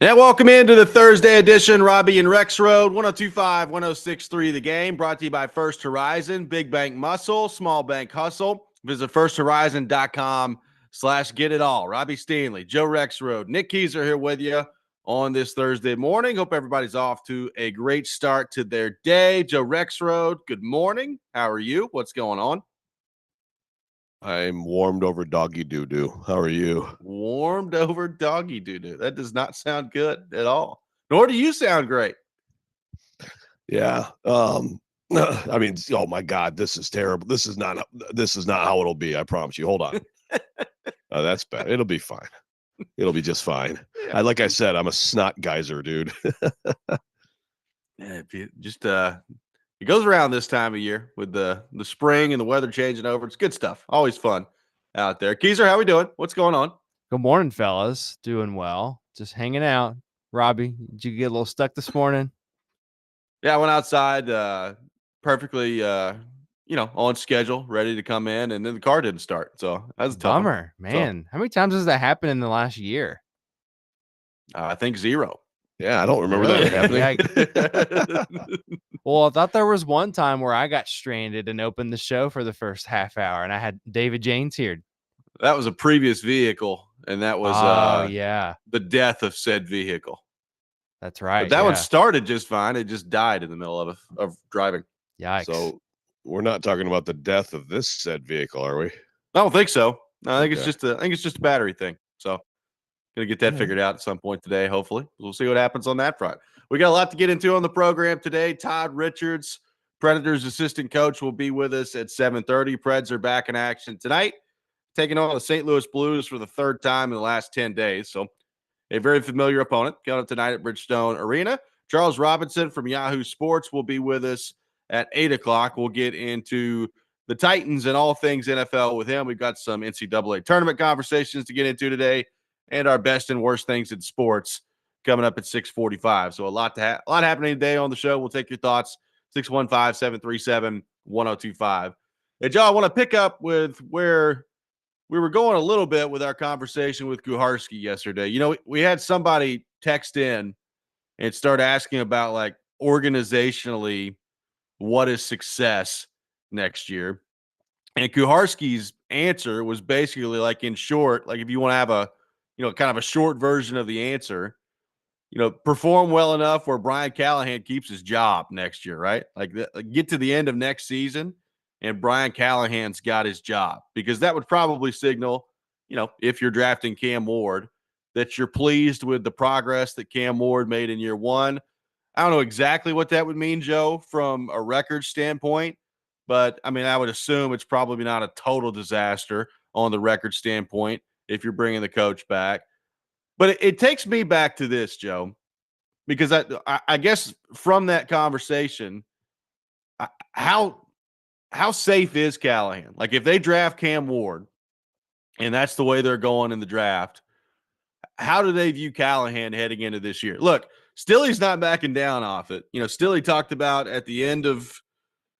Yeah, welcome into the Thursday edition, Robby and Rexrode, 102.5, 106.3 The Game, brought to you by First Horizon, Big Bank Muscle, Small Bank Hustle. Visit firsthorizon.com/get it all. Robby Stanley, Joe Rexrode, Nick Keyser here with you on this Thursday morning. Hope everybody's off to a great start to their day. Joe Rexrode, good morning. How are you? What's going on? I'm warmed over doggy doo-doo. How are you? Warmed over doggy doo-doo. That does not sound good at all. Nor do you sound great. Yeah. I mean, oh my God, this is terrible. This is not how it'll be. I promise you. Hold on. That's bad. It'll be fine. It'll be just fine. Yeah. Like I said, I'm a snot geyser, dude. Yeah, it goes around this time of year with the spring and the weather changing over. It's good stuff. Always fun out there. Keyser, how we doing? What's going on? Good morning, fellas. Doing well. Just hanging out. Robby, did you get a little stuck this morning? Yeah, I went outside perfectly on schedule, ready to come in, and then the car didn't start. So that was a tough one. Bummer, man. How many times has that happened in the last year? I think 0. Yeah, I don't remember that happening. Well, I thought there was one time where I got stranded and opened the show for the first half hour, and I had David James here. That was a previous vehicle, and that was the death of said vehicle. That's right. But that one started just fine. It just died in the middle of driving. Yikes. So we're not talking about the death of this said vehicle, are we? I don't think so. No, I think it's just a battery thing. So gonna get that figured out at some point today. Hopefully, we'll see what happens on that front. We got a lot to get into on the program today. Todd Richards, Predators assistant coach, will be with us at 7:30. Preds are back in action tonight, taking on the St. Louis Blues for the third time in the last 10 days. So a very familiar opponent coming up tonight at Bridgestone Arena. Charles Robinson from Yahoo Sports will be with us at 8 o'clock. We'll get into the Titans and all things NFL with him. We've got some NCAA tournament conversations to get into today, and our best and worst things in sports coming up at 6:45. So a lot happening today on the show. We'll take your thoughts, 615-737-1025. Hey, Joe, I want to pick up with where we were going a little bit with our conversation with Kuharski yesterday. You know, we had somebody text in and start asking about, like, organizationally, what is success next year? And Kuharski's answer was basically, like, in short, like, if you want to have a, kind of a short version of the answer, perform well enough where Brian Callahan keeps his job next year, right? Like get to the end of next season and Brian Callahan's got his job, because that would probably signal, if you're drafting Cam Ward, that you're pleased with the progress that Cam Ward made in year one. I don't know exactly what that would mean, Joe, from a record standpoint, but I mean, I would assume it's probably not a total disaster on the record standpoint if you're bringing the coach back. But it takes me back to this, Joe, because I guess from that conversation, how safe is Callahan? Like, if they draft Cam Ward and that's the way they're going in the draft, how do they view Callahan heading into this year? Look, Stilley's not backing down off it. Stilley talked about at the end of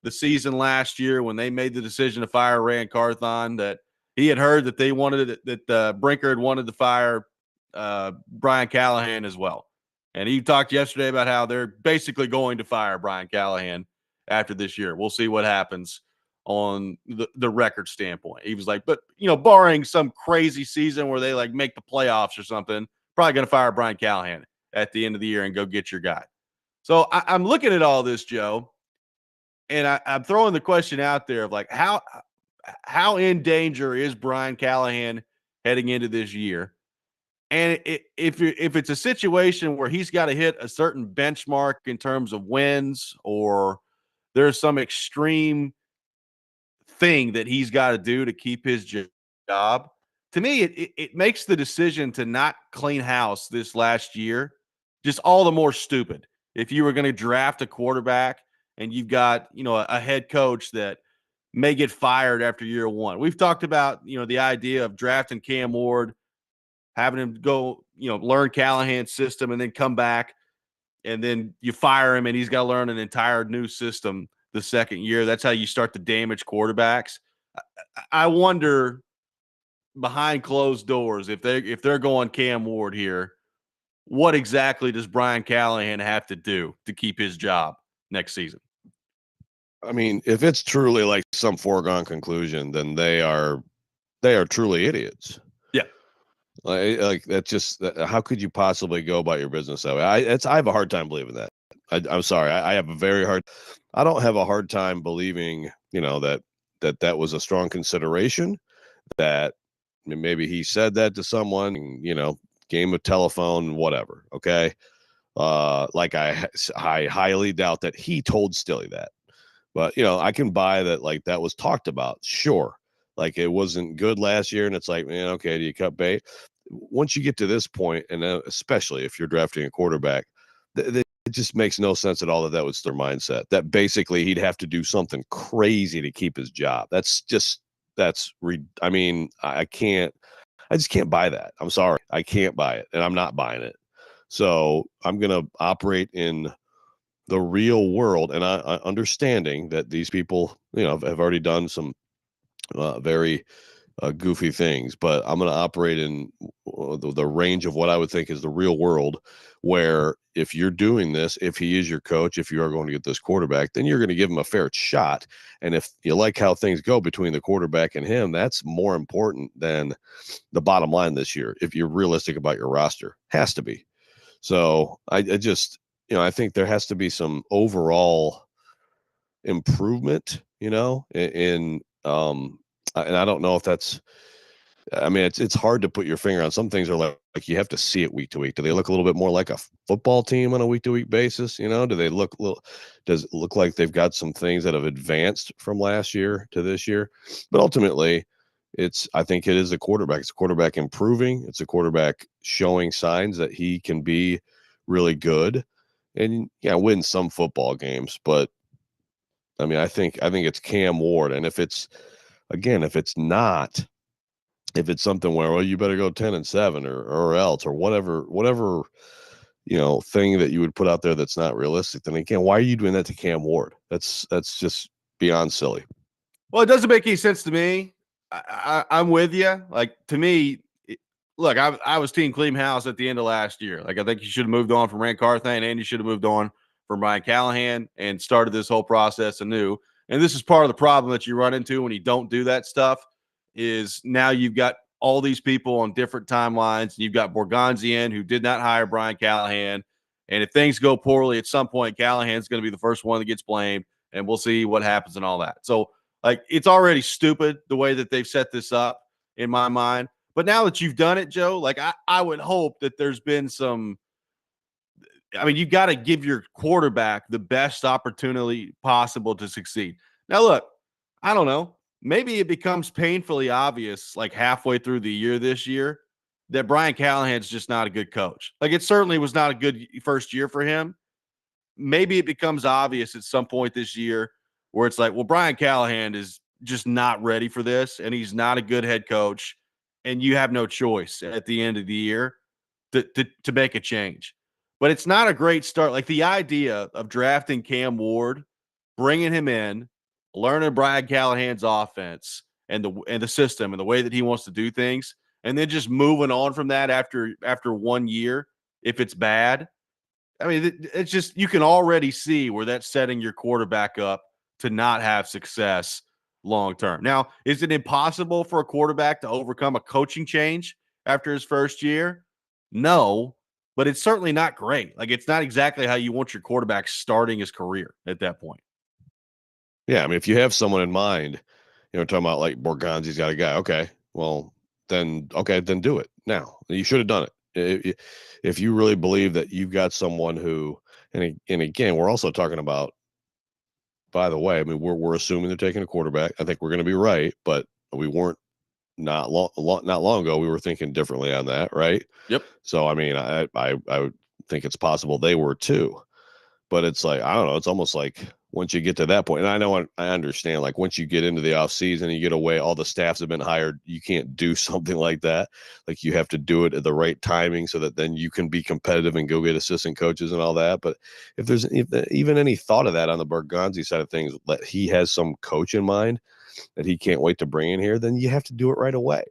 the season last year when they made the decision to fire Rand Carthon that he had heard that they wanted it, that Brinker had wanted to fire Brian Callahan as well. And he talked yesterday about how they're basically going to fire Brian Callahan after this year. We'll see what happens on the record standpoint. He was like, but, barring some crazy season where they like make the playoffs or something, probably going to fire Brian Callahan at the end of the year and go get your guy. So I'm looking at all this, Joe, and I'm throwing the question out there of, like, how in danger is Brian Callahan heading into this year? And if it's a situation where he's got to hit a certain benchmark in terms of wins, or there's some extreme thing that he's got to do to keep his job, to me, it makes the decision to not clean house this last year just all the more stupid. If you were going to draft a quarterback and you've got, a head coach that may get fired after year one. We've talked about, the idea of drafting Cam Ward, having him go, learn Callahan's system and then come back, and then you fire him and he's got to learn an entire new system the second year. That's how you start to damage quarterbacks. I wonder, behind closed doors, if they're going Cam Ward here, what exactly does Brian Callahan have to do to keep his job next season? I mean, if it's truly like some foregone conclusion, then they are truly idiots. Yeah. Like how could you possibly go about your business that way? I have a hard time believing that. I'm sorry. I have a very hard. I don't have a hard time believing, that was a strong consideration. That maybe he said that to someone, game of telephone, whatever. Okay. Like I highly doubt that he told Stilly that. But I can buy that, like, that was talked about. Sure. Like, it wasn't good last year, and it's like, man, okay, do you cut bait? Once you get to this point, and especially if you're drafting a quarterback, it just makes no sense at all that was their mindset. That basically he'd have to do something crazy to keep his job. I just can't buy that. I'm sorry. I can't buy it, and I'm not buying it. So I'm going to operate in the real world, and I understanding that these people, have already done some very goofy things, but I'm going to operate in the range of what I would think is the real world, where if you're doing this, if he is your coach, if you are going to get this quarterback, then you're going to give him a fair shot. And if you like how things go between the quarterback and him, that's more important than the bottom line this year. If you're realistic about your roster, has to be. So I just, I think there has to be some overall improvement, and I don't know if that's, I mean, it's hard to put your finger on. Some things are like you have to see it week to week. Do they look a little bit more like a football team on a week to week basis? Do they look does it look like they've got some things that have advanced from last year to this year? But ultimately, I think it is a quarterback. It's a quarterback improving. It's a quarterback showing signs that he can be really good and win some football games. But I mean, I think it's Cam Ward. And if it's something where, well, you better go 10-7 or else, or whatever, thing that you would put out there that's not realistic, then again, why are you doing that to Cam Ward? That's just beyond silly. Well, it doesn't make any sense to me. I'm with you. Like, to me, look, I was team Clem House at the end of last year. Like, I think you should have moved on from Rand Carthane, and you should have moved on from Brian Callahan and started this whole process anew. And this is part of the problem that you run into when you don't do that stuff, is now you've got all these people on different timelines, and you've got Borgonzian, who did not hire Brian Callahan. And if things go poorly at some point, Callahan's going to be the first one that gets blamed, and we'll see what happens and all that. So, like, it's already stupid the way that they've set this up in my mind. But now that you've done it, Joe, like, I would hope that there's been some – I mean, you got to give your quarterback the best opportunity possible to succeed. Now, look, I don't know. Maybe it becomes painfully obvious, like, halfway through the year this year, that Brian Callahan's just not a good coach. Like, it certainly was not a good first year for him. Maybe it becomes obvious at some point this year where it's like, well, Brian Callahan is just not ready for this, and he's not a good head coach, and you have no choice at the end of the year to make a change. But it's not a great start. Like, the idea of drafting Cam Ward, bringing him in, learning Brian Callahan's offense and the system and the way that he wants to do things, and then just moving on from that after 1 year, if it's bad. I mean, it's just, you can already see where that's setting your quarterback up to not have success long term. Now, is it impossible for a quarterback to overcome a coaching change after his first year? No, but it's certainly not great. Like, it's not exactly how you want your quarterback starting his career at that point. Yeah, I mean, if you have someone in mind, talking about like Borgonzi's got a guy, okay, then do it now. You should have done it. If you really believe that you've got someone who, and again, we're also talking about, by the way, I mean, we're assuming they're taking a quarterback. I think we're going to be right, but we weren't not long ago. We were thinking differently on that, right? Yep. So, I mean, I would think it's possible they were too, but it's like, I don't know. It's almost like once you get to that point, and I know I understand, like, once you get into the off season, you get away, all the staffs have been hired. You can't do something like that. Like, you have to do it at the right timing so that then you can be competitive and go get assistant coaches and all that. But if there's even any thought of that on the Borgonzi side of things, that he has some coach in mind that he can't wait to bring in here, then you have to do it right away.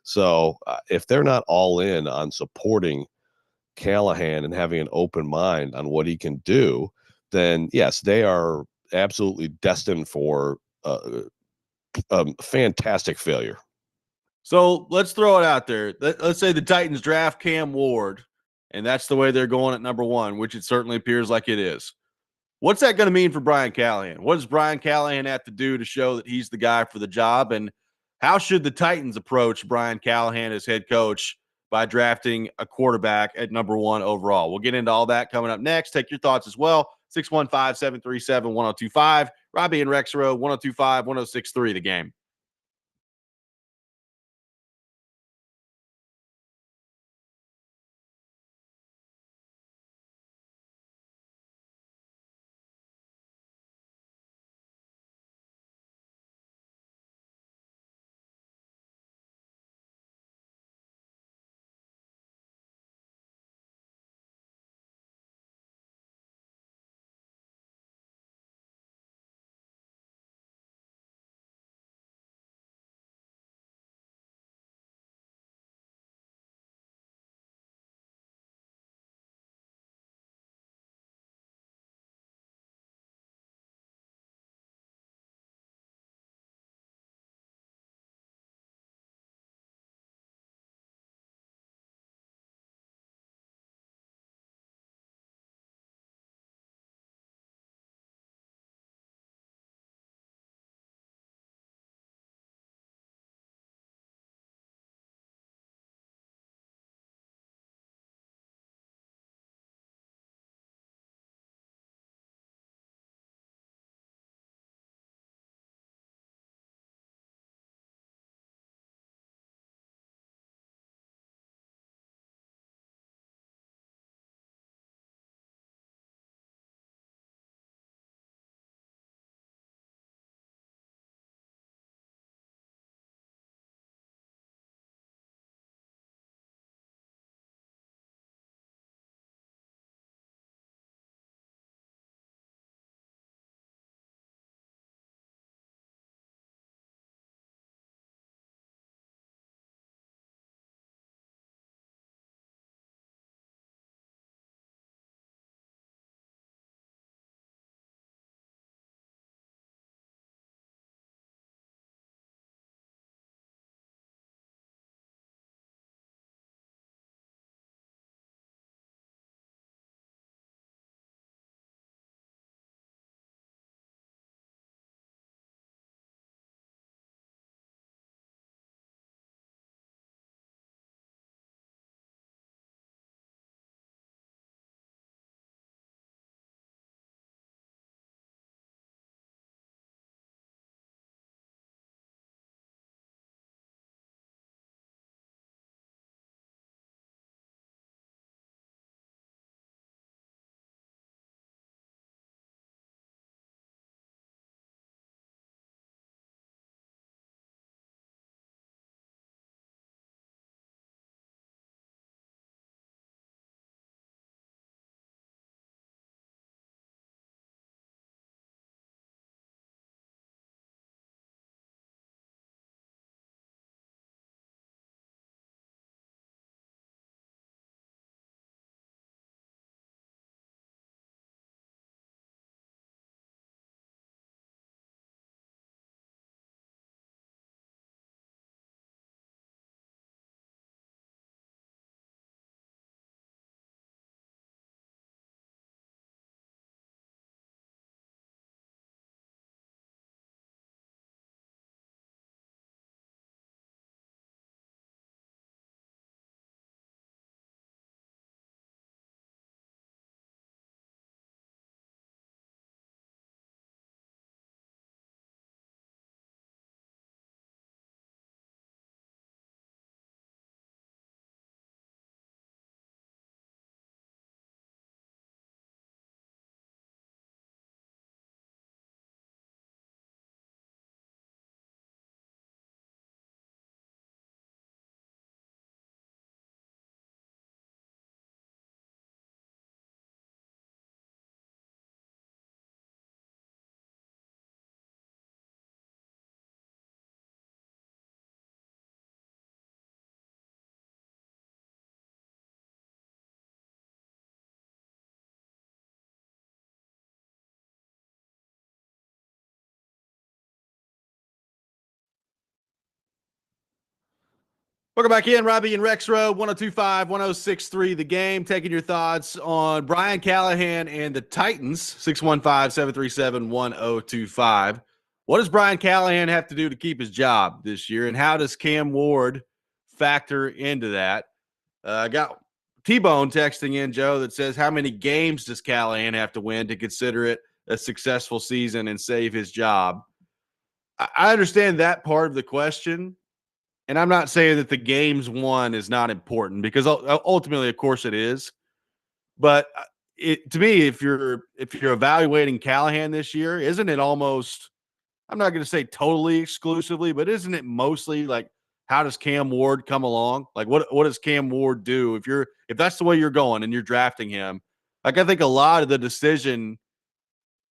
So if they're not all in on supporting Callahan and having an open mind on what he can do, then yes, they are absolutely destined for fantastic failure. So let's throw it out there. Let's say the Titans draft Cam Ward, and that's the way they're going at number 1, which it certainly appears like it is. What's that going to mean for Brian Callahan? What does Brian Callahan have to do to show that he's the guy for the job? And how should the Titans approach Brian Callahan as head coach by drafting a quarterback at number 1 overall? We'll get into all that coming up next. Take your thoughts as well. 615-737-1025. Robby and Rexrode, 1025, 1063, the game. Welcome back in, Robby and Rexrode, 102.5, 106.3 The Game. Taking your thoughts on Brian Callahan and the Titans, 615-737-1025. What does Brian Callahan have to do to keep his job this year, and how does Cam Ward factor into that? I got T-Bone texting in, Joe, that says, how many games does Callahan have to win to consider it a successful season and save his job? I understand that part of the question. And I'm not saying that the games won is not important, because ultimately, of course, it is. But to me, if you're evaluating Callahan this year, isn't it almost? I'm not going to say totally exclusively, but isn't it mostly like, how does Cam Ward come along? Like, what does Cam Ward do if that's the way you're going and you're drafting him? Like, I think a lot of the decision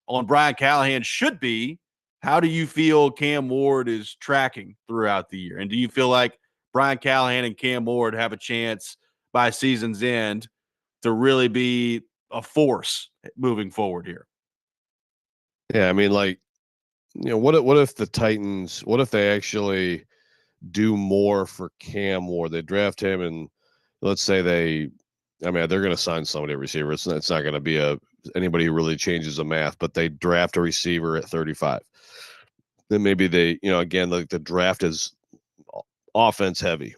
on Brian Callahan should be, how do you feel Cam Ward is tracking throughout the year? And do you feel like Brian Callahan and Cam Ward have a chance by season's end to really be a force moving forward here? Yeah, I mean, like, what if the Titans, what if they actually do more for Cam Ward? They draft him, and let's say they're going to sign somebody at receiver. It's not going to be anybody who really changes the math, but they draft a receiver at 35. Then maybe they, again, like, the draft is offense heavy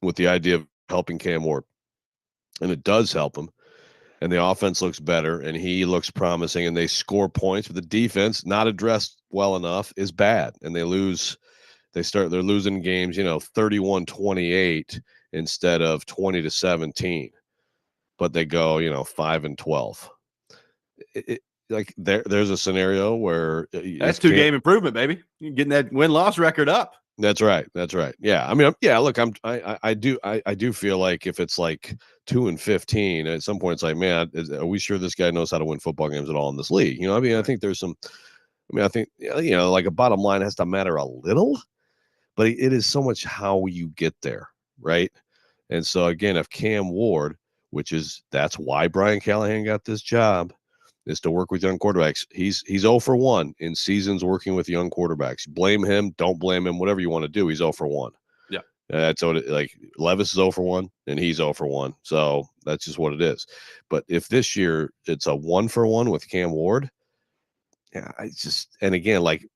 with the idea of helping Cam Ward, and it does help him. And the offense looks better, and he looks promising, and they score points, but the defense, not addressed well enough, is bad, and they're losing games, 31-28 instead of 20-17, but they go, 5-12. Like, there's a scenario where that's 2-game improvement, baby. You're getting that win-loss record up. That's right. Yeah. I mean, yeah, look, I do feel like if it's like 2-15, at some point it's like, man, are we sure this guy knows how to win football games at all in this league? I mean, I think there's some, I think, like, a bottom line has to matter a little, but it is so much how you get there. Right. And so, again, if Cam Ward, that's why Brian Callahan got this job, is to work with young quarterbacks. He's 0 for 1 in seasons working with young quarterbacks. Blame him, don't blame him, whatever you want to do. He's 0 for 1. Yeah. That's what like, Levis is 0 for 1 and he's 0 for 1. So that's just what it is. But if this year it's a 1 for 1 with Cam Ward, yeah, and again, like,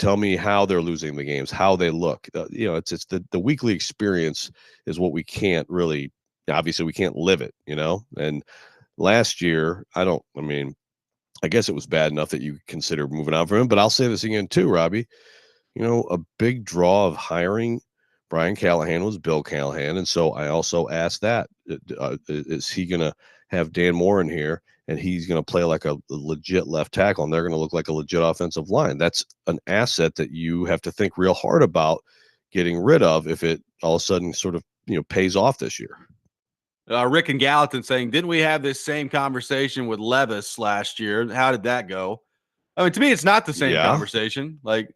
tell me how they're losing the games, how they look. It's the weekly experience is what we can't really, obviously we can't live it, and last year, I guess it was bad enough that you consider moving on from him. But I'll say this again too, Robby. A big draw of hiring Brian Callahan was Bill Callahan. And so I also asked that, is he going to have Dan Moore in here and he's going to play like a legit left tackle and they're going to look like a legit offensive line? That's an asset that you have to think real hard about getting rid of if it all of a sudden sort of, pays off this year. Rick and Gallatin saying, didn't we have this same conversation with Levis last year? How did that go? I mean, to me, it's not the same conversation. Like,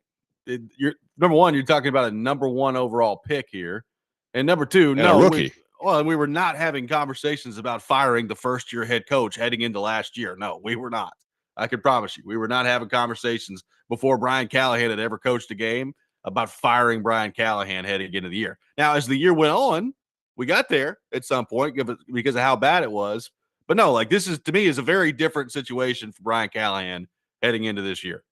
you're number one, you're talking about a number 1 overall pick here. And number 2, rookie. We were not having conversations about firing the first-year head coach heading into last year. No, we were not. I can promise you. We were not having conversations before Brian Callahan had ever coached a game about firing Brian Callahan heading into the year. Now, as the year went on, we got there at some point because of how bad it was. But no, like, this is, to me, is a very different situation for Brian Callahan heading into this year.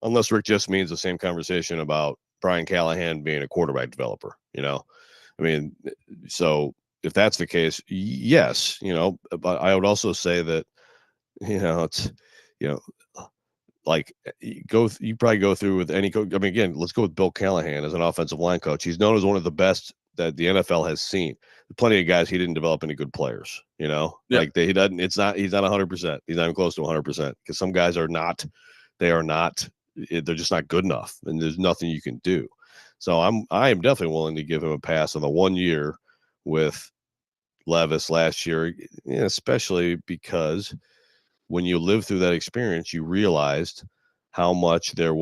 Unless Rick just means the same conversation about Brian Callahan being a quarterback developer, I mean, so if that's the case, yes, but I would also say that, it's, like, you probably go through with any coach. I mean, again, let's go with Bill Callahan as an offensive line coach. He's known as one of the best that the NFL has seen. Plenty of guys, he didn't develop any good players, like he's not 100%. He's not even close to 100% because some guys they're just not good enough and there's nothing you can do. So I am definitely willing to give him a pass on the 1 year with Levis last year, especially because when you live through that experience, you realized how much there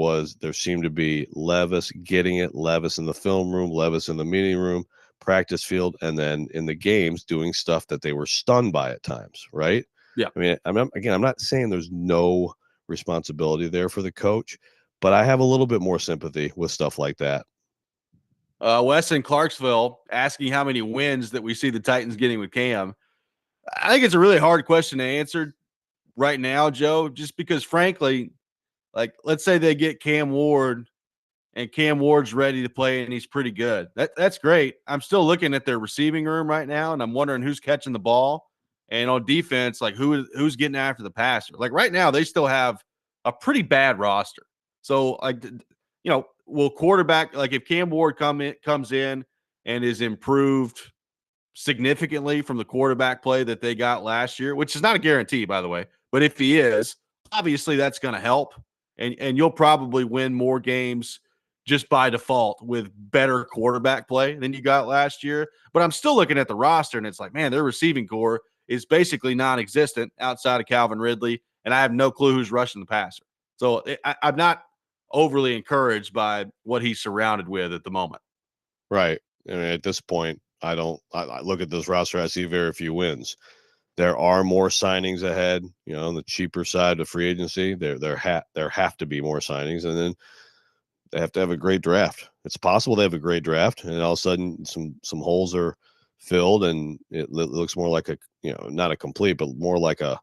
seemed to be Levis getting it, Levis in the film room, Levis in the meeting room, practice field, and then in the games doing stuff that they were stunned by at times, right? Yeah. I mean, I'm not saying there's no responsibility there for the coach, but I have a little bit more sympathy with stuff like that. Wes in Clarksville asking how many wins that we see the Titans getting with Cam. I think it's a really hard question to answer right now, Joe, just because frankly, like let's say they get Cam Ward and Cam Ward's ready to play and he's pretty good. That's great. I'm still looking at their receiving room right now and I'm wondering who's catching the ball. And on defense, like who's getting after the passer. Like right now, they still have a pretty bad roster. So like will quarterback, like if Cam Ward comes in and is improved significantly from the quarterback play that they got last year, which is not a guarantee, by the way, but if he is, obviously that's going to help. And you'll probably win more games just by default with better quarterback play than you got last year. But I'm still looking at the roster and it's like, man, their receiving core is basically non-existent outside of Calvin Ridley. And I have no clue who's rushing the passer. So I'm not overly encouraged by what he's surrounded with at the moment. Right. I mean, at this point, I look at this roster, I see very few wins. There are more signings ahead, on the cheaper side of free agency. There have to be more signings, and then they have to have a great draft. It's possible they have a great draft, and all of a sudden some holes are filled, and it looks more like a not a complete, but more like a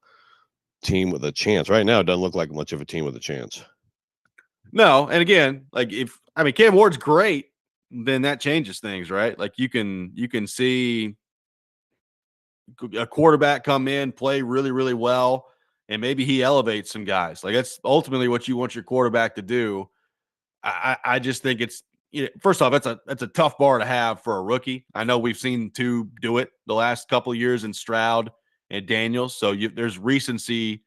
team with a chance. Right now, it doesn't look like much of a team with a chance. No, and again, like Cam Ward's great, then that changes things, right? Like you can see a quarterback come in, play really, really well, and maybe he elevates some guys. Like that's ultimately what you want your quarterback to do. I just think it's first off, that's a tough bar to have for a rookie. I know we've seen two do it the last couple of years in Stroud and Daniels, so there's recency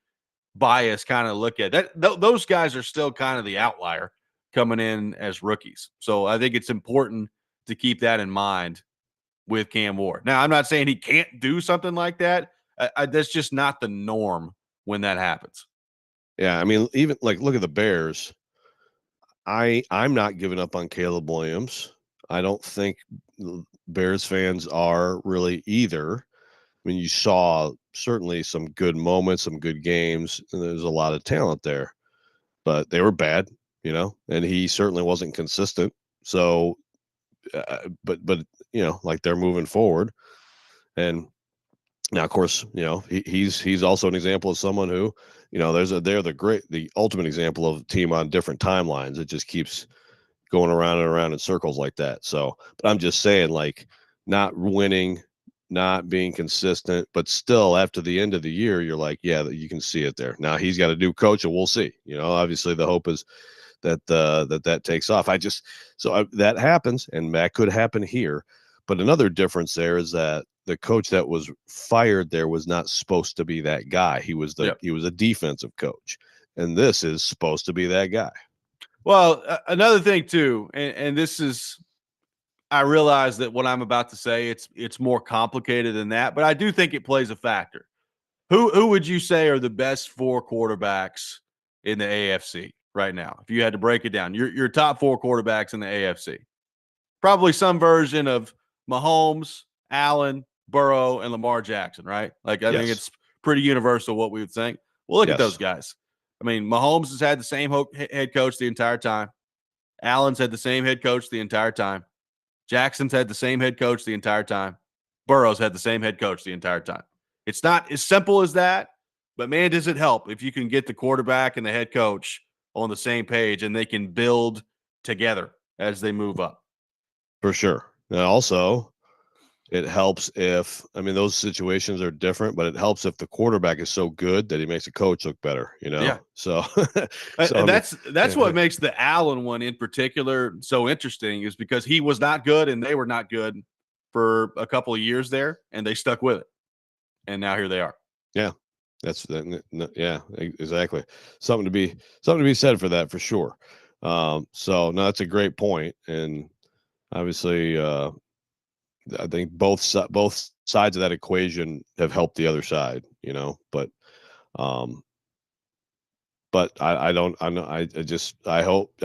bias kind of look at that. Those guys are still kind of the outlier coming in as rookies. So I think it's important to keep that in mind with Cam Ward. Now, I'm not saying he can't do something like that. That's just not the norm when that happens. Yeah, I mean, even like look at the Bears. I'm not giving up on Caleb Williams. I don't think Bears fans are really either. I mean, you saw certainly some good moments, some good games, and there's a lot of talent there, but they were bad, and he certainly wasn't consistent. So, but like they're moving forward, and now, of course, he's also an example of someone who, they're the ultimate example of a team on different timelines. It just keeps going around and around in circles like that. So, but I'm just saying, like, not winning, not being consistent, but still after the end of the year, you're like, yeah, you can see it there. Now he's got a new coach, and we'll see. Obviously the hope is that that takes off. That happens, and that could happen here. But another difference there is that the coach that was fired there was not supposed to be that guy. He was he was a defensive coach, and this is supposed to be that guy. Well, another thing too, and this is, I realize that what I'm about to say, it's more complicated than that, but I do think it plays a factor. Who would you say are the best four quarterbacks in the AFC right now? If you had to break it down, your top four quarterbacks in the AFC, probably some version of Mahomes, Allen, Burrow, and Lamar Jackson, right? Like I think it's pretty universal what we would think. Well, look at those guys. I mean, Mahomes has had the same head coach the entire time. Allen's had the same head coach the entire time. Jackson's had the same head coach the entire time. Burrow's had the same head coach the entire time. It's not as simple as that, but man, does it help if you can get the quarterback and the head coach on the same page and they can build together as they move up. For sure. And also, it helps if, those situations are different, but it helps if the quarterback is so good that he makes a coach look better, Yeah. So, that's what makes the Allen one in particular so interesting, is because he was not good and they were not good for a couple of years there, and they stuck with it. And now here they are. Yeah. Yeah, exactly. Something to be said for that, for sure. So no, that's a great point. And obviously, I think both sides of that equation have helped the other side, but I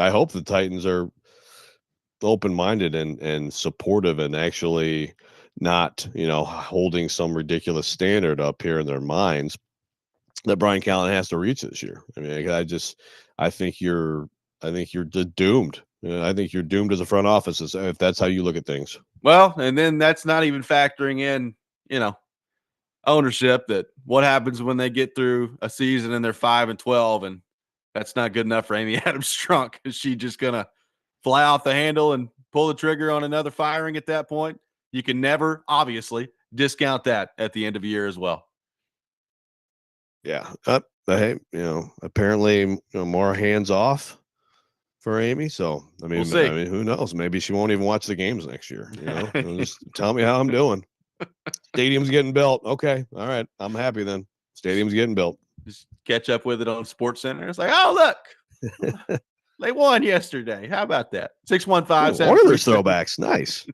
hope the Titans are open-minded and supportive and actually not, holding some ridiculous standard up here in their minds that Brian Callen has to reach this year. I think you're doomed I think you're doomed as a front office if that's how you look at things. Well, and then that's not even factoring in, ownership. That what happens when they get through a season and they're 5-12, and that's not good enough for Amy Adams Strunk. Is she just gonna fly off the handle and pull the trigger on another firing at that point? You can never, obviously, discount that at the end of the year as well. Yeah. Hey, apparently more hands off for Amy. So We'll see. who knows? Maybe she won't even watch the games next year. Just tell me how I'm doing. Stadium's getting built. Okay, all right, I'm happy then. Stadium's getting built. Just catch up with it on Sports Center. It's like, oh look, they won yesterday. How about that? 615 Oilers throwbacks. Nice.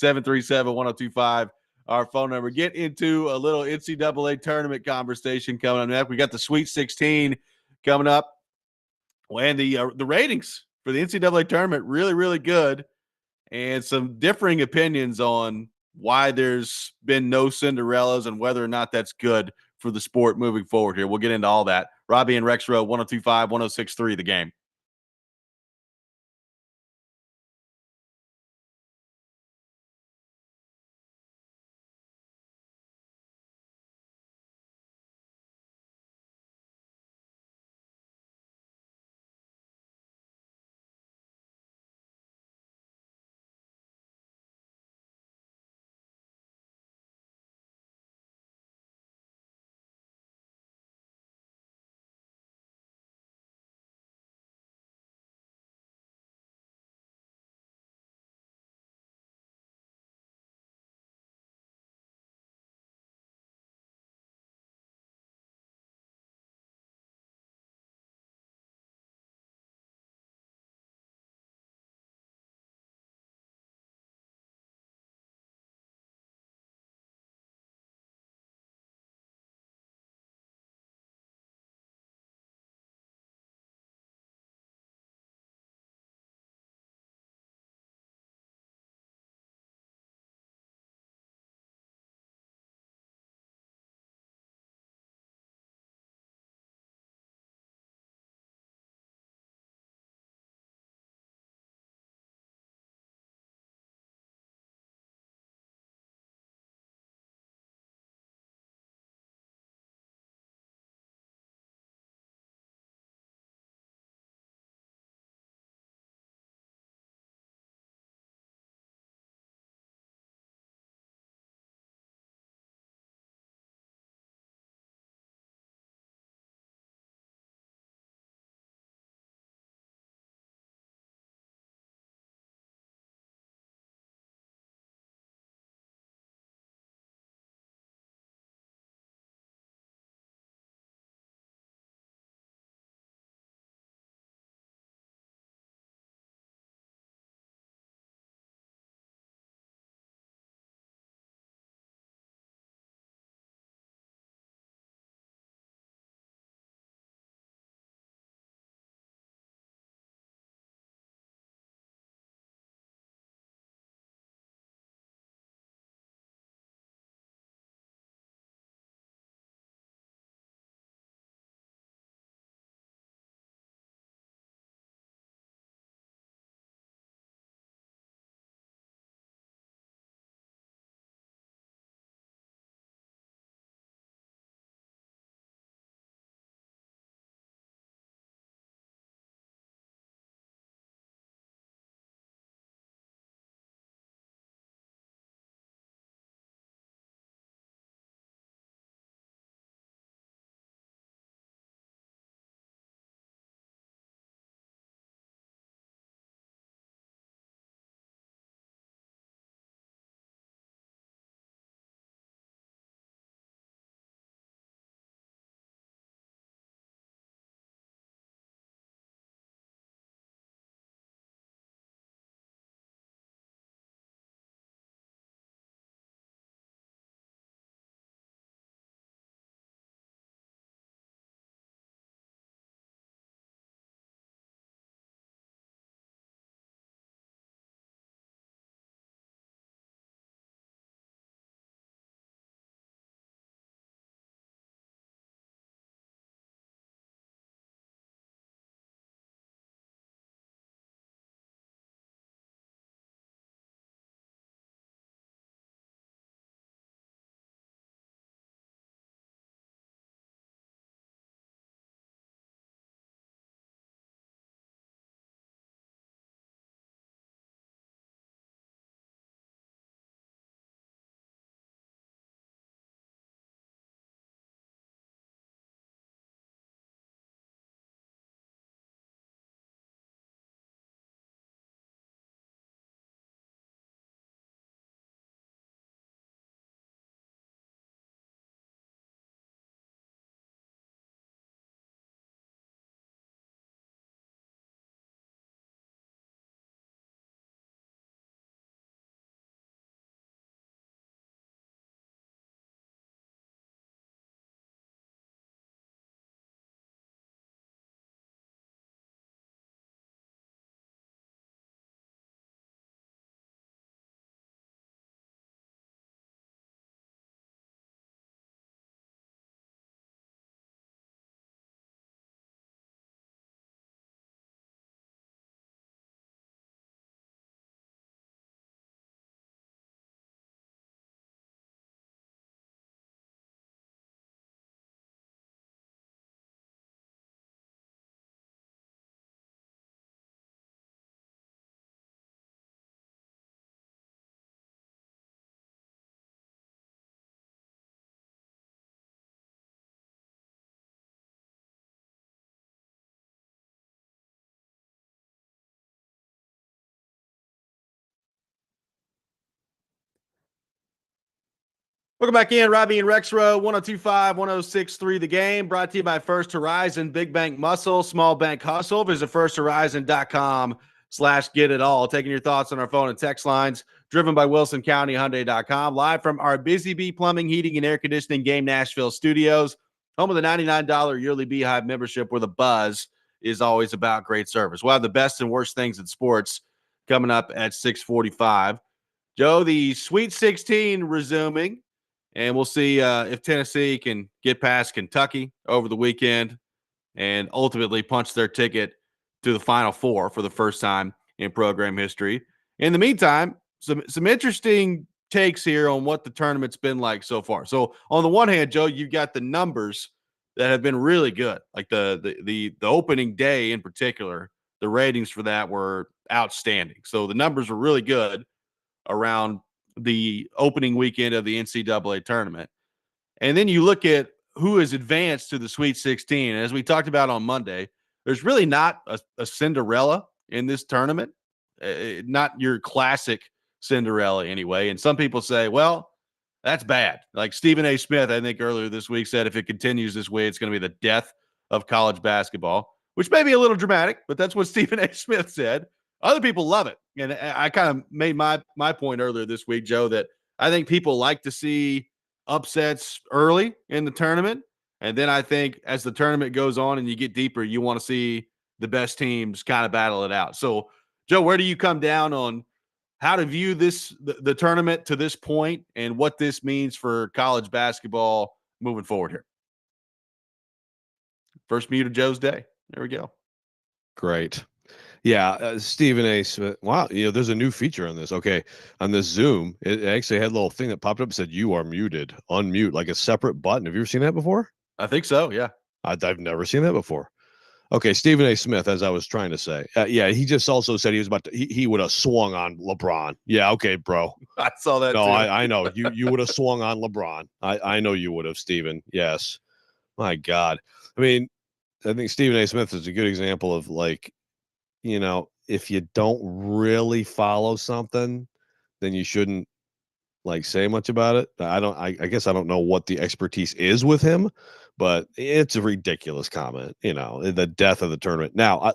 615-737-1025. Our phone number. Get into a little NCAA tournament conversation coming up. We got the Sweet 16 coming up. And the ratings for the NCAA tournament really, really good, and some differing opinions on why there's been no Cinderellas and whether or not that's good for the sport moving forward here. We'll get into all that. Robby and Rexrode, 102.5, 106.3, The Game. Welcome back in, Robby and Rexrode, 102.5, 106.3 The Game, brought to you by First Horizon, Big Bank Muscle, Small Bank Hustle. Visit firsthorizon.com/get-it-all. Taking your thoughts on our phone and text lines, driven by WilsonCountyHyundai.com. Live from our Busy Bee Plumbing, Heating, and Air Conditioning Game Nashville studios, home of the $99 yearly Beehive membership, where the buzz is always about great service. We'll have the best and worst things in sports coming up at 6:45. Joe, the Sweet 16 resuming. And we'll see if Tennessee can get past Kentucky over the weekend and ultimately punch their ticket to the Final Four for the first time in program history. In the meantime, some interesting takes here on what the tournament's been like so far. So on the one hand, Joe, you've got the numbers that have been really good. Like the opening day in particular, the ratings for that were outstanding. So the numbers were really good around the opening weekend of the NCAA tournament. And then you look at who has advanced to the Sweet 16. As we talked about on Monday, there's really not a Cinderella in this tournament, not your classic Cinderella anyway. And some people say, well, that's bad. Like Stephen A. Smith, I think earlier this week, said if it continues this way, it's going to be the death of college basketball, which may be a little dramatic, but that's what Stephen A. Smith said. Other people love it. And I kind of made my point earlier this week, Joe, that I think people like to see upsets early in the tournament. And then I think as the tournament goes on and you get deeper, you want to see the best teams kind of battle it out. So, Joe, where do you come down on how to view the tournament to this point and what this means for college basketball moving forward here? First mute of Joe's day. There we go. Great. Yeah, Stephen A. Smith. Wow, there's a new feature on this. Okay, on this Zoom, it actually had a little thing that popped up and said you are muted, unmute, like a separate button. Have you ever seen that before? I think so. Yeah, I've never seen that before. Okay, Stephen A. Smith, as I was trying to say, yeah, he just also said he was about to. He would have swung on LeBron. Yeah, okay, bro. I saw that. No, too. I know you would have swung on LeBron. I know you would have, Stephen. Yes, my God. I mean, I think Stephen A. Smith is a good example of like, if you don't really follow something, then you shouldn't like say much about it. I guess I don't know what the expertise is with him, but it's a ridiculous comment, the death of the tournament. Now,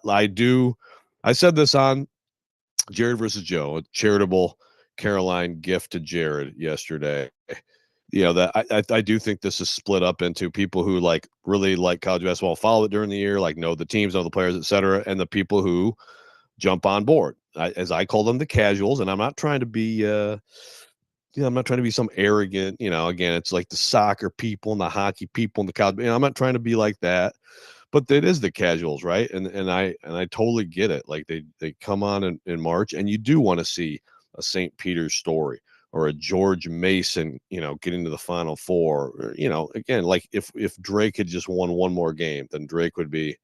I said this on Jared versus Joe, a charitable Caroline gift to Jared yesterday. That I do think this is split up into people who like really like college basketball, follow it during the year, like know the teams, know the players, etc., and the people who jump on board. As I call them, the casuals, and I'm not trying to be I'm not trying to be some arrogant, again, it's like the soccer people and the hockey people and the college, I'm not trying to be like that, but it is the casuals, right? And I totally get it. Like they come on in March, and you do want to see a St. Peter's story or a George Mason, getting to the Final Four. Or, again, like if Drake had just won one more game, then Drake would be,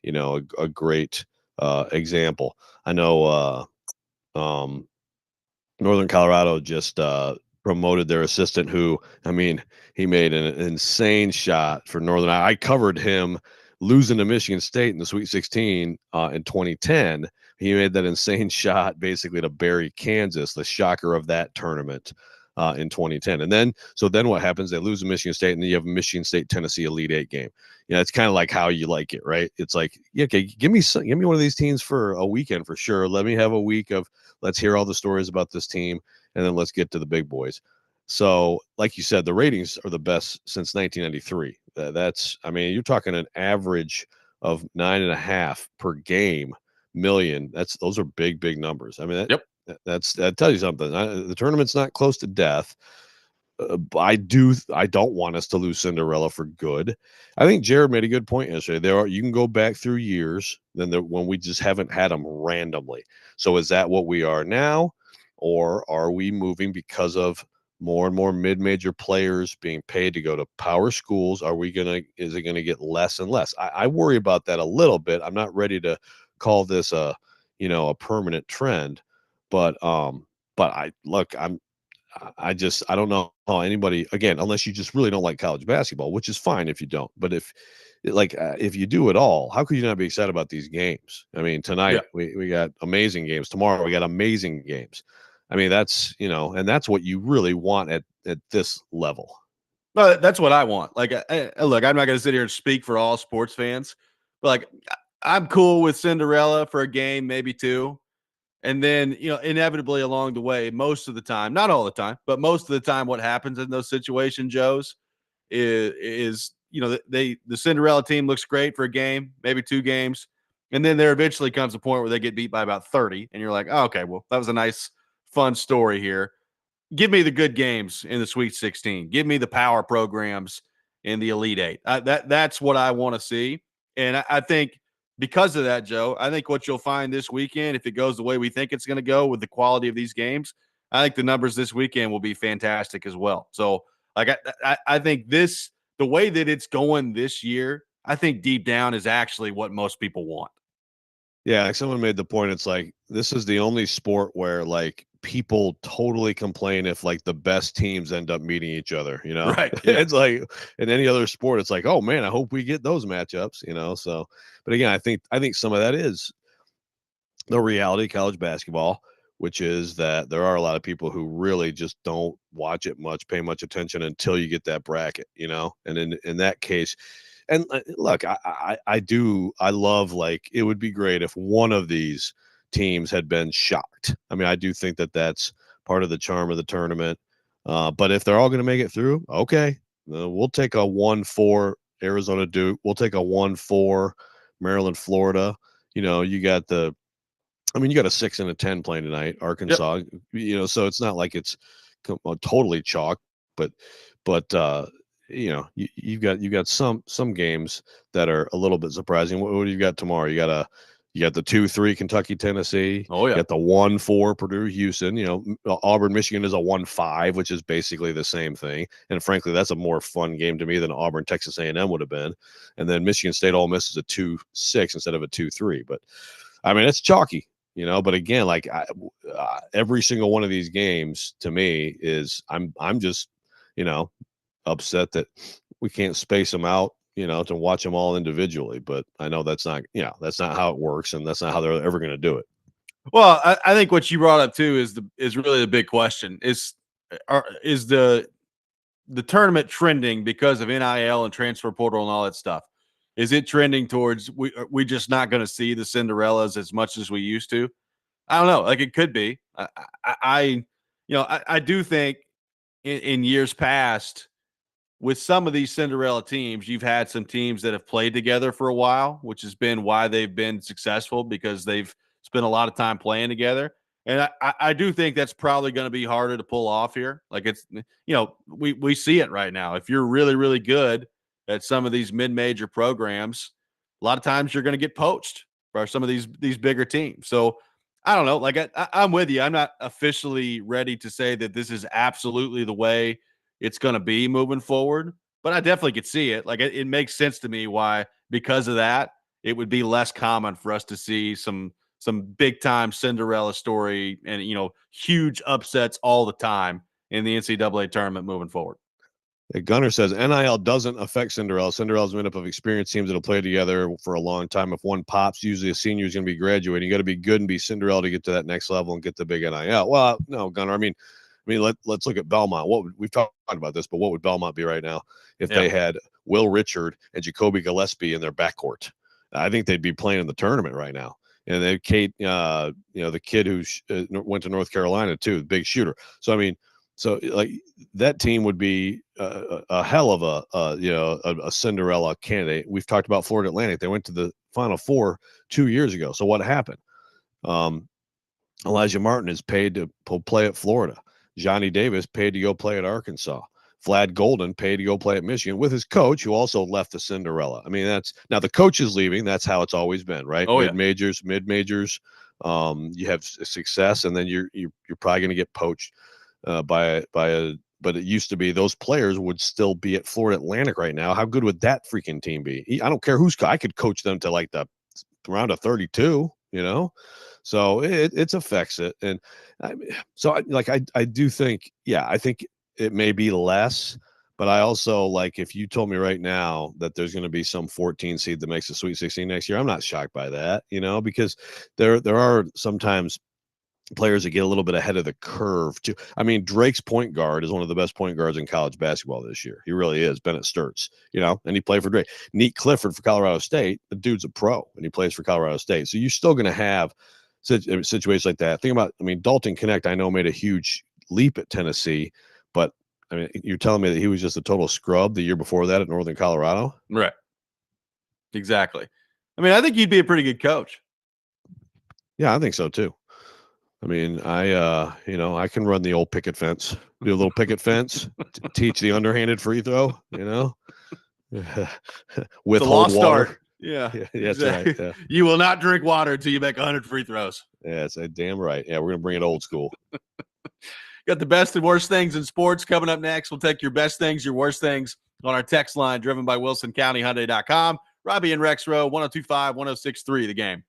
a great example. I know Northern Colorado just promoted their assistant who, he made an insane shot for Northern. I covered him losing to Michigan State in the Sweet 16 in 2010. He made that insane shot basically to bury Kansas, the shocker of that tournament in 2010. And then what happens? They lose to Michigan State, and then you have a Michigan State Tennessee Elite Eight game. It's kind of like how you like it, right? It's like, yeah, okay, give me one of these teams for a weekend for sure. Let me have a week of let's hear all the stories about this team, and then let's get to the big boys. So, like you said, the ratings are the best since 1993. That's, you're talking an average of 9.5 per game million. Those are big numbers. That tells you something. The tournament's not close to death. I don't want us to lose Cinderella for good. I think Jared made a good point yesterday. You can go back through years when we just haven't had them randomly. So is that what we are now, or are we moving because of more and more mid-major players being paid to go to power schools? Is it gonna get less and less? I worry about that a little bit. I'm not ready to call this a permanent trend, but I don't know how anybody, again, unless you just really don't like college basketball, which is fine if you don't. But if you do it all, how could you not be excited about these games? Tonight we got amazing games. Tomorrow we got amazing games. I mean, that's, and that's what you really want at this level. But that's what I want. Like, look, I'm not going to sit here and speak for all sports fans, but like, I'm cool with Cinderella for a game, maybe two. And then, inevitably along the way, most of the time, not all the time, but most of the time, what happens in those situations, Joe's, is the Cinderella team looks great for a game, maybe two games. And then there eventually comes a point where they get beat by about 30. And you're like, oh, okay, well, that was a nice, fun story here. Give me the good games in the Sweet 16. Give me the power programs in the Elite Eight. That's what I want to see. And I think because of that, Joe, I think what you'll find this weekend, if it goes the way we think it's going to go with the quality of these games, I think the numbers this weekend will be fantastic as well. So, like, I think the way that it's going this year, I think deep down is actually what most people want. Yeah, like someone made the point. It's like this is the only sport where like people totally complain if like the best teams end up meeting each other. Right? Yeah. It's like in any other sport, it's like, oh man, I hope we get those matchups. So, but again, I think some of that is the reality of college basketball, which is that there are a lot of people who really just don't watch it much, pay much attention until you get that bracket. And in that case. And look, I love, like, it would be great if one of these teams had been shocked. I mean, I do think that that's part of the charm of the tournament. But if they're all going to make it through, okay, we'll take a 1-4 Arizona Duke. We'll take a 1-4 Maryland, Florida. You got you got a 6 and a 10 playing tonight, Arkansas. Yep. So it's not like it's totally chalk, but you've got some games that are a little bit surprising. What do you got tomorrow? You got the 2-3 Kentucky, Tennessee. Oh yeah. You got the 1-4 Purdue, Houston. Auburn, Michigan is a 1-5, which is basically the same thing. And frankly, that's a more fun game to me than Auburn, Texas A&M would have been. And then Michigan State, Ole Miss is a 2-6 instead of a 2-3. But I mean, it's chalky. But again, like every single one of these games to me is I'm just upset that we can't space them out, to watch them all individually. But I know that's not how it works, and that's not how they're ever going to do it. Well, I think what you brought up too is really the big question: is the tournament trending because of NIL and transfer portal and all that stuff? Is it trending towards we just not going to see the Cinderellas as much as we used to? I don't know. Like, it could be. I do think in years past, with some of these Cinderella teams, you've had some teams that have played together for a while, which has been why they've been successful, because they've spent a lot of time playing together. And I do think that's probably going to be harder to pull off here. Like, it's, we see it right now. If you're really, really good at some of these mid-major programs, a lot of times you're going to get poached by some of these bigger teams. So I don't know. Like, I'm with you. I'm not officially ready to say that this is absolutely the way it's going to be moving forward, but I definitely could see it. Like, it makes sense to me why, because of that, it would be less common for us to see some big time Cinderella story and, huge upsets all the time in the NCAA tournament moving forward. Gunner says NIL doesn't affect Cinderella. Cinderella's made up of experienced teams that'll play together for a long time. If one pops, usually a senior is going to be graduating. You got to be good and be Cinderella to get to that next level and get the big NIL. Well, no, Gunner. I mean, let's look at Belmont. We've talked about this, but what would Belmont be right now if they had Will Richard and Jacoby Gillespie in their backcourt? I think they'd be playing in the tournament right now. And then Kate, the kid who went to North Carolina too, the big shooter. So I mean, like that team would be a hell of a Cinderella candidate. We've talked about Florida Atlantic. They went to the Final Four 2 years ago. So what happened? Elijah Martin is paid to play at Florida. Johnny Davis paid to go play at Arkansas. Vlad Golden paid to go play at Michigan with his coach, who also left the Cinderella. I mean, now the coach is leaving. That's how it's always been, right? Oh, mid-majors. You have success, and then you're probably going to get poached by a. But it used to be those players would still be at Florida Atlantic right now. How good would that freaking team be? I don't care I could coach them to like the round of 32. So it affects it. And I do think, I think it may be less, but I also, like, if you told me right now that there's going to be some 14 seed that makes the Sweet 16 next year, I'm not shocked by that, because there are sometimes players that get a little bit ahead of the curve too. I mean, Drake's point guard is one of the best point guards in college basketball this year. He really is. Bennett Sturtz, and he played for Drake. Neat Clifford for Colorado State. The dude's a pro and he plays for Colorado State. So you're still going to have situations like that. Think about, Dalton Connect, I know, made a huge leap at Tennessee, but you're telling me that he was just a total scrub the year before that at Northern Colorado? Right. Exactly. I think you'd be a pretty good coach. Yeah, I think so too. I can run the old picket fence, do a little picket fence, teach the underhanded free throw, withhold water. Start. Yeah, that's right. Yeah. You will not drink water until you make 100 free throws. Yeah, that's damn right. Yeah, we're going to bring it old school. Got the best and worst things in sports coming up next. We'll take your best things, your worst things on our text line driven by WilsonCountyHyundai.com. Robby and Rexrode, 102.5, 106.3, the game.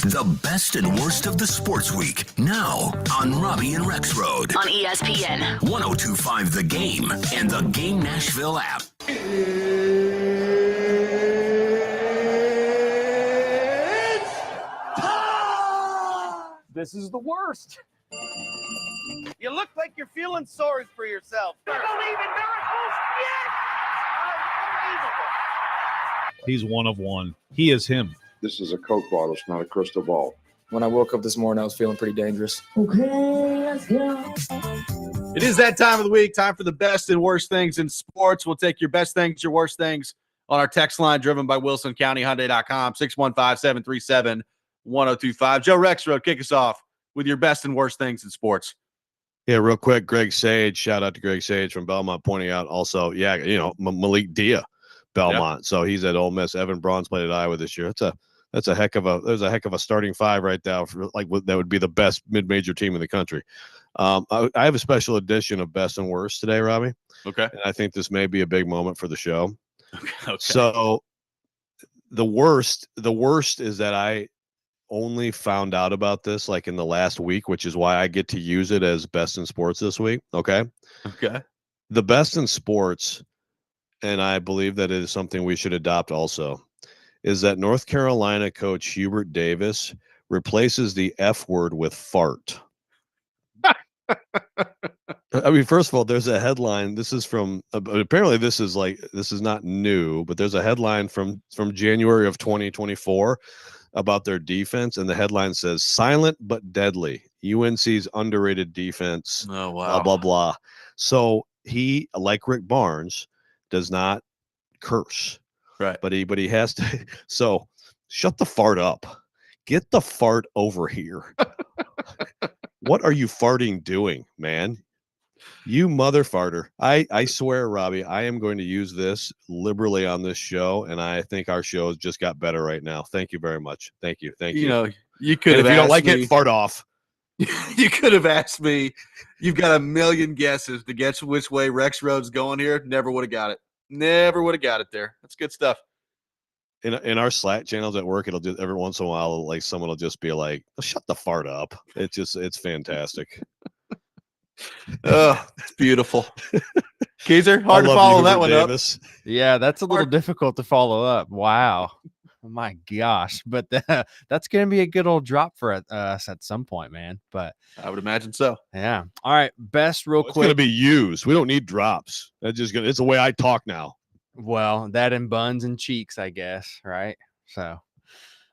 The best and worst of the sports week now on Robby and Rexrode on ESPN 102.5 The Game and the Game Nashville app. This is the worst. You look like you're feeling sorry for yourself. You believe in miracles? Yes! Unbelievable. He's one of one. He is him. This is a Coke bottle. It's not a crystal ball. When I woke up this morning, I was feeling pretty dangerous. Okay, let's go. It is that time of the week, time for the best and worst things in sports. We'll take your best things, your worst things on our text line driven by WilsonCountyHyundai.com, 615-737-1025. Joe Rexrode, kick us off with your best and worst things in sports. Yeah, real quick, Greg Sage, shout out to Greg Sage from Belmont, pointing out also, Malik Dia, Belmont. Yep. So he's at Ole Miss. Evan Braun's played at Iowa this year. There's a heck of a starting five right now for that would be the best mid-major team in the country. I have a special edition of best and worst today, Robby. Okay. And I think this may be a big moment for the show. Okay. So the worst is that I only found out about this like in the last week, which is why I get to use it as best in sports this week. Okay. The best in sports, and I believe that it is something we should adopt also, is that North Carolina coach Hubert Davis replaces the F word with fart. I mean, first of all, there's a headline. This is from apparently this is not new, but there's a headline from January of 2024 about their defense, and the headline says "Silent but Deadly: UNC's underrated defense." Oh wow! Blah blah blah. So he, like Rick Barnes, does not curse, right? But he has to. So shut the fart up. Get the fart over here. What are you farting doing, man? You mother farter. I swear, Robby, I am going to use this liberally on this show, and I think our show has just got better right now. Thank you very much. Thank you. You know, you could have if you don't asked like me, it, fart off. You could have asked me. You've got a million guesses to guess which way Rexrode's going here. Never would have got it. Never would have got it there. That's good stuff. In our Slack channels at work, it'll just every once in a while, like someone will just be like, oh, "Shut the fart up." It's fantastic. Oh, it's beautiful. Kaiser, hard to follow that one Davis. Up. Yeah, that's a little difficult to follow up. Wow. Oh my gosh. But that's going to be a good old drop for us at some point, man. But I would imagine so. Yeah. All right. Best real quick. It's going to be used. We don't need drops. It's the way I talk now. Well, that and buns and cheeks, I guess. Right. So.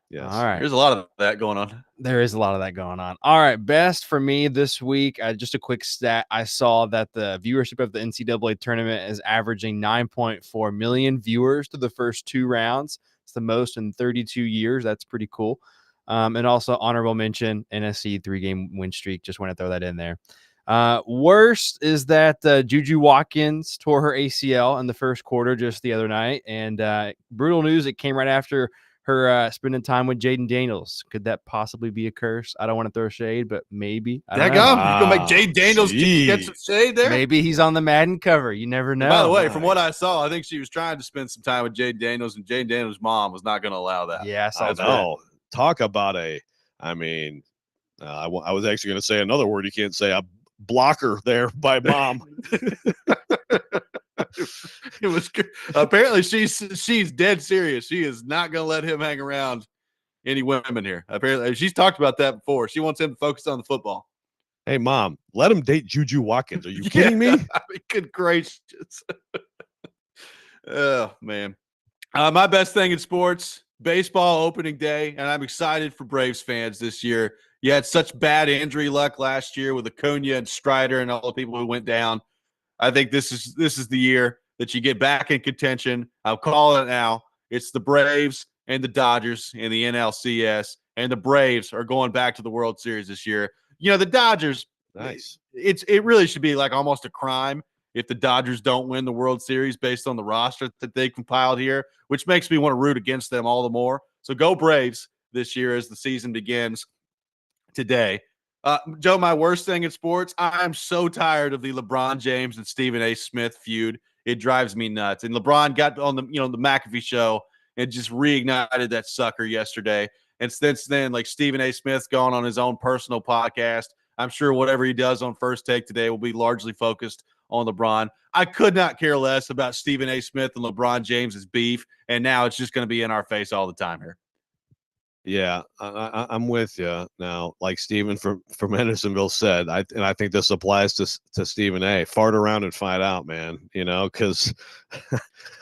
Yes. All right. There's a lot of that going on. There is a lot of that going on. All right. Best for me this week. Just a quick stat. I saw that the viewership of the NCAA tournament is averaging 9.4 million viewers to the first two rounds. It's the most in 32 years. That's pretty cool. And also honorable mention, NSC 3-game win streak. Just want to throw that in there. Worst is that Juju Watkins tore her ACL in the first quarter just the other night. And brutal news, it came right after her spending time with Jaden Daniels. Could that possibly be a curse? I don't want to throw shade, but maybe. You gonna make Jaden Daniels get some shade there? Maybe he's on the Madden cover. You never know. By the way, from what I saw, I think she was trying to spend some time with Jaden Daniels, and Jaden Daniels' mom was not going to allow that. Yeah, I saw that. No, talk about I was actually going to say another word you can't say. A blocker there by mom. It was apparently she's dead serious. She is not going to let him hang around any women here. Apparently, she's talked about that before. She wants him to focus on the football. Hey, mom, let him date Juju Watkins. Are you kidding me? I mean, good gracious. Oh man, my best thing in sports: baseball opening day, and I'm excited for Braves fans this year. You had such bad injury luck last year with Acuna and Strider and all the people who went down. I think this is the year that you get back in contention. I'll call it now. It's the Braves and the Dodgers in the NLCS, and the Braves are going back to the World Series this year. You know, the Dodgers, nice. It really should be like almost a crime if the Dodgers don't win the World Series based on the roster that they compiled here, which makes me want to root against them all the more. So go Braves this year as the season begins today. Joe, my worst thing in sports, I'm so tired of the LeBron James and Stephen A. Smith feud. It drives me nuts. And LeBron got on the McAfee show and just reignited that sucker yesterday. And since then, like Stephen A. Smith's gone on his own personal podcast. I'm sure whatever he does on First Take today will be largely focused on LeBron. I could not care less about Stephen A. Smith and LeBron James's beef. And now it's just going to be in our face all the time here. Yeah, I'm with you now. Like Stephen from Hendersonville said, I think this applies to Stephen A. Fart around and find out, man. You know, because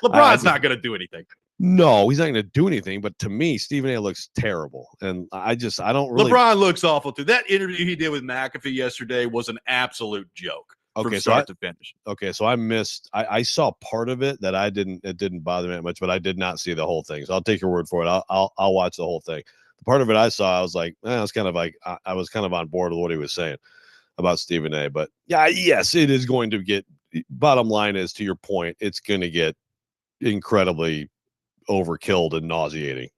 LeBron's not going to do anything. No, he's not going to do anything. But to me, Stephen A. looks terrible, and I don't really. LeBron looks awful too. That interview he did with McAfee yesterday was an absolute joke from start to finish. Okay, so I missed. I saw part of it that it didn't bother me that much, but I did not see the whole thing. So I'll take your word for it. I'll watch the whole thing. The part of it I saw, I was like, I was kind of like, I was kind of on board with what he was saying about Stephen A. But yeah, yes, it is going to get. Bottom line is, to your point, it's going to get incredibly overkilled and nauseating.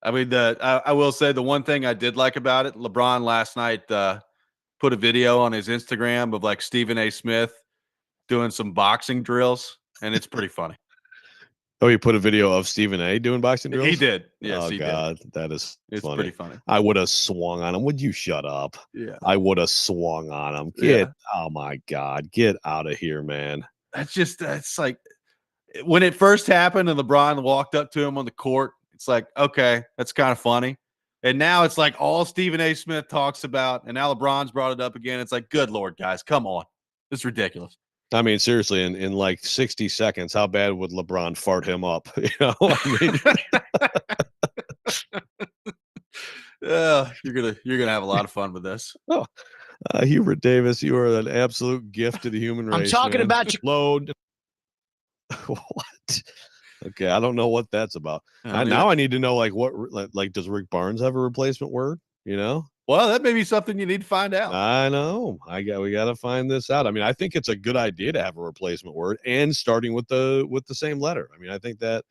I mean, I will say the one thing I did like about it, LeBron last night put a video on his Instagram of like Stephen A. Smith doing some boxing drills, and it's pretty funny. Oh, you put a video of Stephen A. doing boxing drills? He did. Yes, he God, did. That is it's funny. Pretty funny. I would have swung on him. Would you shut up? Yeah. I would have swung on him. Oh my God, get out of here, man. That's like when it first happened and LeBron walked up to him on the court, it's like, okay, that's kind of funny. And now it's like all Stephen A. Smith talks about, and now LeBron's brought it up again. It's like, good Lord, guys, come on. It's ridiculous. I mein, seriously, in like 60 seconds, how bad would LeBron fart him up? You know, you're gonna have a lot of fun with this. Oh, Hubert Davis, you are an absolute gift to the human race. I'm talking about your load. What? Okay, I don't know what that's about. I need to know like does Rick Barnes have a replacement word? You know? Well, that may be something you need to find out. I know. We got to find this out. I mean, I think it's a good idea to have a replacement word and starting with the same letter. I mean, I think that.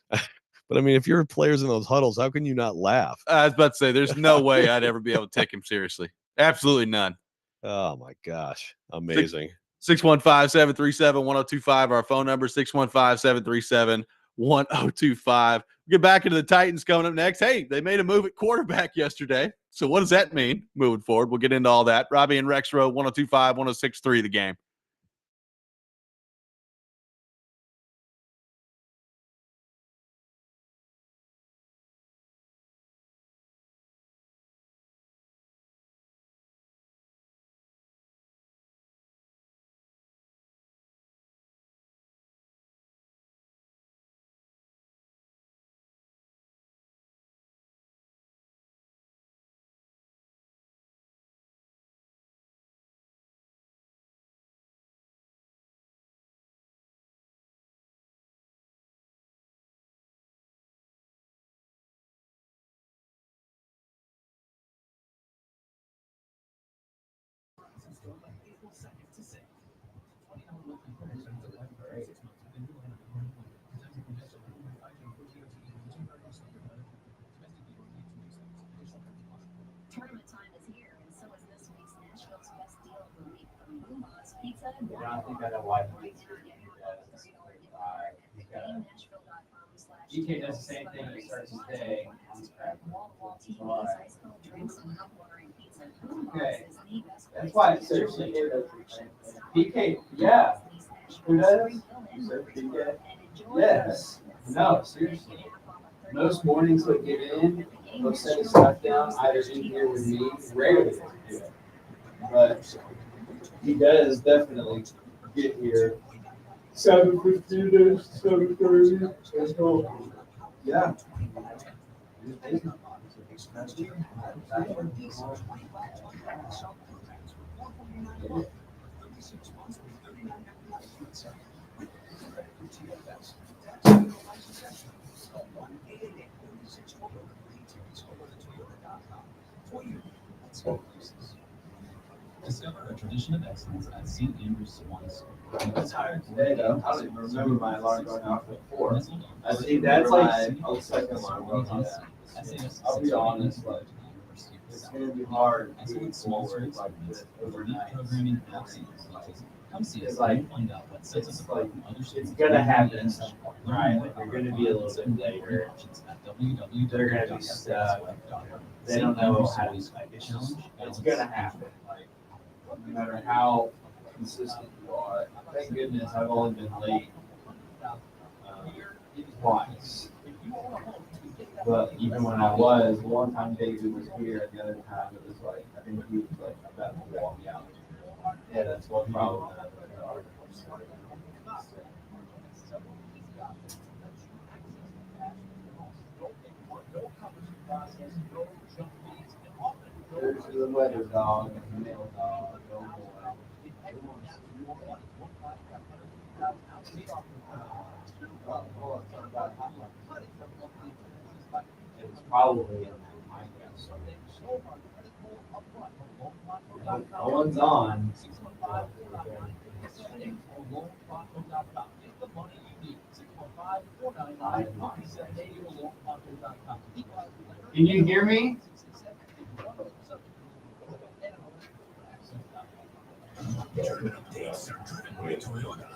But I mean, if you're players in those huddles, how can you not laugh? I was about to say, there's no way I'd ever be able to take him seriously. Absolutely none. Oh my gosh, amazing. 615-737-1025. Our phone number 615-737-1025. We'll get back into the Titans coming up next. Hey, they made a move at quarterback yesterday. So what does that mean moving forward? We'll get into all that. Robby and Rexrode, 1025, 1063, the game. Tournament time is here, and so is this week's Nashville's best deal of the week from Luma's Pizza. I think I know why. DK does the same thing. He starts his day on scrap. Okay, that's why it's seriously. DK, yeah. Who does? DK? Yes. No, seriously. Most mornings he'll get in, he'll set his stuff down, either in here with me, rarely does he do it. But he does definitely get here 7:15, 7:30. Let's go. Yeah. Discover a tradition of excellence at St. Andrew's Swans. I'm tired today though. I don't even remember my alarm going off at 4. I think that's like I'll second alarm goes off. I'll be honest, like it's gonna be hard doing small work like this overnight. Programming absence. Come see us Like, and find out what sets us It's apart like from other it's students. gonna happen at some point, right? Like you're gonna be a little bit later. They're gonna be stuck. They don't know how to like it's gonna happen. Like no matter how consistent you are. Thank goodness I've only been late twice. But even when I was, one time David was here, and the other time it was like I think he was like about to walk out. Yeah, that's one problem. There's the weather dog and the male dog. Oh boy. It's probably my guess. No one's on. Can you hear me? Tournament updates are driven by Toyota.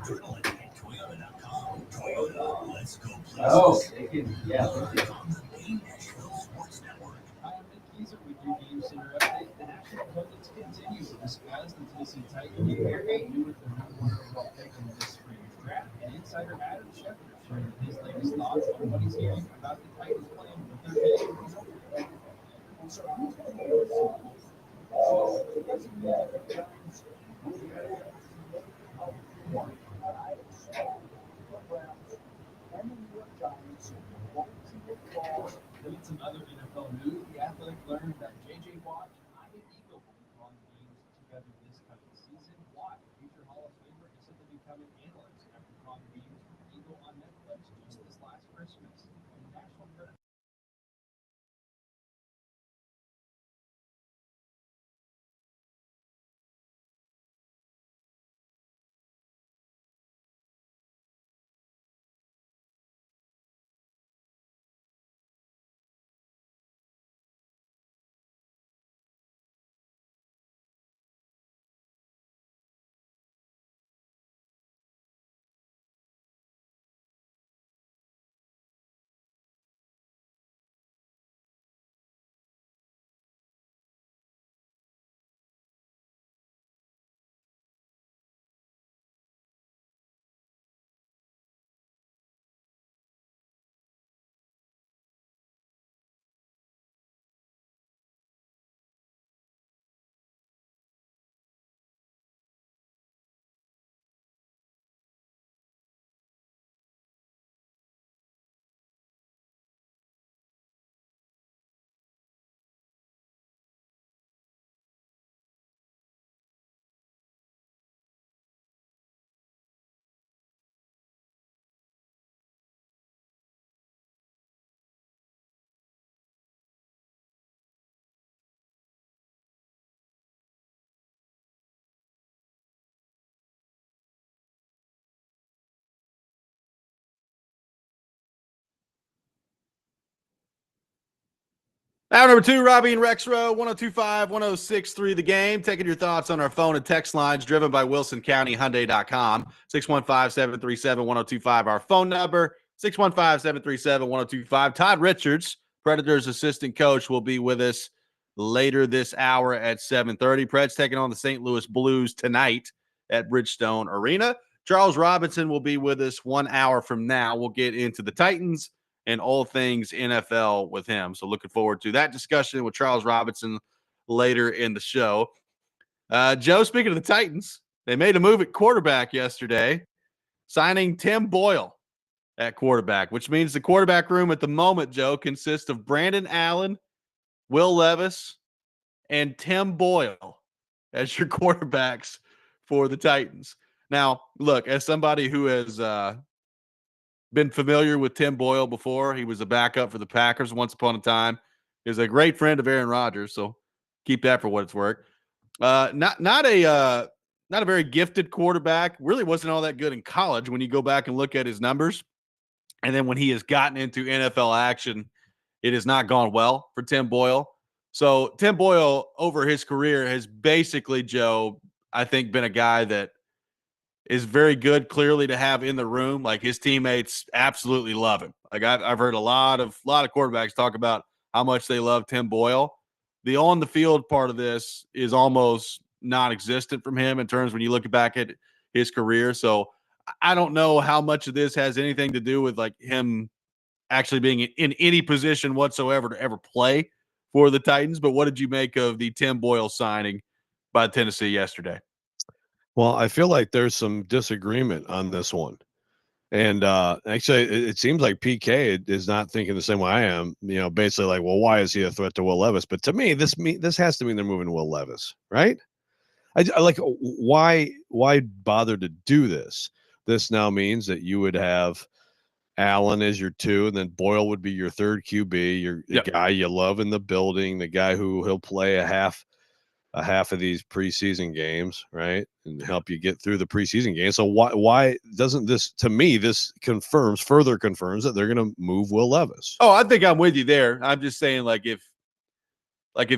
Adrenaline at Toyota.com. Toyota, let's go places. Oh, they can, yeah. On the main Nashville Sports Network. Hi, I'm Nick Kieser with your Game Center update. The national coverage continues as the Tennessee Titans new with the number one overall pick in this spring's draft. And insider Adam Schefter sharing his latest thoughts on what he's hearing about the Titans playing with their big. In some other NFL news, The Athletic learned that J.J. Watt and Ivan Eagle will be calling games together this coming season. Watt, future Hall of Famer, is said to become an analyst after calling games with Eagle on Netflix just this last Christmas. And the national credit. Hour number 2, Robby and Rexrode, 1025, 1063 The Game. Taking your thoughts on our phone and text lines driven by WilsonCountyHyundai.com. 615-737-1025, our phone number. 615-737-1025. Todd Richards, Predators assistant coach, will be with us later this hour at 7:30. Preds taking on the St. Louis Blues tonight at Bridgestone Arena. Charles Robinson will be with us 1 hour from now. We'll get into the Titans and all things NFL with him. So looking forward to that discussion with Charles Robinson later in the show. Joe, speaking of the Titans, they made a move at quarterback yesterday, signing Tim Boyle at quarterback, which means the quarterback room at the moment, Joe, consists of Brandon Allen, Will Levis, and Tim Boyle as your quarterbacks for the Titans. Now, look, as somebody who has been familiar with Tim Boyle before, he was a backup for the Packers once upon a time. He was a great friend of Aaron Rodgers, so keep that for what it's worth. Not a very gifted quarterback. Really wasn't all that good in college when you go back and look at his numbers. And then when he has gotten into NFL action, it has not gone well for Tim Boyle. So Tim Boyle over his career has basically, Joe, I think been a guy that is very good, clearly, to have in the room. Like, his teammates absolutely love him. Like, I've heard a lot of quarterbacks talk about how much they love Tim Boyle. The on the field part of this is almost non-existent from him in terms when you look back at his career. So I don't know how much of this has anything to do with like him actually being in any position whatsoever to ever play for the Titans. But what did you make of the Tim Boyle signing by Tennessee yesterday? Well, I feel like there's some disagreement on this one. And actually, it seems like PK is not thinking the same way I am. Basically like, well, why is he a threat to Will Levis? But to me, this has to mean they're moving Will Levis, right? I like why bother to do this? This now means that you would have Allen as your 2, and then Boyle would be your 3rd QB, the guy you love in the building, the guy who he'll play a half of these preseason games, right, and help you get through the preseason game. So why doesn't this? To me, this further confirms that they're going to move Will Levis. Oh, I think I'm with you there. I'm just saying, like if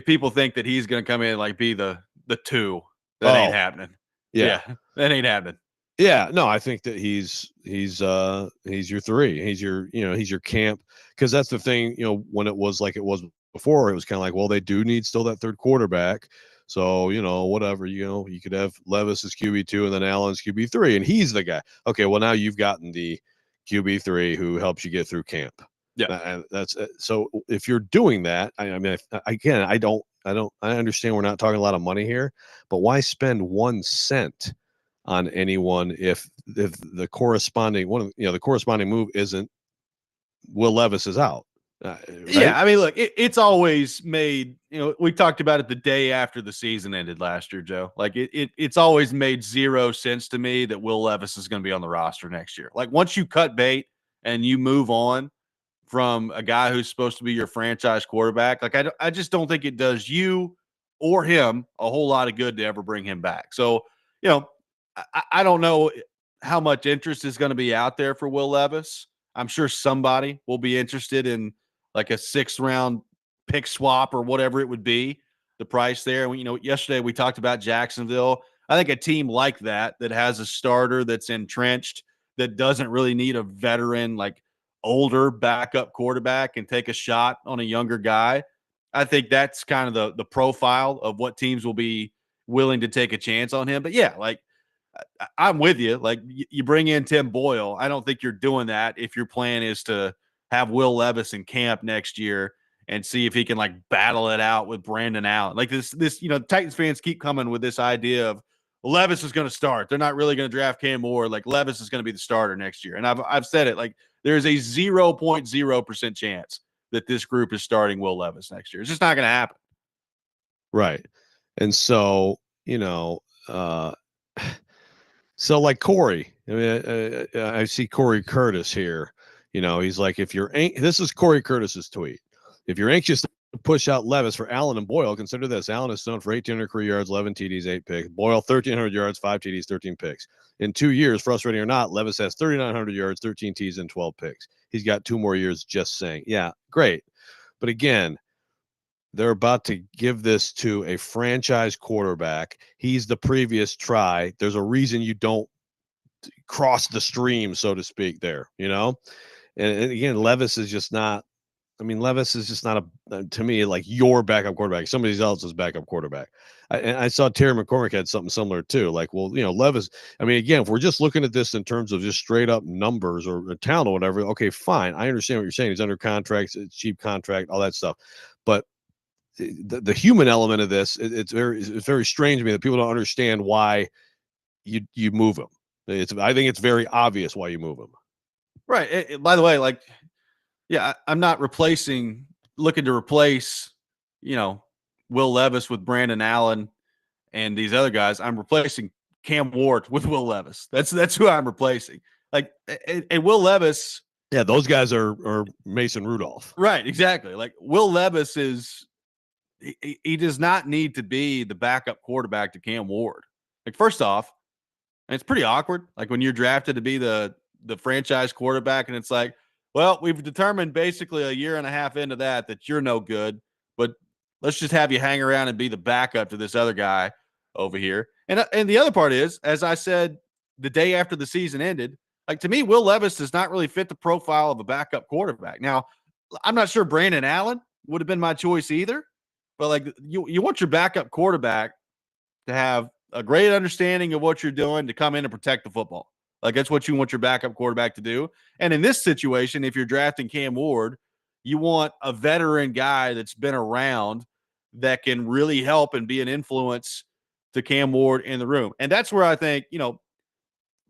people think that he's going to come in and like be the 2, that ain't happening. Yeah, that ain't happening. Yeah, no, I think that he's your 3. He's your camp, because that's the thing. When it was like it was before, it was kind of like, well, they do need still that 3rd quarterback. So whatever, you could have Levis as QB2 and then Allen's QB3, and he's the guy. Okay, well now you've gotten the QB3 who helps you get through camp. Yeah, and that's so. If you're doing that, I understand we're not talking a lot of money here, but why spend 1 cent on anyone if the corresponding move isn't Will Levis is out? Right? Yeah, I mean, look, it's always made. We talked about it the day after the season ended last year, Joe. Like it's always made 0 sense to me that Will Levis is going to be on the roster next year. Like once you cut bait and you move on from a guy who's supposed to be your franchise quarterback, like I just don't think it does you or him a whole lot of good to ever bring him back. So I don't know how much interest is going to be out there for Will Levis. I'm sure somebody will be interested in like a 6th round pick swap or whatever it would be, the price there. Yesterday we talked about Jacksonville. I think a team like that has a starter that's entrenched, that doesn't really need a veteran, like older backup quarterback, and take a shot on a younger guy. I think that's kind of the profile of what teams will be willing to take a chance on him. But yeah, like I'm with you. Like you bring in Tim Boyle. I don't think you're doing that if your plan is to have Will Levis in camp next year and see if he can like battle it out with Brandon Allen. Like this, Titans fans keep coming with this idea of Levis is going to start. They're not really going to draft Cam Moore. Like Levis is going to be the starter next year. And I've said it, like there's a 0.0% chance that this group is starting Will Levis next year. It's just not going to happen. Right. And so, so like Corey, I see Corey Curtis here. He's like, this is Corey Curtis's tweet. If you're anxious to push out Levis for Allen and Boyle, consider this. Allen is known for 1,800 career yards, 11 TDs, 8 picks. Boyle, 1,300 yards, 5 TDs, 13 picks. In 2 years, frustrating or not, Levis has 3,900 yards, 13 TDs, and 12 picks. He's got 2 more years, just saying. Yeah, great. But again, they're about to give this to a franchise quarterback. He's the previous try. There's a reason you don't cross the stream, so to speak, there, And again, Levis is just not to me, like your backup quarterback, somebody else's backup quarterback. I saw Terry McCormick had something similar too. Like, well, Levis, again, if we're just looking at this in terms of just straight up numbers or talent or whatever, okay, fine. I understand what you're saying. He's under contract, it's a cheap contract, all that stuff. But the human element of this, it's very strange to me that people don't understand why you move him. I think it's very obvious why you move him. Right. By the way, like, yeah, I'm not looking to replace, Will Levis with Brandon Allen and these other guys. I'm replacing Cam Ward with Will Levis. That's who I'm replacing. Like, and Will Levis. Yeah, those guys are Mason Rudolph. Right, exactly. Like Will Levis he does not need to be the backup quarterback to Cam Ward. Like, first off, and it's pretty awkward. Like when you're drafted to be the franchise quarterback, and it's like, well, we've determined basically a year and a half into that you're no good, but let's just have you hang around and be the backup to this other guy over here. And the other part is, as I said the day after the season ended, like to me, Will Levis does not really fit the profile of a backup quarterback. Now, I'm not sure Brandon Allen would have been my choice either, but like you want your backup quarterback to have a great understanding of what you're doing, to come in and protect the football. Like that's what you want your backup quarterback to do. And in this situation, if you're drafting Cam Ward, you want a veteran guy that's been around that can really help and be an influence to Cam Ward in the room. And that's where I think,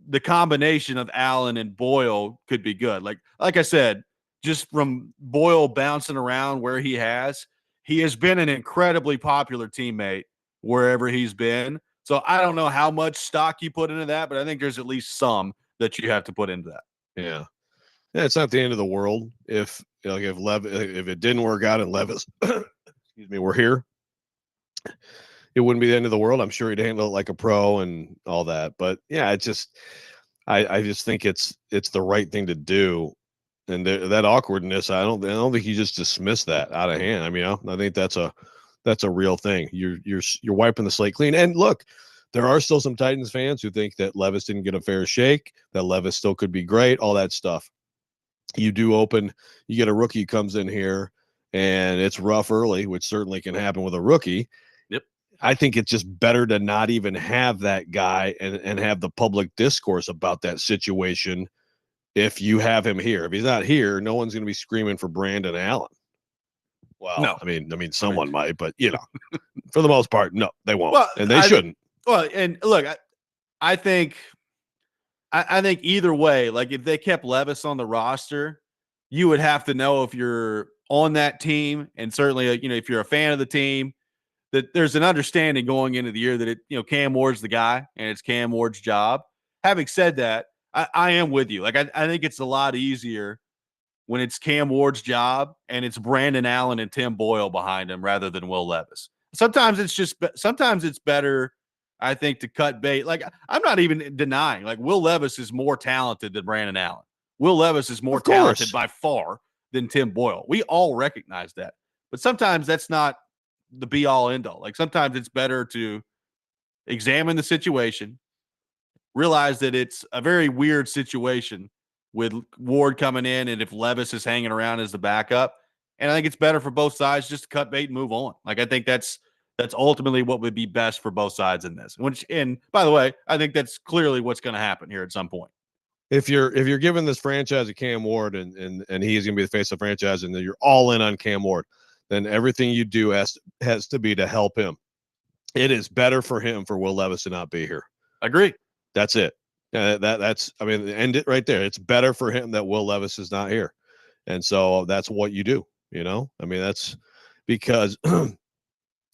the combination of Allen and Boyle could be good. Like I said, just from Boyle bouncing around where he has been an incredibly popular teammate wherever he's been. So I don't know how much stock you put into that, but I think there's at least some that you have to put into that. Yeah. Yeah, it's not the end of the world if if it didn't work out and Levis excuse me, we're here. It wouldn't be the end of the world. I'm sure he'd handle it like a pro and all that. But yeah, it's just I just think it's the right thing to do. And that awkwardness, I don't think you just dismiss that out of hand. I mean, I think that's a real thing. You're wiping the slate clean. And look, there are still some Titans fans who think that Levis didn't get a fair shake, that Levis still could be great, all that stuff. You get a rookie comes in here and it's rough early, which certainly can happen with a rookie. Yep. I think it's just better to not even have that guy and have the public discourse about that situation. If you have him here, if he's not here, no one's going to be screaming for Brandon Allen. Well, no. I mean, someone might, but for the most part, no, they won't, and they shouldn't. And look, I think either way, like if they kept Levis on the roster, you would have to know if you're on that team, and certainly, if you're a fan of the team, that there's an understanding going into the year that Cam Ward's the guy and it's Cam Ward's job. Having said that, I am with you. Like I think it's a lot easier when it's Cam Ward's job and it's Brandon Allen and Tim Boyle behind him rather than Will Levis. Sometimes it's better, I think, to cut bait. Like I'm not even denying, like Will Levis is more talented than Brandon Allen. Will Levis is more talented by far than Tim Boyle. We all recognize that. But sometimes that's not the be all end all. Like sometimes it's better to examine the situation, realize that it's a very weird situation with Ward coming in, and if Levis is hanging around as the backup, and I think it's better for both sides just to cut bait and move on. Like I think that's ultimately what would be best for both sides in this. And by the way, I think that's clearly what's going to happen here at some point. If you're giving this franchise a Cam Ward and he's going to be the face of the franchise, and then you're all in on Cam Ward, then everything you do has to be to help him. It is better for him for Will Levis to not be here. Agree. That's it. That's end it right there. It's better for him that Will Levis is not here. And so that's what you do, that's because,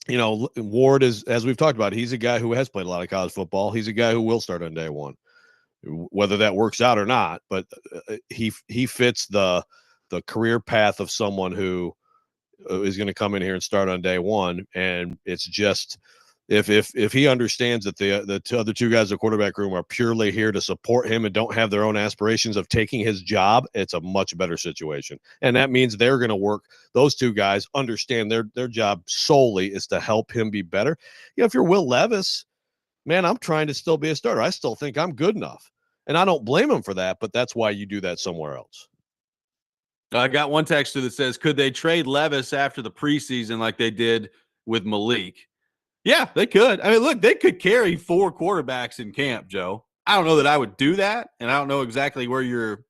Ward is, as we've talked about, he's a guy who has played a lot of college football. He's a guy who will start on day one, whether that works out or not, but he fits the career path of someone who is going to come in here and start on day one. And it's just, if he understands that the other two guys in the quarterback room are purely here to support him and don't have their own aspirations of taking his job, it's a much better situation. And that means they're going to work. Those two guys understand their job solely is to help him be better. If you're Will Levis, man, I'm trying to still be a starter. I still think I'm good enough. And I don't blame him for that, but that's why you do that somewhere else. I got one texter that says, could they trade Levis after the preseason like they did with Malik? Yeah, they could. I mean, look, they could carry 4 quarterbacks in camp, Joe. I don't know that I would do that, and I don't know exactly where you're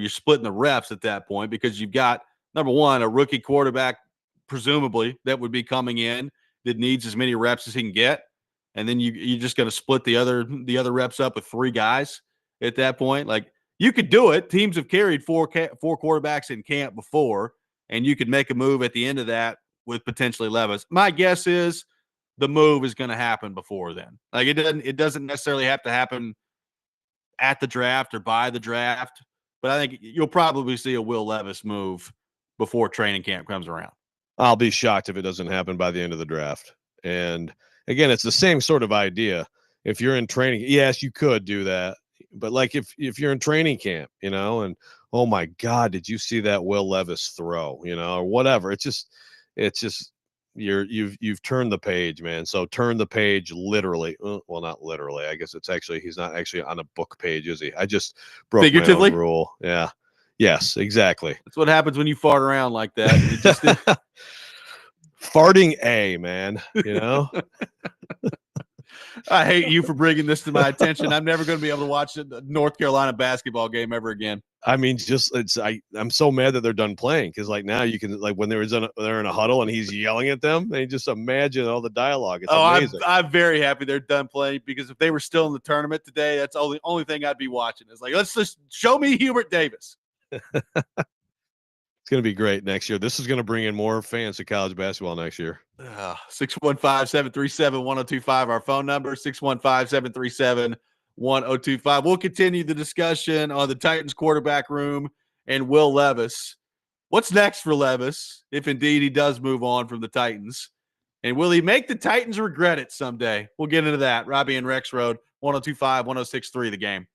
splitting the reps at that point, because you've got, number one, a rookie quarterback, presumably, that would be coming in that needs as many reps as he can get, and then you're just going to split the other reps up with 3 guys at that point. Like, you could do it. Teams have carried 4 quarterbacks in camp before, and you could make a move at the end of that with potentially Levis. My guess is the move is going to happen before then. Like it doesn't necessarily have to happen at the draft or by the draft, but I think you'll probably see a Will Levis move before training camp comes around. I'll be shocked if it doesn't happen by the end of the draft. And again, it's the same sort of idea. If you're in training, yes, you could do that. But like if you're in training camp, and oh my God, did you see that Will Levis throw, or whatever. It's just you've turned the page, man. So turn the page literally. Well, not literally. I guess he's not actually on a book page, is he? I just broke my own rule. Yeah. Yes, exactly. That's what happens when you fart around like that. It just farting man. I hate you for bringing this to my attention. I'm never going to be able to watch a North Carolina basketball game ever again. I mean, I'm so mad that they're done playing because like now you can like when they're in a huddle and he's yelling at them, and you just imagine all the dialogue. It's amazing. I'm very happy they're done playing because if they were still in the tournament today, that's the only thing I'd be watching. Is like, let's just show me Hubert Davis. It's going to be great next year. This is going to bring in more fans to college basketball next year. 615-737-1025, our phone number, 615-737-1025. We'll continue the discussion on the Titans quarterback room and Will Levis. What's next for Levis, if indeed he does move on from the Titans? And will he make the Titans regret it someday? We'll get into that. Robby and Rexrode, 1025, 1063, the game.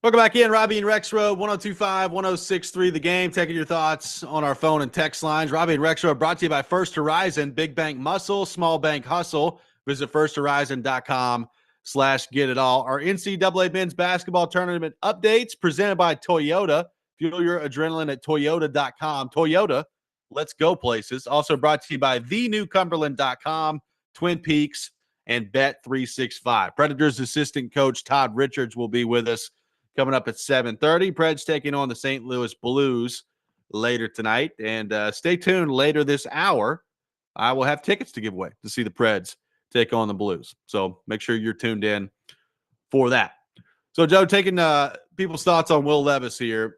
Welcome back in, Robby and Rexrode, 102.5, 106.3 The Game. Taking your thoughts on our phone and text lines. Robby and Rexrode brought to you by First Horizon, Big Bank Muscle, Small Bank Hustle. Visit firsthorizon.com/get-it-all. Our NCAA men's basketball tournament updates presented by Toyota. Fuel your adrenaline at toyota.com. Toyota, let's go places. Also brought to you by thenewcumberland.com, Twin Peaks, and Bet365. Predators assistant coach Todd Richards will be with us coming up at 7:30. Preds taking on the St. Louis Blues later tonight. And stay tuned later this hour. I will have tickets to give away to see the Preds take on the Blues. So make sure you're tuned in for that. So, Joe, taking people's thoughts on Will Levis here.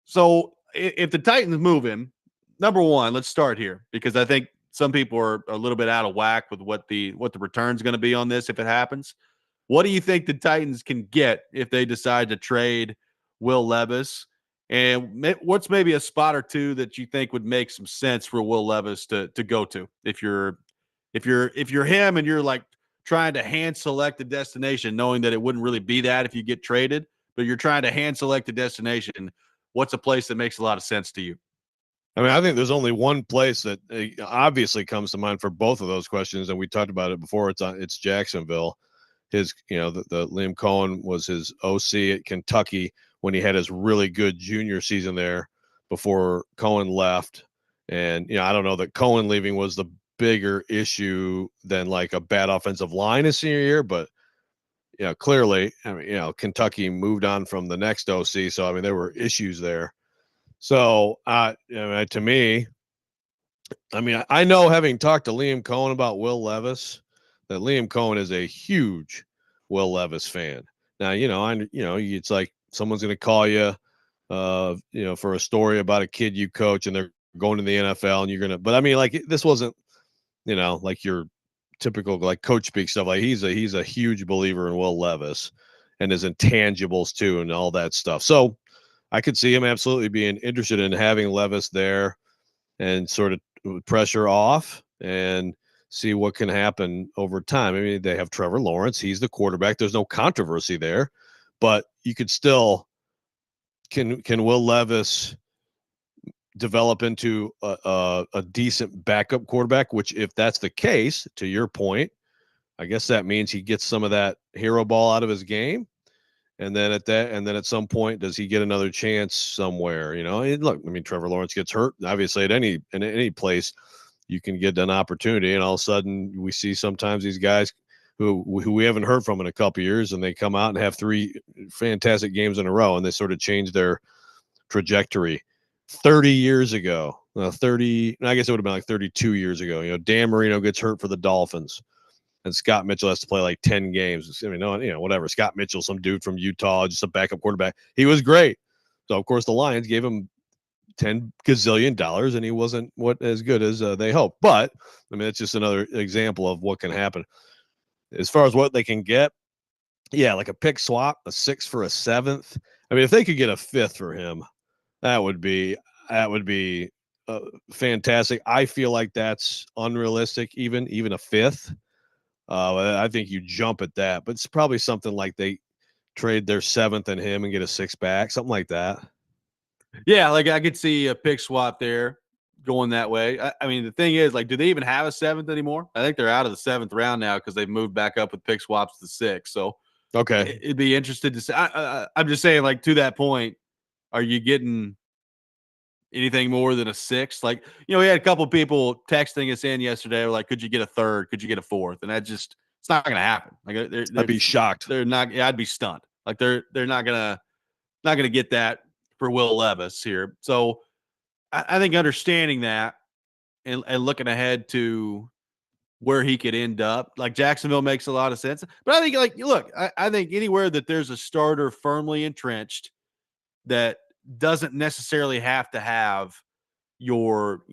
So if the Titans move him, number one, let's start here, because I think some people are a little bit out of whack with what the return is going to be on this if it happens. What do you think the Titans can get if they decide to trade Will Levis? And what's maybe a spot or two that you think would make some sense for Will Levis to go to if you're him and you're like trying to hand select a destination, knowing that it wouldn't really be that if you get traded, but you're trying to hand select a destination. What's a place that makes a lot of sense to you? I mean, I think there's only one place that obviously comes to mind for both of those questions, and we talked about it before. It's Jacksonville. His, the Liam Cohen was his OC at Kentucky when he had his really good junior season there before Cohen left. And, I don't know that Cohen leaving was the bigger issue than like a bad offensive line his senior year, but, clearly, I mean, Kentucky moved on from the next OC. So, I mean, there were issues there. So, to me, I mean, I know, having talked to Liam Cohen about Will Levis, that Liam Cohen is a huge Will Levis fan. Now, it's like someone's going to call you, for a story about a kid you coach and they're going to the NFL and you're going to, but I mean, like, this wasn't, like your typical, like, coach speak stuff. Like, he's a huge believer in Will Levis and his intangibles too, and all that stuff. So I could see him absolutely being interested in having Levis there and sort of pressure off and see what can happen over time. I mean, they have Trevor Lawrence. He's the quarterback. There's no controversy there, but you could still, can Will Levis develop into a decent backup quarterback, which, if that's the case, to your point, I guess that means he gets some of that hero ball out of his game. And then at some point, does he get another chance somewhere? And look, I mean, Trevor Lawrence gets hurt. Obviously, in any place, you can get an opportunity, and all of a sudden we see sometimes these guys who we haven't heard from in a couple of years, and they come out and have 3 fantastic games in a row, and they sort of change their trajectory. 30 years ago, I guess it would have been like 32 years ago, Dan Marino gets hurt for the Dolphins, and Scott Mitchell has to play like 10 games. I mean, whatever. Scott Mitchell, some dude from Utah, just a backup quarterback. He was great. So, of course, the Lions gave him $10 gazillion, and he wasn't as good as they hoped. But I mean, it's just another example of what can happen. As far as what they can get, yeah, like a pick swap, a 6th for a 7th. I mean, if they could get a 5th for him, that would be fantastic. I feel like that's unrealistic, even a 5th. I think you jump at that, but it's probably something like they trade their 7th and him and get a 6th back, something like that. Yeah, like I could see a pick swap there going that way. I mean, the thing is, like, do they even have a 7th anymore? I think they're out of the 7th round now because they've moved back up with pick swaps to 6. So, okay, it'd be interested to see. I'm just saying, like, to that point, are you getting anything more than a 6th? Like, we had a couple people texting us in yesterday. We're like, could you get a 3rd? Could you get a 4th? And it's not going to happen. Like, I'd be shocked. They're not. Yeah, I'd be stunned. Like, they're not gonna get that for Will Levis here. So I think understanding that and looking ahead to where he could end up, like Jacksonville, makes a lot of sense. But I think, like, look, I think anywhere that there's a starter firmly entrenched that doesn't necessarily have to have your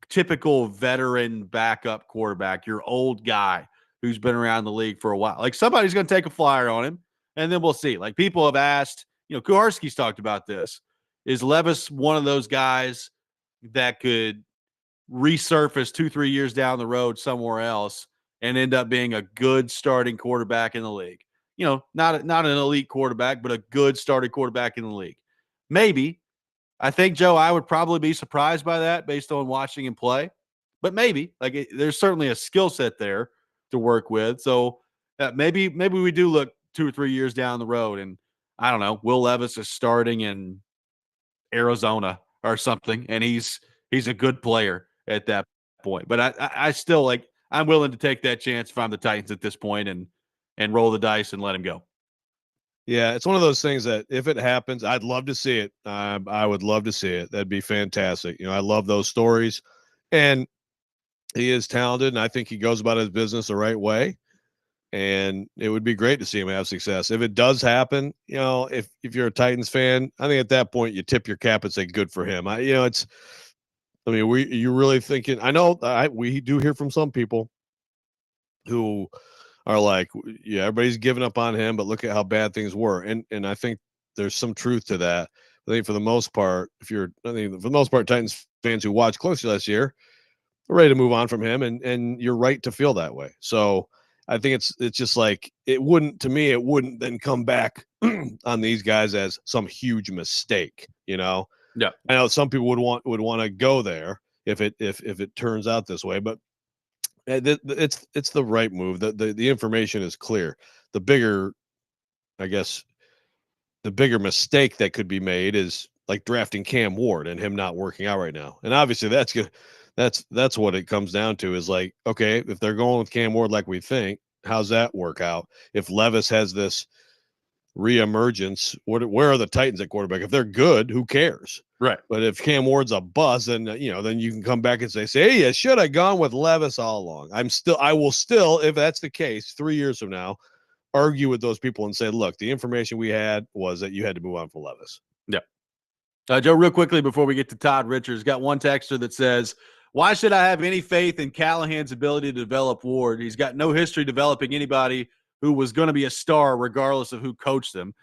typical veteran backup quarterback, your old guy who's been around the league for a while. Like, somebody's going to take a flyer on him, and then we'll see. Like, people have asked, Kuharski's talked about this. Is Levis one of those guys that could resurface 2-3 years down the road somewhere else and end up being a good starting quarterback in the league? not an elite quarterback, but a good starting quarterback in the league. Maybe. I think, Joe, I would probably be surprised by that based on watching him play. But maybe. There's certainly a skill set there to work with. So maybe we do look 2 or 3 years down the road, and I don't know, Will Levis is starting in Arizona or something, and he's a good player at that point. But I still I'm willing to take that chance if I'm the Titans at this point and roll the dice and let him go. Yeah, it's one of those things that if it happens, I'd love to see it. I would love to see it. That'd be fantastic. I love those stories, and he is talented, and I think he goes about his business the right way. And it would be great to see him have success. If it does happen, if you're a Titans fan, I think at that point you tip your cap and say good for him. You're really thinking. I know we do hear from some people who are like, yeah, everybody's giving up on him, but look at how bad things were. And I think there's some truth to that. I think for the most part, Titans fans who watched closely last year are ready to move on from him, and you're right to feel that way. So I think it's just like it wouldn't then come back on these guys as some huge mistake, Yeah. I know some people would want to go there if it turns out this way, but it's the right move. The information is clear. The bigger mistake that could be made is like drafting Cam Ward and him not working out right now. And obviously that's what it comes down to is like, okay, if they're going with Cam Ward like we think, how's that work out? If Levis has this reemergence, where are the Titans at quarterback? If they're good, who cares? Right. But if Cam Ward's a bust, then then you can come back and say, hey, should I gone with Levis all along? I will still, if that's the case, 3 years from now, argue with those people and say, look, the information we had was that you had to move on for Levis. Yeah. Joe, real quickly before we get to Todd Richards, got one texter that says, why should I have any faith in Callahan's ability to develop Ward? He's got no history developing anybody who was going to be a star regardless of who coached them.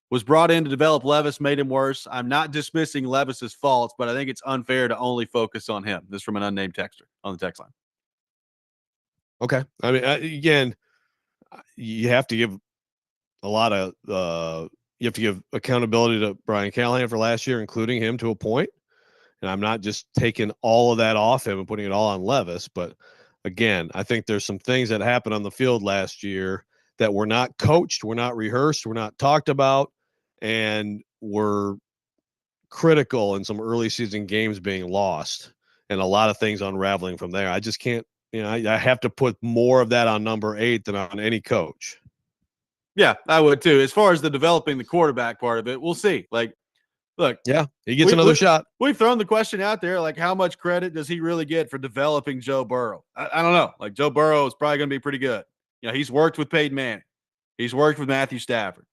Was brought in to develop Levis, made him worse. I'm not dismissing Levis's faults, but I think it's unfair to only focus on him. This is from an unnamed texter on the text line. Okay. I mean, again, you have to give a lot of you have to give accountability to Brian Callahan for last year, including him to a point. And I'm not just taking all of that off him and putting it all on Levis. But again, I think there's some things that happened on the field last year that were not coached, were not rehearsed, were not talked about, and were critical in some early season games being lost and a lot of things unraveling from there. I just can't, I have to put more of that on number 8 than on any coach. Yeah, I would too. As far as the developing the quarterback part of it, we'll see. Look, yeah, he gets another shot. We've thrown the question out there, how much credit does he really get for developing Joe Burrow? I don't know. Joe Burrow is probably going to be pretty good. He's worked with Peyton Manning. He's worked with Matthew Stafford.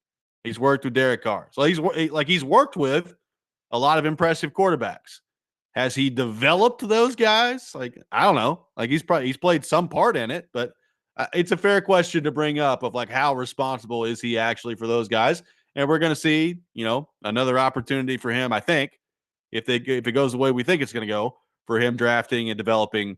He's worked with Derek Carr. So he's worked with a lot of impressive quarterbacks. Has he developed those guys? I don't know. He's played some part in it, but it's a fair question to bring up of how responsible is he actually for those guys? And we're going to see, another opportunity for him, I think, if it goes the way we think it's going to go, for him drafting and developing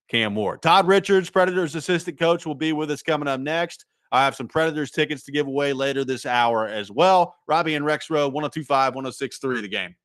Cam Ward. Todd Richards, Predators assistant coach, will be with us coming up next. I have some Predators tickets to give away later this hour as well. Robby and Rexrode, 102.5, 106.3 The Game.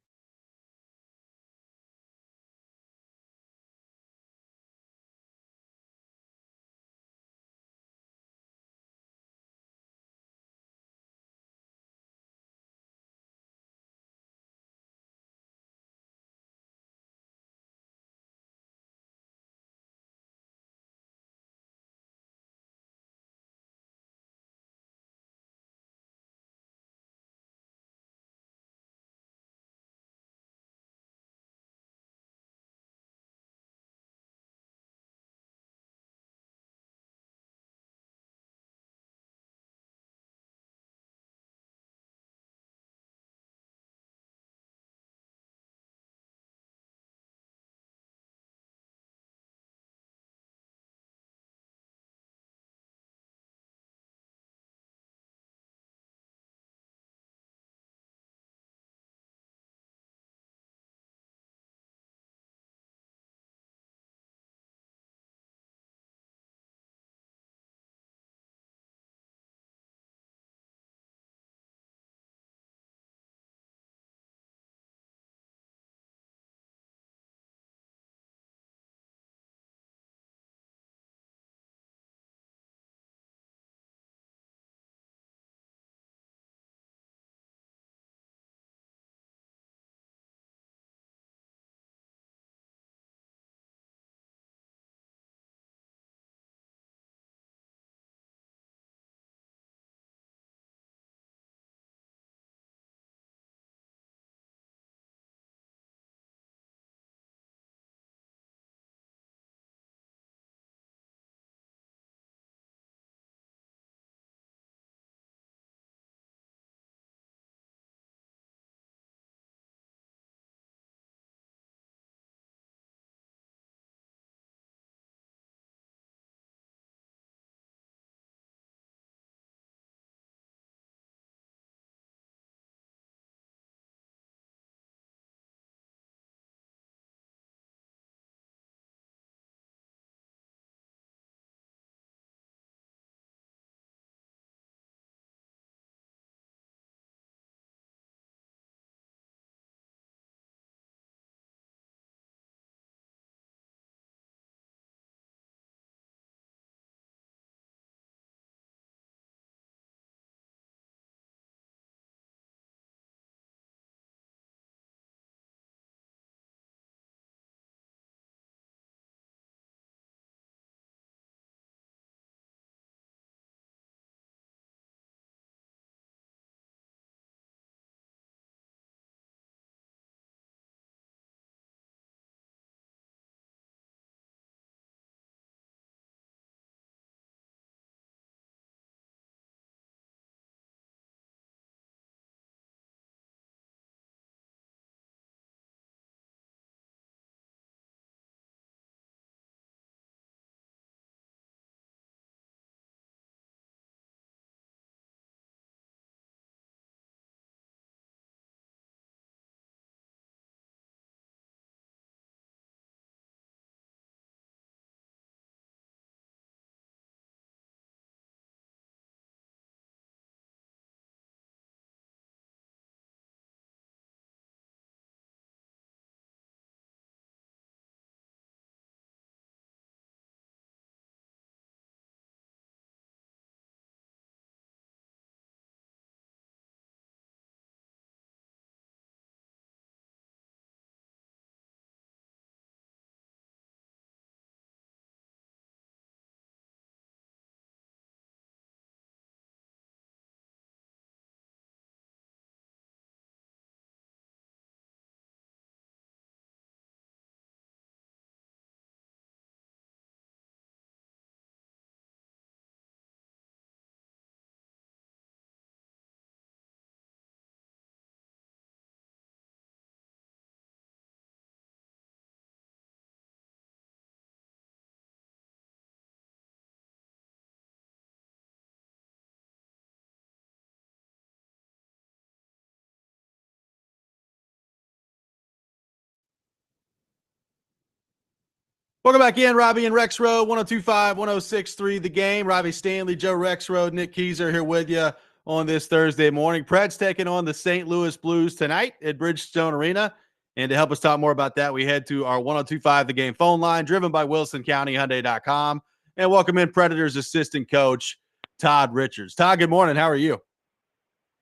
Welcome back in, Robby and Rexrode, 102.5, 106.3 The Game. Robby Stanley, Joe Rexrode, Nick Keyser here with you on this Thursday morning. Pred's taking on the St. Louis Blues tonight at Bridgestone Arena. And to help us talk more about that, we head to our 102.5 The Game phone line, driven by WilsonCountyHyundai.com. And welcome in Predators assistant coach, Todd Richards. Todd, good morning. How are you?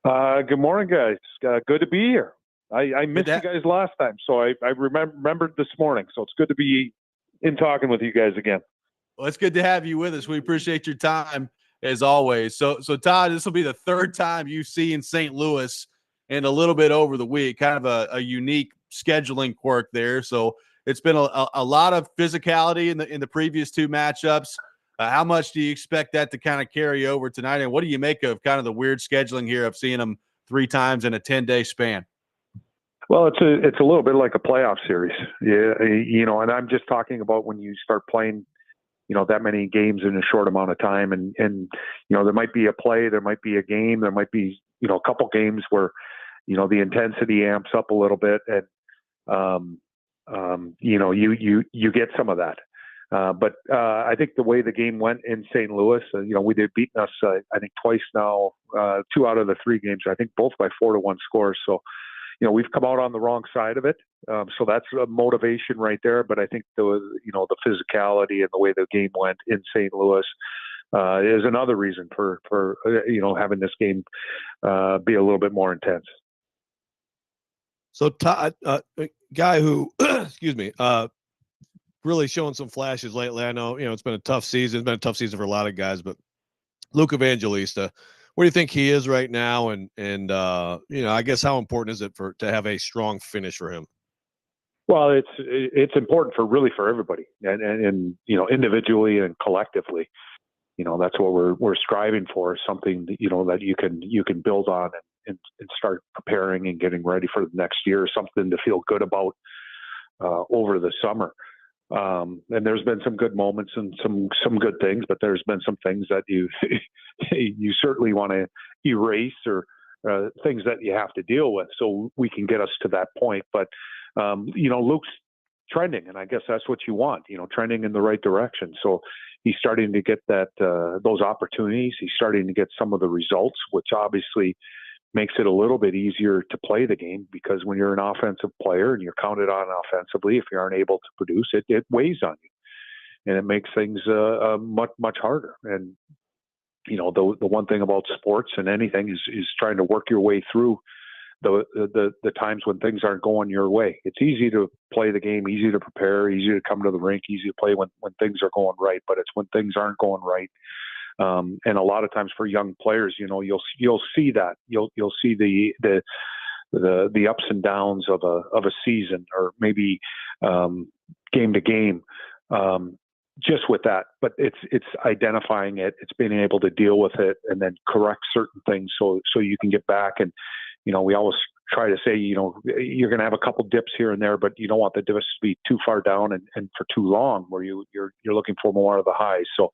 Good morning, guys. Good to be here. I missed you guys last time, so I remembered this morning. So it's good to be in talking with you guys again. Well, it's good to have you with us. We appreciate your time as always. So Todd, this will be the third time you see in St. Louis and a little bit over the week, kind of a unique scheduling quirk there. So it's been a lot of physicality in the previous two matchups. How much do you expect that to kind of carry over tonight? And what do you make of kind of the weird scheduling here of seeing them 3 times in a 10-day span? Well, it's a little bit like a playoff series, yeah. And I'm just talking about when you start playing, that many games in a short amount of time, and there might be a play, there might be a game, there might be a couple games where the intensity amps up a little bit, and you get some of that. But I think the way the game went in St. Louis, they've beaten us, I think twice now, 2 out of the 3 games, I think both by 4-1 scores. So, we've come out on the wrong side of it. So that's a motivation right there. But I think the physicality and the way the game went in St. Louis is another reason for having this game be a little bit more intense. So Todd, a guy who, excuse me, really showing some flashes lately. I know, it's been a tough season. It's been a tough season for a lot of guys, but Luke Evangelista, where do you think he is right now? And I guess how important is it to have a strong finish for him? Well, it's important for everybody, and individually and collectively. That's what we're striving for, something that you can build on and start preparing and getting ready for the next year, something to feel good about over the summer. And there's been some good moments and some good things, but there's been some things that you certainly want to erase, or things that you have to deal with, so we can get us to that point. But Luke's trending, and I guess that's what you want, trending in the right direction. So he's starting to get those opportunities. He's starting to get some of the results, which obviously makes it a little bit easier to play the game, because when you're an offensive player and you're counted on offensively, if you aren't able to produce it, it weighs on you, and it makes things much harder. And the one thing about sports and anything is trying to work your way through the times when things aren't going your way. It's easy to play the game, easy to prepare, easy to come to the rink, easy to play when things are going right, but it's when things aren't going right. And a lot of times for young players, you'll see that you'll see the ups and downs of a season, or maybe game to game, just with that. But it's identifying it, it's being able to deal with it, and then correct certain things so you can get back. And we always try to say, you're going to have a couple dips here and there, but you don't want the dips to be too far down and for too long, where you're looking for more of the highs. So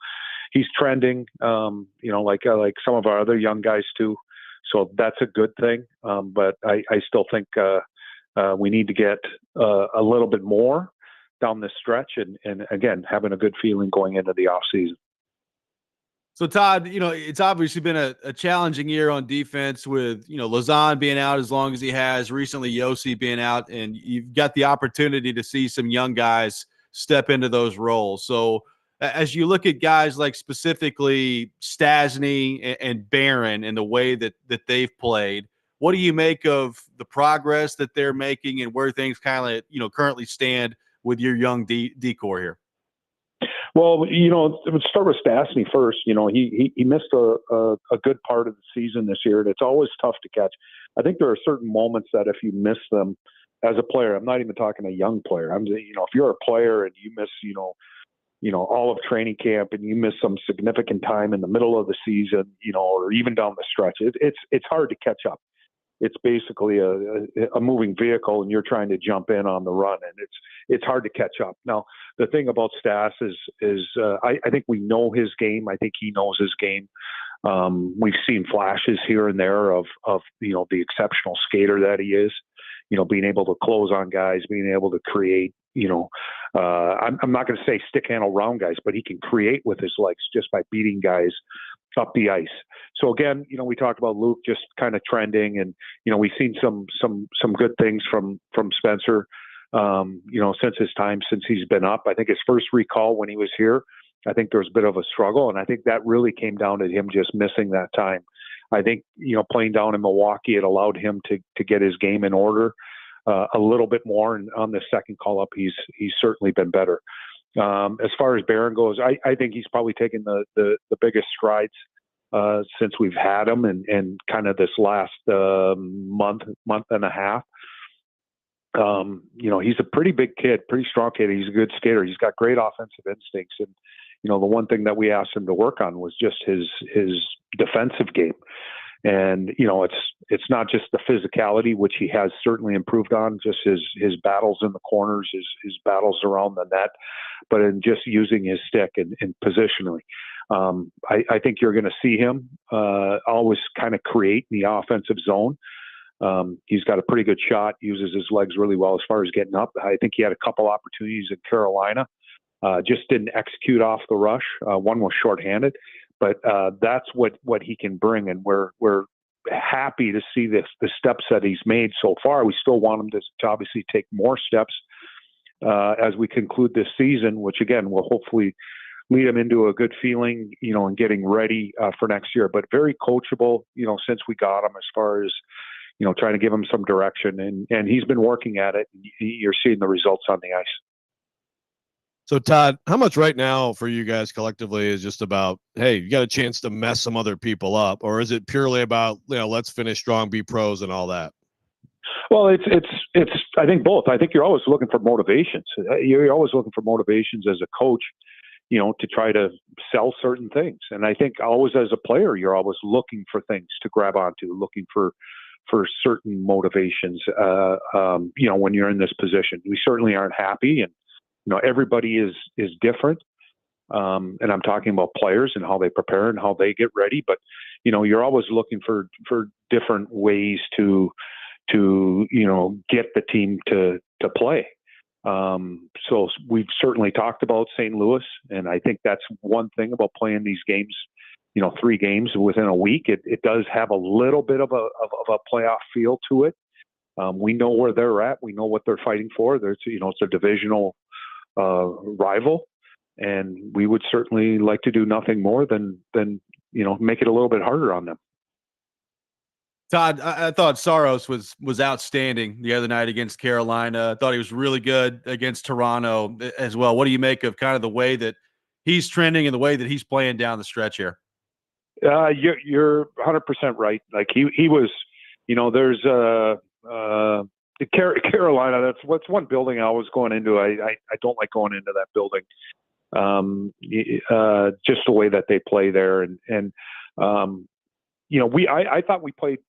he's trending, like some of our other young guys too. So that's a good thing. But I still think we need to get a little bit more down this stretch, and again, having a good feeling going into the off season. So Todd, it's obviously been a challenging year on defense with, Lausanne being out as long as he has, recently Yossi being out, and you've got the opportunity to see some young guys step into those roles. So as you look at guys like specifically Stasny and Barron and the way that they've played, what do you make of the progress that they're making and where things kind of, currently stand with your young D-core here? Well, let's start with Stasny first. He missed a good part of the season this year, and it's always tough to catch. I think there are certain moments that if you miss them as a player, I'm not even talking a young player. If you're a player and you miss, all of training camp, and you miss some significant time in the middle of the season, or even down the stretch, it's hard to catch up. It's basically a moving vehicle, and you're trying to jump in on the run, and it's hard to catch up. Now, the thing about Stas is I think we know his game. I think he knows his game. We've seen flashes here and there of the exceptional skater that he is. Being able to close on guys, being able to create, I'm not going to say stick handle round guys, but he can create with his legs just by beating guys up the ice. So again, we talked about Luke just kind of trending, and we've seen some good things from Spencer. Since he's been up. I think his first recall when he was here, I think there was a bit of a struggle, and I think that really came down to him just missing that time. I think playing down in Milwaukee, it allowed him to get his game in order a little bit more, and on the second call up, he's certainly been better. As far as Barron goes, I think he's probably taken the biggest strides since we've had him, and kind of this last month and a half. He's a pretty big kid, pretty strong kid. He's a good skater. He's got great offensive instincts, and the one thing that we asked him to work on was just his defensive game. And it's not just the physicality, which he has certainly improved on, just his battles in the corners, his battles around the net, but in just using his stick and positionally. I think you're going to see him always kind of create in the offensive zone. He's got a pretty good shot, uses his legs really well as far as getting up. I think he had a couple opportunities in Carolina, just didn't execute off the rush. One was shorthanded, but that's what he can bring, and we're happy to see the steps that he's made so far. We still want him to obviously take more steps as we conclude this season, which again will hopefully lead him into a good feeling, and getting ready for next year. But very coachable, since we got him, as far as trying to give him some direction, and he's been working at it. You're seeing the results on the ice. So Todd, how much right now for you guys collectively is just about, hey, you got a chance to mess some other people up, or is it purely about, let's finish strong, be pros and all that? Well, it's I think both. I think you're always looking for motivations. You're always looking for motivations as a coach, to try to sell certain things. And I think always as a player, you're always looking for things to grab onto, looking for certain motivations, when you're in this position. We certainly aren't happy, and everybody is different. And I'm talking about players and how they prepare and how they get ready. But you're always looking for different ways to get the team to play. So we've certainly talked about St. Louis, and I think that's one thing about playing these games. 3 games within a week. It does have a little bit of a playoff feel to it. We know where they're at. We know what they're fighting for. It's a divisional rival, and we would certainly like to do nothing more than make it a little bit harder on them. Todd, I thought Saros was outstanding the other night against Carolina. I thought he was really good against Toronto as well. What do you make of kind of the way that he's trending and the way that he's playing down the stretch here? You're 100% right. Like he was, there's Carolina. That's one building I was going into. I don't like going into that building. Just the way that they play there, and I thought we played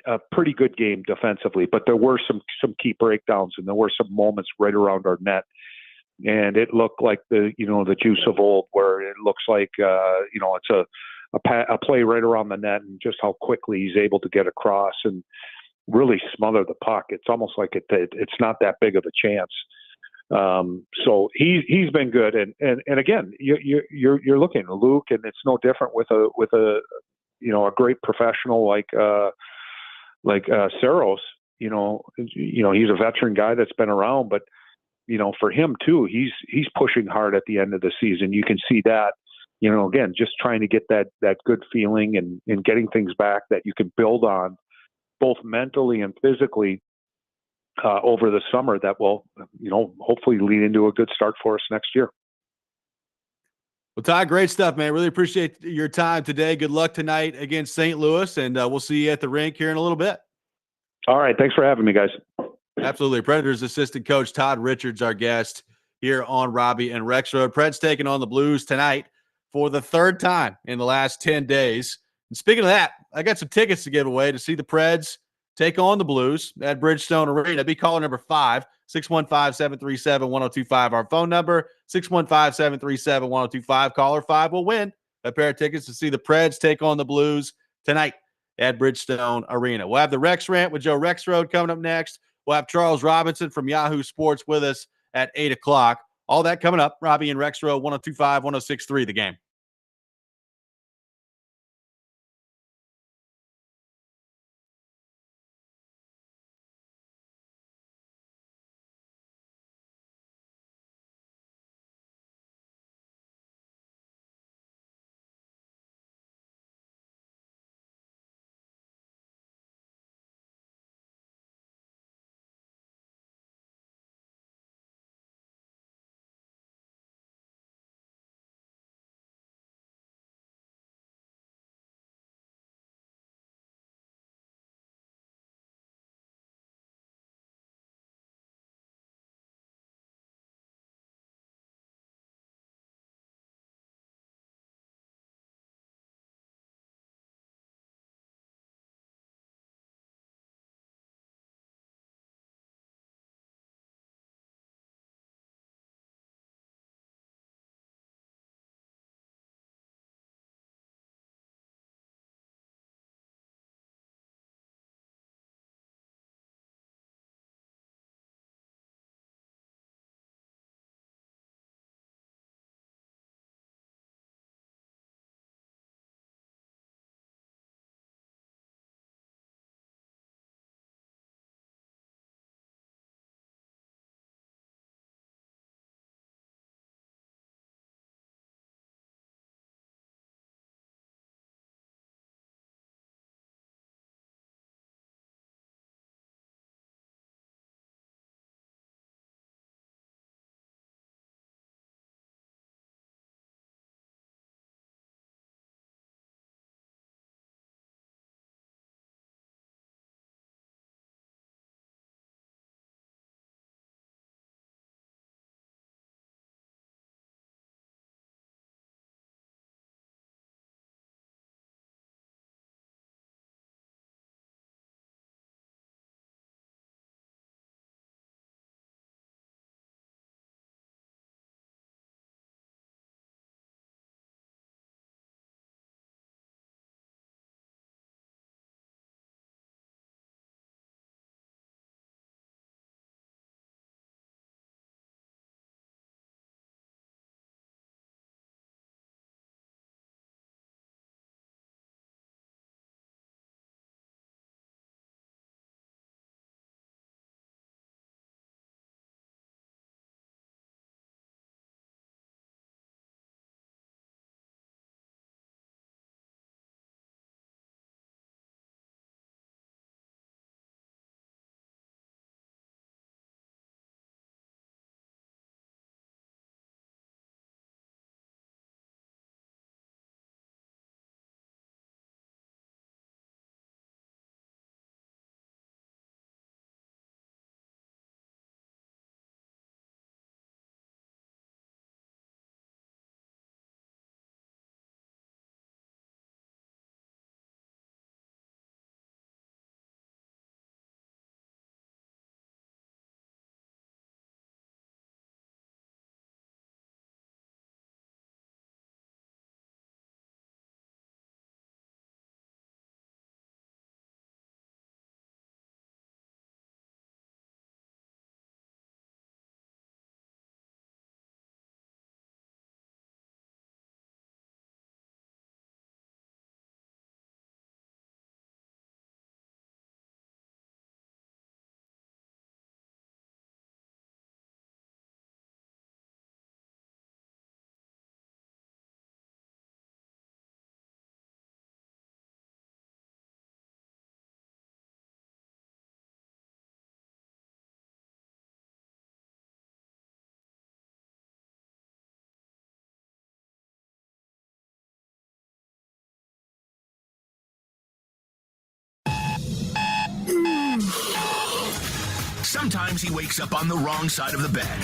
a pretty good game defensively, but there were some key breakdowns, and there were some moments right around our net. And it looked like the juice of old, where it looks like it's a play right around the net, and just how quickly he's able to get across and really smother the puck. It's almost like it's not that big of a chance. So he's been good, and again, you're looking at Luke, and it's no different with a great professional like Saros. He's a veteran guy that's been around, but for him too, he's pushing hard at the end of the season. You can see that, again, just trying to get that good feeling and getting things back that you can build on both mentally and physically over the summer that will, hopefully lead into a good start for us next year. Well, Todd, great stuff, man. Really appreciate your time today. Good luck tonight against St. Louis, and we'll see you at the rink here in a little bit. All right. Thanks for having me, guys. Absolutely. Predators assistant coach Todd Richards, our guest here on Robby and Rexrode. Preds taking on the Blues tonight for the 3rd time in the last 10 days. And speaking of that, I got some tickets to give away to see the Preds take on the Blues at Bridgestone Arena. Be caller number 5, 615-737-1025. Our phone number, 615-737-1025. Caller 5 will win a pair of tickets to see the Preds take on the Blues tonight at Bridgestone Arena. We'll have the Rex Rant with Joe Rexrode coming up next. We'll have Charles Robinson from Yahoo Sports with us at 8 o'clock. All that coming up. Robby and Rexrode, 102.5, 106.3, The Game. Sometimes he wakes up on the wrong side of the bed.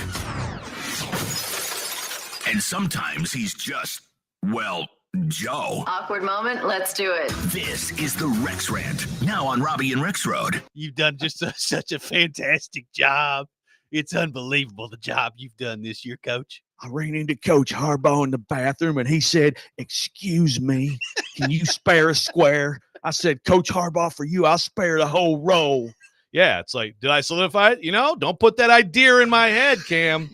And sometimes he's just, well, Joe. Awkward moment, let's do it. This is the Rex Rant, now on Robby and Rexrode. You've done just such a fantastic job. It's unbelievable the job you've done this year, Coach. I ran into Coach Harbaugh in the bathroom, and he said, "Excuse me, can you spare a square?" I said, "Coach Harbaugh, for you, I'll spare the whole row." Yeah, it's like, did I solidify it? Don't put that idea in my head, Cam.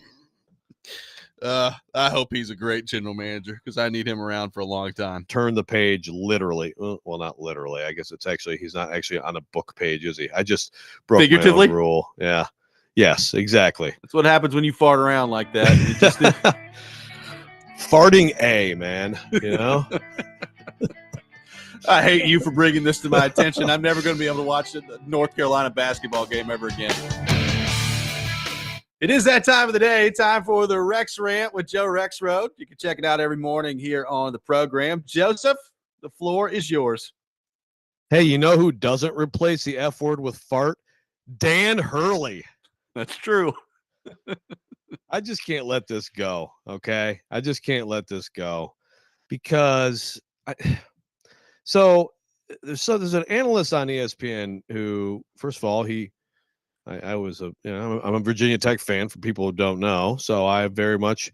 I hope he's a great general manager because I need him around for a long time. Turn the page literally. Well, not literally. I guess he's not actually on a book page, is he? I just broke my Figuratively? own rule. Yeah. Yes, exactly. That's what happens when you fart around like that. You just Farting man. I hate you for bringing this to my attention. I'm never going to be able to watch the North Carolina basketball game ever again. It is that time of the day. Time for the Rex Rant with Joe Rexrode. You can check it out every morning here on the program. Joseph, the floor is yours. Hey, you know who doesn't replace the F word with fart? Dan Hurley. That's true. I just can't let this go, okay? I just can't let this go because there's an analyst on ESPN who, first of all, I'm a Virginia Tech fan for people who don't know. So I very much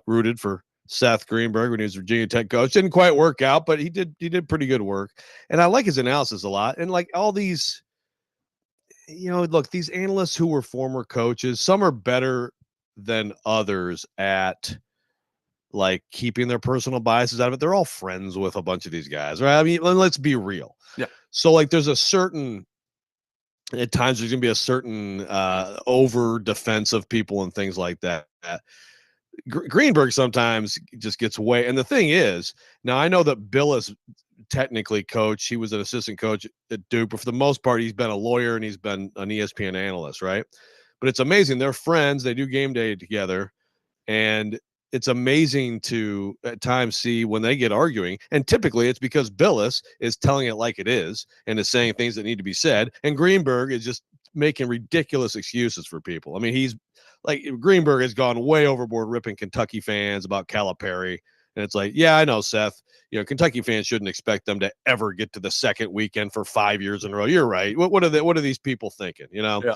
rooted for Seth Greenberg when he was Virginia Tech coach. Didn't quite work out, but he did pretty good work. And I like his analysis a lot. And like all these, look, these analysts who were former coaches, some are better than others at like keeping their personal biases out of it. They're all friends with a bunch of these guys, right? I mean, let's be real. Yeah. So like there's at times there's going to be a certain over defensive people and things like that. Greenberg sometimes just gets away. And the thing is, now I know that Bill is technically coach. He was an assistant coach at Duke, but for the most part, he's been a lawyer and he's been an ESPN analyst, right? But it's amazing. They're friends. They do game day together. And it's amazing to at times see when they get arguing. And typically it's because Billis is telling it like it is and is saying things that need to be said. And Greenberg is just making ridiculous excuses for people. I mean, he's like Greenberg has gone way overboard ripping Kentucky fans about Calipari. And it's like, yeah, I know, Seth. Kentucky fans shouldn't expect them to ever get to the second weekend for 5 years in a row. You're right. What are these people thinking? Yeah.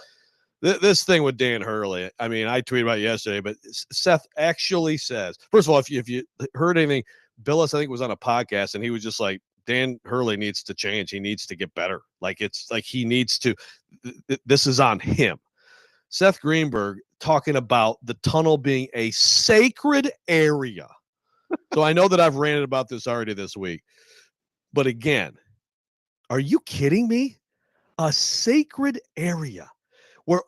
This thing with Dan Hurley, I mean, I tweeted about it yesterday, but Seth actually says, first of all, if you heard anything, Billis, I think, was on a podcast, and he was just like, Dan Hurley needs to change. He needs to get better. Like, it's like he needs to – this is on him. Seth Greenberg talking about the tunnel being a sacred area. So I know that I've ranted about this already this week. But again, are you kidding me? A sacred area where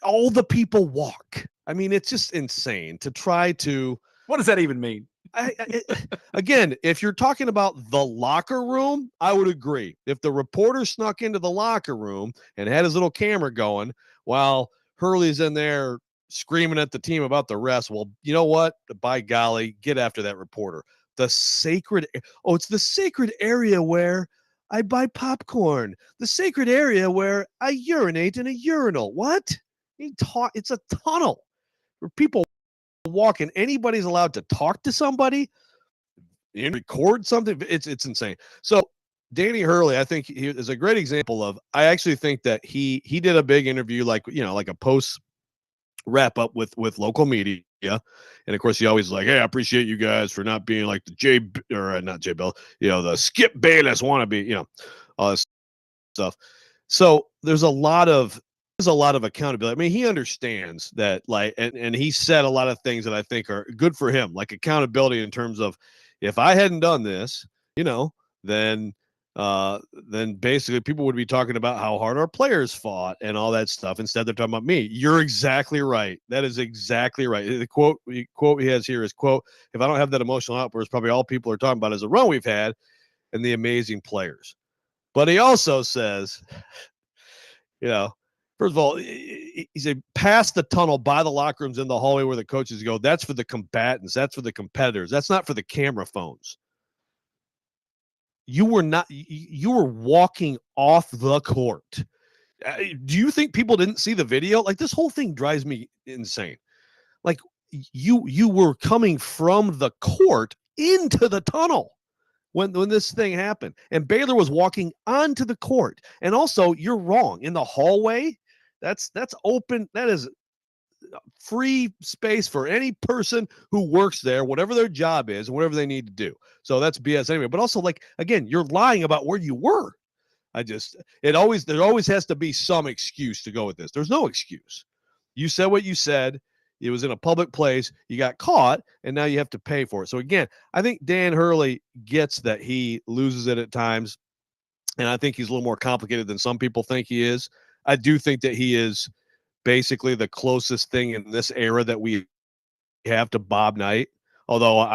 all the people walk. I mean, it's just insane to try to. What does that even mean? Again, if you're talking about the locker room, I would agree. If the reporter snuck into the locker room and had his little camera going while Hurley's in there screaming at the team about the refs, well, you know what? By golly, get after that reporter. It's the sacred area where I buy popcorn. The sacred area where I urinate in a urinal. What? It's a tunnel where people walk and anybody's allowed to talk to somebody and record something. It's insane. So Danny Hurley, I think he is a great example of, I actually think that he did a big interview, like a post wrap up with local media. And of course he always like, hey, I appreciate you guys for not being like the not Jay Bill, the Skip Bayless wannabe, all this stuff. So there's a lot of accountability. I mean, he understands that, like, and he said a lot of things that I think are good for him, like accountability in terms of, if I hadn't done this, then basically people would be talking about how hard our players fought and all that stuff. Instead, they're talking about me. You're exactly right. That is exactly right. The quote he has here is, quote, if I don't have that emotional outburst, probably all people are talking about is the run we've had and the amazing players. But he also says, first of all, he said, past the tunnel, by the locker rooms, in the hallway where the coaches go, that's for the combatants. That's for the competitors. That's not for the camera phones. You were walking off the court. Do you think people didn't see the video? Like, this whole thing drives me insane. Like, you were coming from the court into the tunnel when this thing happened. And Baylor was walking onto the court. And also, you're wrong. In the hallway, that's open. That is free space for any person who works there, whatever their job is and whatever they need to do. So that's BS anyway. But also, like, again, you're lying about where you were. there always has to be some excuse to go with this. There's no excuse. You said what you said. It was in a public place. You got caught, and now you have to pay for it. So again, I think Dan Hurley gets that he loses it at times, and I think he's a little more complicated than some people think he is. I do think that he is basically the closest thing in this era that we have to Bob Knight. Although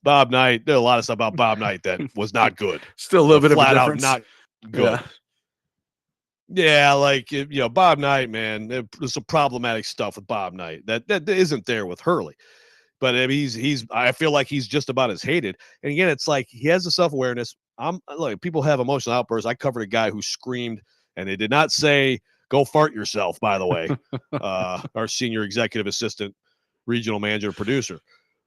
Bob Knight, there are a lot of stuff about Bob Knight that was not good. Still a little bit of a flat out difference. not good. Yeah, like Bob Knight, man, there's some problematic stuff with Bob Knight that isn't there with Hurley. But I mean, I feel like he's just about as hated. And again, it's like he has the self-awareness. People have emotional outbursts. I covered a guy who screamed, and they did not say go fart yourself, by the way. Our senior executive assistant, regional manager, producer.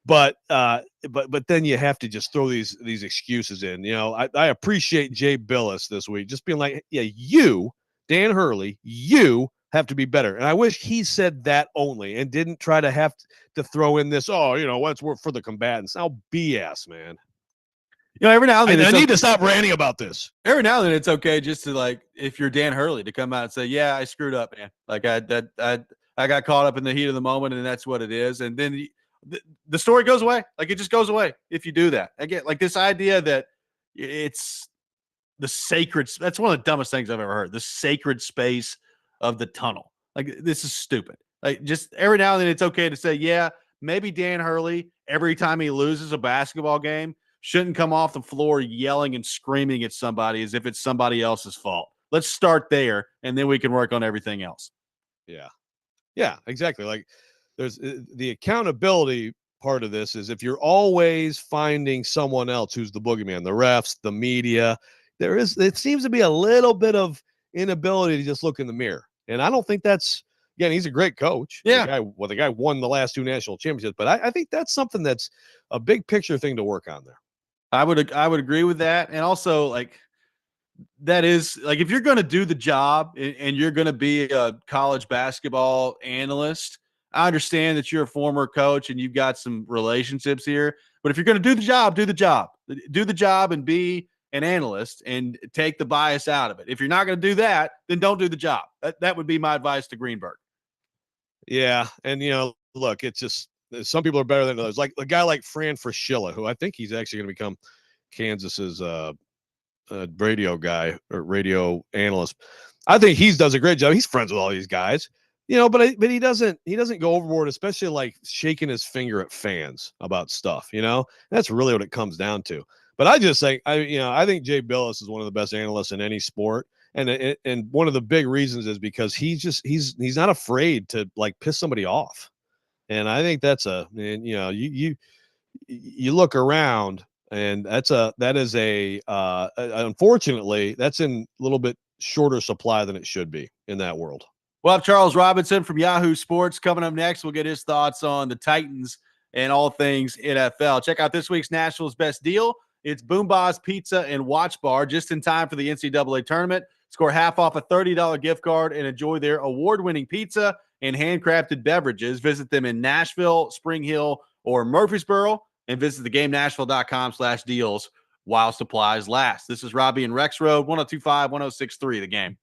But then you have to just throw these excuses in. I appreciate Jay Billis this week just being like, yeah, you, Dan Hurley, you have to be better. And I wish he said that only and didn't try to have to throw in this, what's work for the combatants. Now BS, man. Every now and then I need to stop ranting about this. Every now and then it's okay just to if you're Dan Hurley to come out and say, yeah, I screwed up, man. Like I got caught up in the heat of the moment, and that's what it is. And then the story goes away. Like it just goes away if you do that. Again, like this idea that it's the sacred. That's one of the dumbest things I've ever heard. The sacred space of the tunnel. Like this is stupid. Like just every now and then it's okay to say, yeah, maybe Dan Hurley, every time he loses a basketball game, shouldn't come off the floor yelling and screaming at somebody as if it's somebody else's fault. Let's start there, and then we can work on everything else. Yeah, exactly. Like there's the accountability part of this is if you're always finding someone else who's the boogeyman, the refs, the media, it seems to be a little bit of inability to just look in the mirror. And I don't think again, he's a great coach. Yeah. The guy won the last 2 national championships, but I think that's something that's a big picture thing to work on there. I would agree with that. And also that is if you're going to do the job and you're going to be a college basketball analyst, I understand that you're a former coach and you've got some relationships here, but if you're going to do the job, do the job and be an analyst and take the bias out of it. If you're not going to do that, then don't do the job. That would be my advice to Greenberg. Yeah. And look, it's just, some people are better than others. Like a guy like Fran Fraschilla, who I think he's actually going to become Kansas's radio guy or radio analyst. I think he does a great job. He's friends with all these guys, but he doesn't go overboard, especially shaking his finger at fans about stuff. That's really what it comes down to. But I just think I think Jay Billis is one of the best analysts in any sport. And one of the big reasons is because he's not afraid to piss somebody off. And I think that's you look around and that is unfortunately that's in a little bit shorter supply than it should be in that world. We'll have Charles Robinson from Yahoo Sports coming up next. We'll get his thoughts on the Titans and all things NFL. Check out this week's Nashville's Best Deal. It's Boomba's Pizza and Watch Bar just in time for the NCAA tournament. Score half off a $30 gift card and enjoy their award-winning pizza and handcrafted beverages. Visit them in Nashville, Spring Hill, or Murfreesboro, and visit theGameNashville.com/deals while supplies last. This is Robby and Rexrode, 102.5, 106.3, The Game.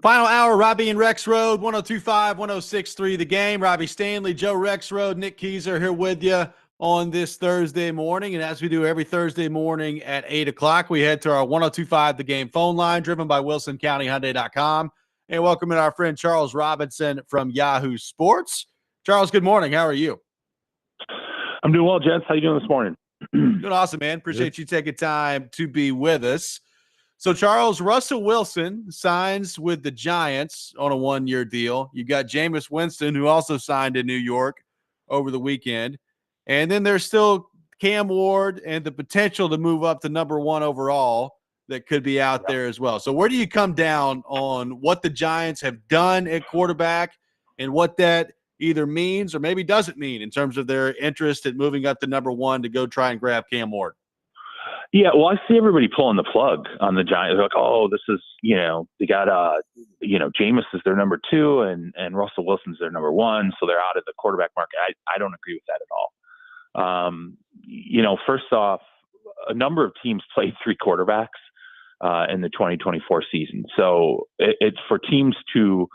Final hour, Robby and Rexrode, 102.5, 106.3 The Game. Robby Stanley, Joe Rexrode, Nick Keyser here with you on this Thursday morning. And as we do every Thursday morning at 8 o'clock, we head to our 102.5 The Game phone line, driven by WilsonCountyHyundai.com. And welcoming our friend Charles Robinson from Yahoo Sports. Charles, good morning. How are you? I'm doing well, gents. How you doing this morning? Doing awesome, man. Appreciate you taking time to be with us. So, Charles, Russell Wilson signs with the Giants on a one-year deal. You got Jameis Winston, who also signed in New York over the weekend. And then there's still Cam Ward and the potential to move up to number 1 overall that could be out there as well. So where do you come down on what the Giants have done at quarterback and what that either means or maybe doesn't mean in terms of their interest in moving up to number 1 to go try and grab Cam Ward? Yeah, well, I see everybody pulling the plug on the Giants. They're like, oh, this is, they got, Jameis is their number 2 and Russell Wilson's their number 1. So they're out of the quarterback market. I don't agree with that at all. First off, a number of teams played 3 quarterbacks in the 2024 season. So it's for teams to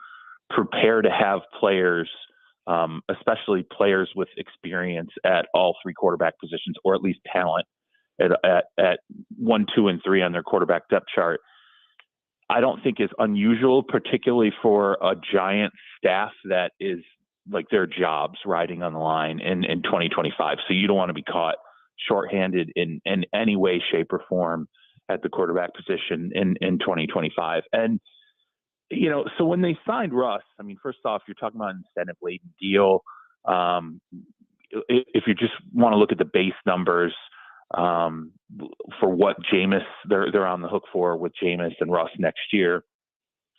prepare to have players, especially players with experience at all 3 quarterback positions, or at least talent at 1, 2, and 3 on their quarterback depth chart. I don't think is unusual, particularly for a Giant staff that is like their jobs riding on the line in 2025. So you don't want to be caught shorthanded in any way, shape, or form at the quarterback position in 2025. And, so when they signed Russ, I mean, first off, you're talking about an incentive-laden deal. If you just want to look at the base numbers, for what Jameis they're on the hook for with Jameis and Russ next year,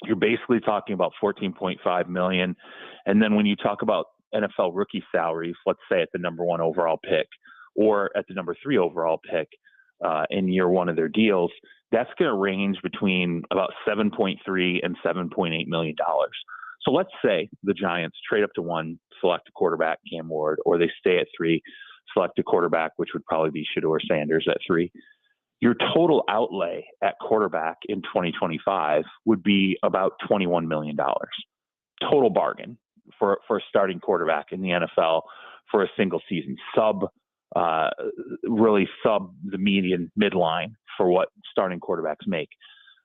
you're basically talking about $14.5 million. And then when you talk about NFL rookie salaries, let's say at the number 1 overall pick or at the number 3 overall pick in year 1 of their deals, that's going to range between about $7.3 and $7.8 million. So let's say the Giants trade up to 1, select a quarterback, Cam Ward, or they stay at 3, select a quarterback, which would probably be Shedeur Sanders at 3. Your total outlay at quarterback in 2025 would be about $21 million. Total bargain for a starting quarterback in the NFL for a single season. Really sub the median midline for what starting quarterbacks make.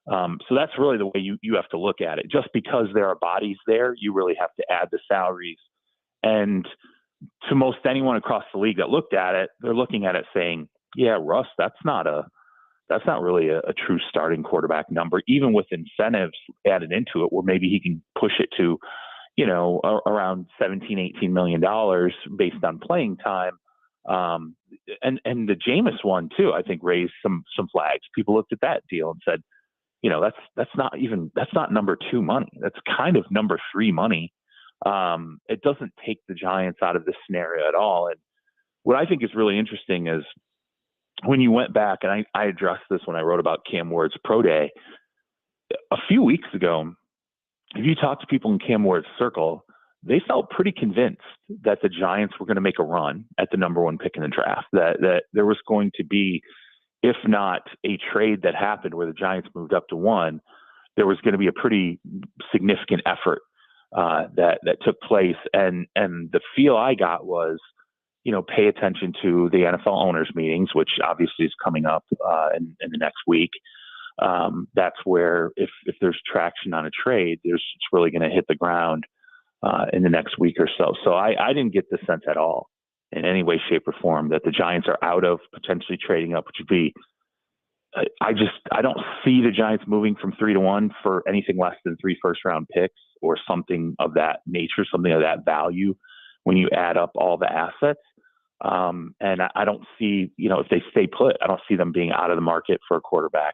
So that's really the way you have to look at it. Just because there are bodies there, you really have to add the salaries. And to most anyone across the league that looked at it, they're looking at it saying, yeah, Russ, that's not really a true starting quarterback number, even with incentives added into it, where maybe he can push it to, around $17-18 million based on playing time. And the Jameis one too, I think raised some flags. People looked at that deal and said, that's not number 2 money. That's kind of number 3 money. It doesn't take the Giants out of this scenario at all. And what I think is really interesting is when you went back, and I addressed this when I wrote about Cam Ward's pro day a few weeks ago, if you talk to people in Cam Ward's circle, they felt pretty convinced that the Giants were going to make a run at the number 1 pick in the draft, that there was going to be, if not a trade that happened where the Giants moved up to 1, there was going to be a pretty significant effort that took place. And the feel I got was, pay attention to the NFL owners meetings, which obviously is coming up in the next week. That's where if there's traction on a trade, it's really going to hit the ground in the next week or so. So I didn't get the sense at all in any way, shape, or form that the Giants are out of potentially trading up, which would be, I don't see the Giants moving from 3 to 1 for anything less than 3 first-round picks or something of that nature, something of that value when you add up all the assets. And I don't see, if they stay put, I don't see them being out of the market for a quarterback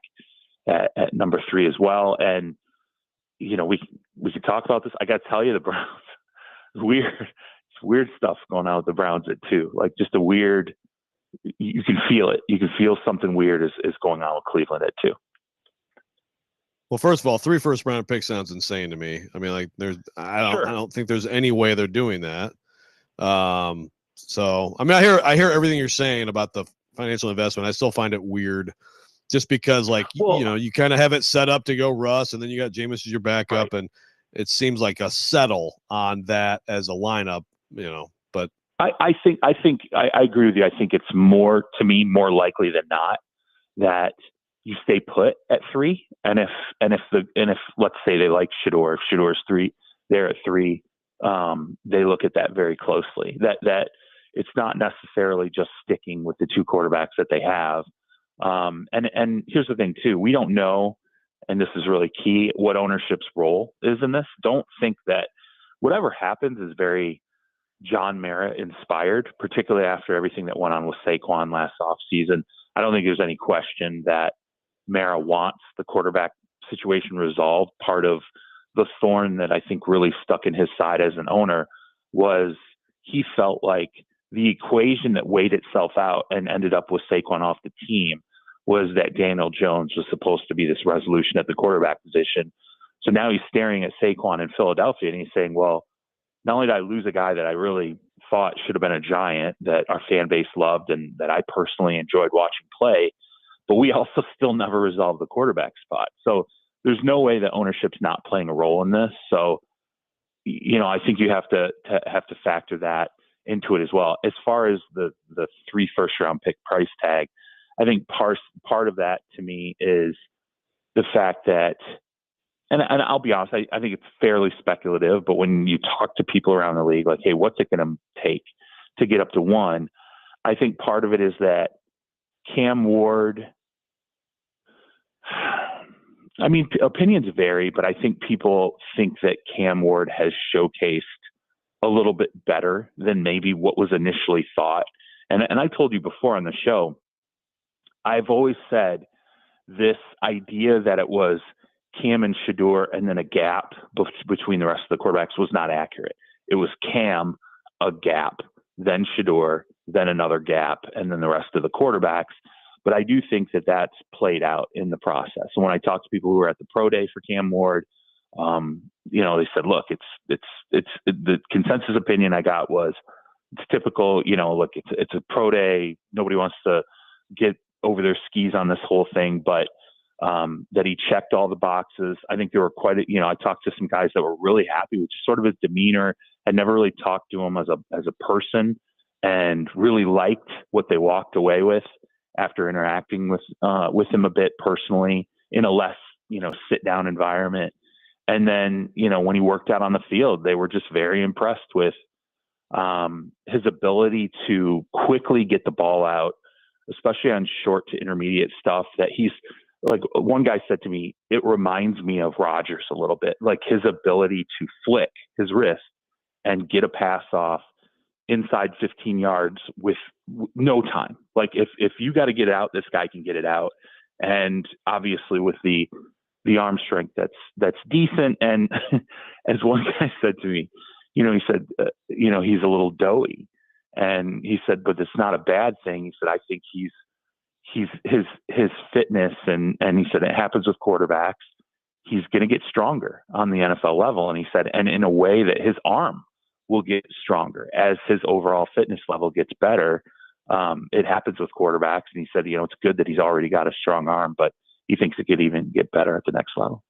at number 3 as well. And, we could talk about this. I got to tell you, the Browns, weird stuff going on with the Browns at 2. Like just a weird, you can feel it. You can feel something weird is going on with Cleveland at 2. Well, first of all, 3 first-round picks sounds insane to me. I mean, like I don't think there's any way they're doing that. So I mean, I hear everything you're saying about the financial investment. I still find it weird just because like, Well, you know, you kind of have it set up to go Russ, and then you got Jameis as your backup, and it seems like a settle on that as a lineup, you know, but I think I agree with you. I think it's more likely than not that you stay put at 3. And if let's say they like Shador, if Shador's 3, they're at 3. They look at that very closely. That it's not necessarily just sticking with the 2 quarterbacks that they have. And here's the thing too, we don't know, and this is really key, what ownership's role is in this. Don't think that whatever happens is very John Mara inspired, particularly after everything that went on with Saquon last offseason. I don't think there's any question that Mara wants the quarterback situation resolved. Part of the thorn that I think really stuck in his side as an owner was he felt like the equation that weighed itself out and ended up with Saquon off the team was that Daniel Jones was supposed to be this resolution at the quarterback position. So now he's staring at Saquon in Philadelphia and he's saying, well, not only did I lose a guy that I really thought should have been a giant, that our fan base loved and that I personally enjoyed watching play, but we also still never resolved the quarterback spot. So there's no way that ownership's not playing a role in this. So, you know, I think you have to factor that into it as well. As far as the 3 first-round pick price tag, I think part of that to me is the fact that, and I'll be honest, I think it's fairly speculative, but when you talk to people around the league, like, hey, what's it going to take to get up to 1? I think part of it is that Cam Ward, I mean, opinions vary, but I think people think that Cam Ward has showcased a little bit better than maybe what was initially thought. And I told you before on the show, I've always said this idea that it was Cam and Shador and then a gap between the rest of the quarterbacks was not accurate. It was Cam, a gap, then Shador, then another gap, and then the rest of the quarterbacks. But I do think that that's played out in the process. And when I talked to people who were at the pro day for Cam Ward, you know, they said, look, it's the consensus opinion I got was it's typical, you know, look, it's a pro day. Nobody wants to get over their skis on this whole thing, but that he checked all the boxes. I think there were I talked to some guys that were really happy with just sort of his demeanor. I never really talked to him as a person and really liked what they walked away with after interacting with him a bit personally in a less, you know, sit down environment. And then, you know, when he worked out on the field, they were just very impressed with his ability to quickly get the ball out, especially on short to intermediate stuff. That he's like, one guy said to me, it reminds me of Rodgers a little bit, like his ability to flick his wrist and get a pass off inside 15 yards with no time. Like if you got to get it out, this guy can get it out. And obviously with the arm strength, that's decent. And as one guy said to me, you know, he said, you know, he's a little doughy, and he said, but it's not a bad thing. He said, I think he's his fitness. And he said, it happens with quarterbacks. He's going to get stronger on the NFL level. And he said, and in a way that his arm will get stronger as his overall fitness level gets better. It happens with quarterbacks. And he said, you know, it's good that he's already got a strong arm, but he thinks it could even get better at the next level.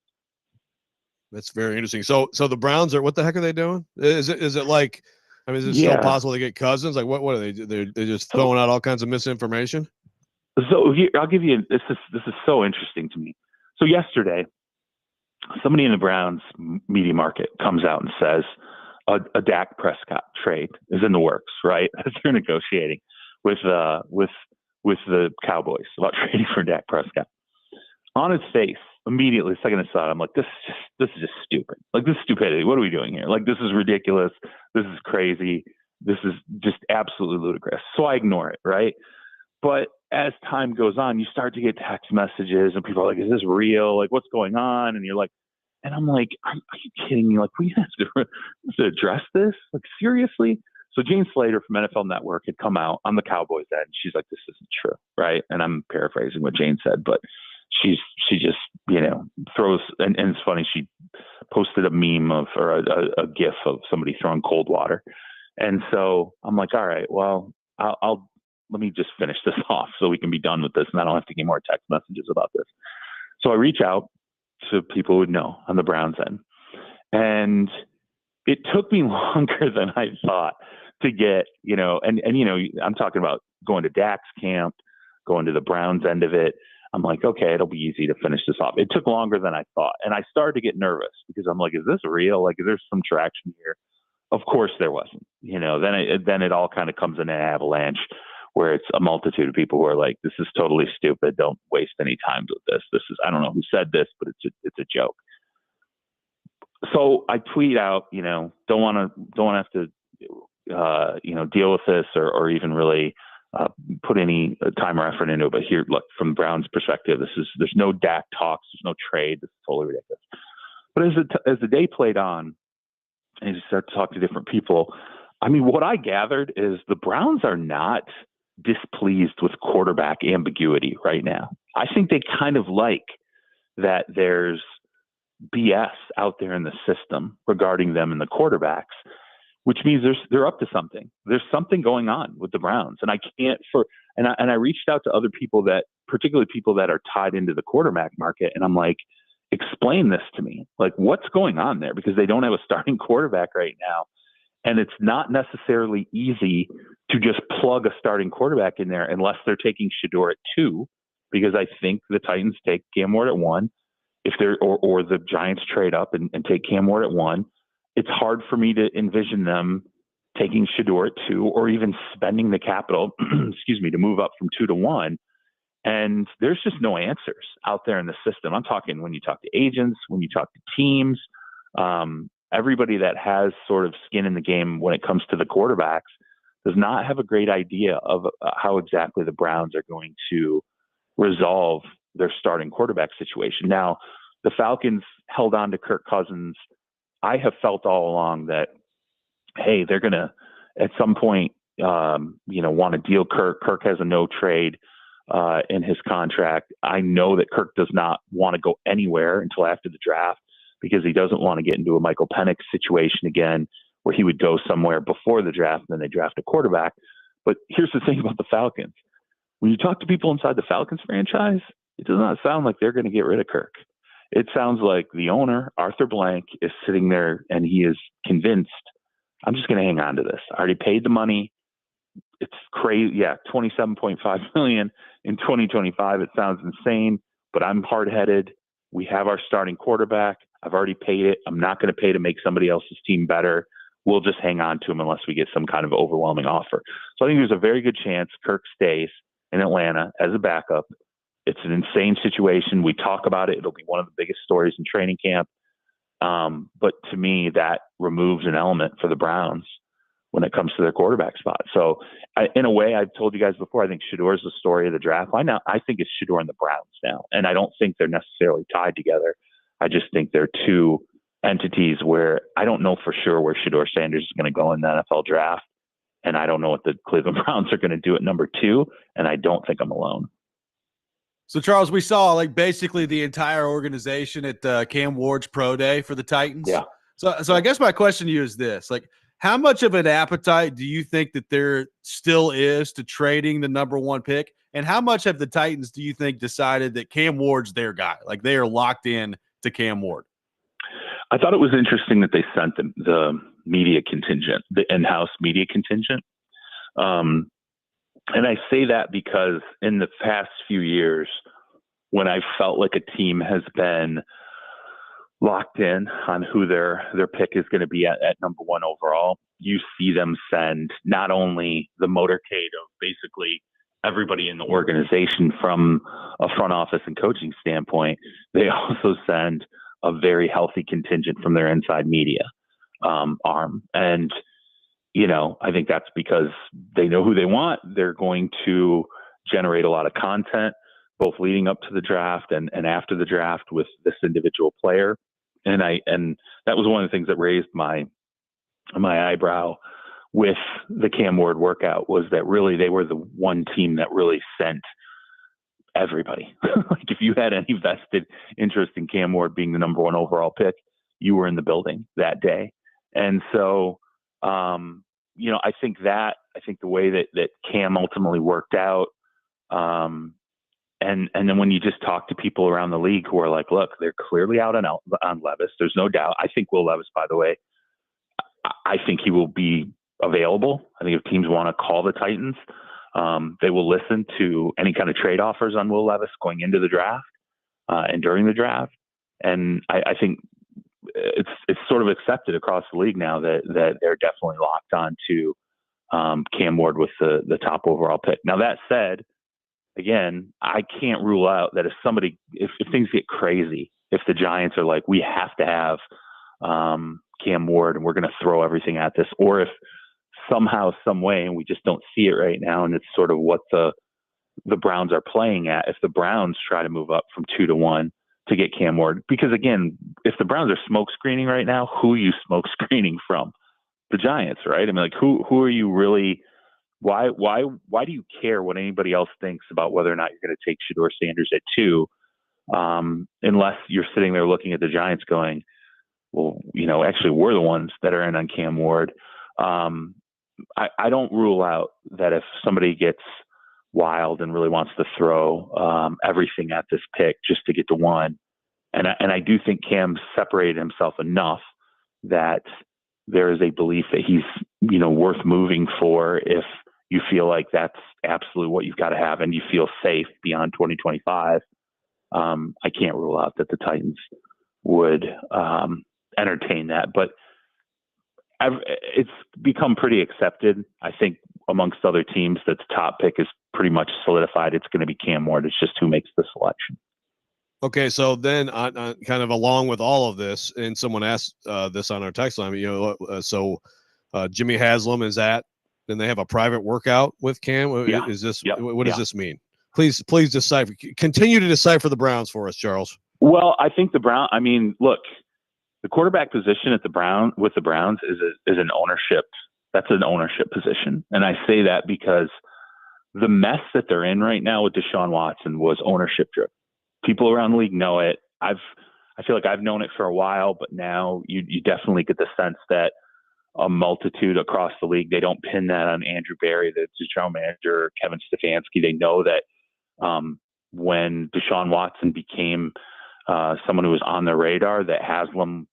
That's very interesting. So the Browns what the heck are they doing? Is it like, I mean, is it still possible to get Cousins? Like what are they? They're just throwing out all kinds of misinformation. So here, I'll give you, this is so interesting to me. So yesterday, somebody in the Browns media market comes out and says a Dak Prescott trade is in the works, right? As they're negotiating with the Cowboys about trading for Dak Prescott. On his face, immediately, the second I saw it, I'm like, this is just stupid. Like, this is stupidity. What are we doing here? Like, this is ridiculous. This is crazy. This is just absolutely ludicrous. So I ignore it, right? But as time goes on, you start to get text messages and people are like, is this real? Like, what's going on? And you're like, and I'm like, are you kidding me? Like, we have to address this? Like, seriously? So Jane Slater from NFL Network had come out on the Cowboys end. She's like, this isn't true, right? And I'm paraphrasing what Jane said, but she just, you know, throws, and it's funny, she posted a meme or a GIF of somebody throwing cold water. And so I'm like, all right, well, I'll let me just finish this off so we can be done with this and I don't have to get more text messages about this. So I reach out to people who would know on the Browns end. And it took me longer than I thought to get, and I'm talking about going to Dak's camp, going to the Browns end of it. I'm like, okay, it'll be easy to finish this off. It took longer than I thought. And I started to get nervous because I'm like, is this real? Like, is there some traction here? Of course there wasn't. Then it all kind of comes in an avalanche where it's a multitude of people who are like, this is totally stupid. Don't waste any time with this. This is, I don't know who said this, but it's a joke. So I tweet out, don't want to have to, deal with this or even really put any time or effort into it. But here, look, from Brown's perspective, there's no Dak talks, there's no trade. This is totally ridiculous. But as the day played on, and you start to talk to different people, I mean, what I gathered is the Browns are not displeased with quarterback ambiguity right now. I think they kind of like that there's BS out there in the system regarding them and the quarterbacks, which means they're up to something. There's something going on with the Browns. And I reached out to other people particularly people that are tied into the quarterback market. And I'm like, explain this to me. Like, what's going on there? Because they don't have a starting quarterback right now. And it's not necessarily easy to just plug a starting quarterback in there unless they're taking Shedeur at 2, because I think the Titans take Cam Ward at 1. If they're or the Giants trade up and take Cam Ward at 1, it's hard for me to envision them taking Shedeur at 2 or even spending the capital, to move up from 2 to 1. And there's just no answers out there in the system. I'm talking when you talk to agents, when you talk to teams, everybody that has sort of skin in the game when it comes to the quarterbacks does not have a great idea of how exactly the Browns are going to resolve their starting quarterback situation. Now, the Falcons held on to Kirk Cousins. I have felt all along that, hey, they're going to, at some point, want to deal Kirk. Kirk has a no trade in his contract. I know that Kirk does not want to go anywhere until after the draft because he doesn't want to get into a Michael Penix situation again where he would go somewhere before the draft and then they draft a quarterback. But here's the thing about the Falcons. When you talk to people inside the Falcons franchise, it does not sound like they're going to get rid of Kirk. It sounds like the owner, Arthur Blank, is sitting there and he is convinced, I'm just going to hang on to this. I already paid the money. It's crazy. Yeah, $27.5 million in 2025. It sounds insane, but I'm hard-headed. We have our starting quarterback. I've already paid it. I'm not going to pay to make somebody else's team better. We'll just hang on to him unless we get some kind of overwhelming offer. So I think there's a very good chance Kirk stays in Atlanta as a backup. It's an insane situation. We talk about it. It'll be one of the biggest stories in training camp. But to me, that removes an element for the Browns when it comes to their quarterback spot. So in a way, I've told you guys before, I think Shedeur is the story of the draft. I think it's Shedeur and the Browns now. And I don't think they're necessarily tied together. I just think they're two entities where I don't know for sure where Shedeur Sanders is going to go in the NFL draft. And I don't know what the Cleveland Browns are going to do at number 2. And I don't think I'm alone. So, Charles, we saw basically the entire organization at Cam Ward's pro day for the Titans. Yeah. So I guess my question to you is this: how much of an appetite do you think that there still is to trading the number 1 pick, and how much have the Titans do you think decided that Cam Ward's their guy? Like they are locked in to Cam Ward. I thought it was interesting that they sent the media contingent, the in-house media contingent. And I say that because in the past few years, when I felt like a team has been locked in on who their pick is going to be at number 1 overall, you see them send not only the motorcade of basically everybody in the organization from a front office and coaching standpoint, they also send a very healthy contingent from their inside media arm. And I think that's because they know who they want. They're going to generate a lot of content, both leading up to the draft and after the draft with this individual player. And that was one of the things that raised my eyebrow with the Cam Ward workout, was that really they were the one team that really sent everybody. Like if you had any vested interest in Cam Ward being the number 1 overall pick, you were in the building that day. And so, I think I think the way that Cam ultimately worked out, and then when you just talk to people around the league who are like, look, they're clearly out on Levis. There's no doubt. I think Will Levis, by the way, I think he will be available. I think if teams want to call the Titans, they will listen to any kind of trade offers on Will Levis going into the draft and during the draft. And I think it's sort of accepted across the league now that they're definitely locked on to Cam Ward with the top overall pick. Now, that said, again, I can't rule out that if things get crazy, if the Giants are like, we have to have Cam Ward and we're going to throw everything at this, or if somehow, some way, and we just don't see it right now, and it's sort of what the Browns are playing at, if the Browns try to move up from 2 to 1 to get Cam Ward, because again, if the Browns are smoke screening right now, who are you smoke screening from? The Giants, right? I mean, like, who are you really? Why do you care what anybody else thinks about whether or not you're going to take Shedeur Sanders at 2, unless you're sitting there looking at the Giants going, well, actually we're the ones that are in on Cam Ward. I don't rule out that if somebody gets wild and really wants to throw everything at this pick just to get to 1, and I do think Cam separated himself enough that there is a belief that he's worth moving for if you feel like that's absolutely what you've got to have and you feel safe beyond 2025. I can't rule out that the Titans would entertain that, but it's become pretty accepted, I think, amongst other teams that the top pick is pretty much solidified. It's going to be Cam Ward. It's just who makes the selection. Okay, so then kind of along with all of this, and someone asked this on our text line, Jimmy Haslam is at, and they have a private workout with Cam. Yeah. Is this Yep. What does this mean? Please decipher. Continue to decipher the Browns for us, Charles. Well, I think look, the quarterback position with the Browns is an ownership. That's an ownership position, and I say that because the mess that they're in right now with Deshaun Watson was ownership driven. People around the league know it. I feel like I've known it for a while, but now you definitely get the sense that a multitude across the league, they don't pin that on Andrew Berry, the general manager, Kevin Stefanski. They know that when Deshaun Watson became someone who was on their radar, that Haslam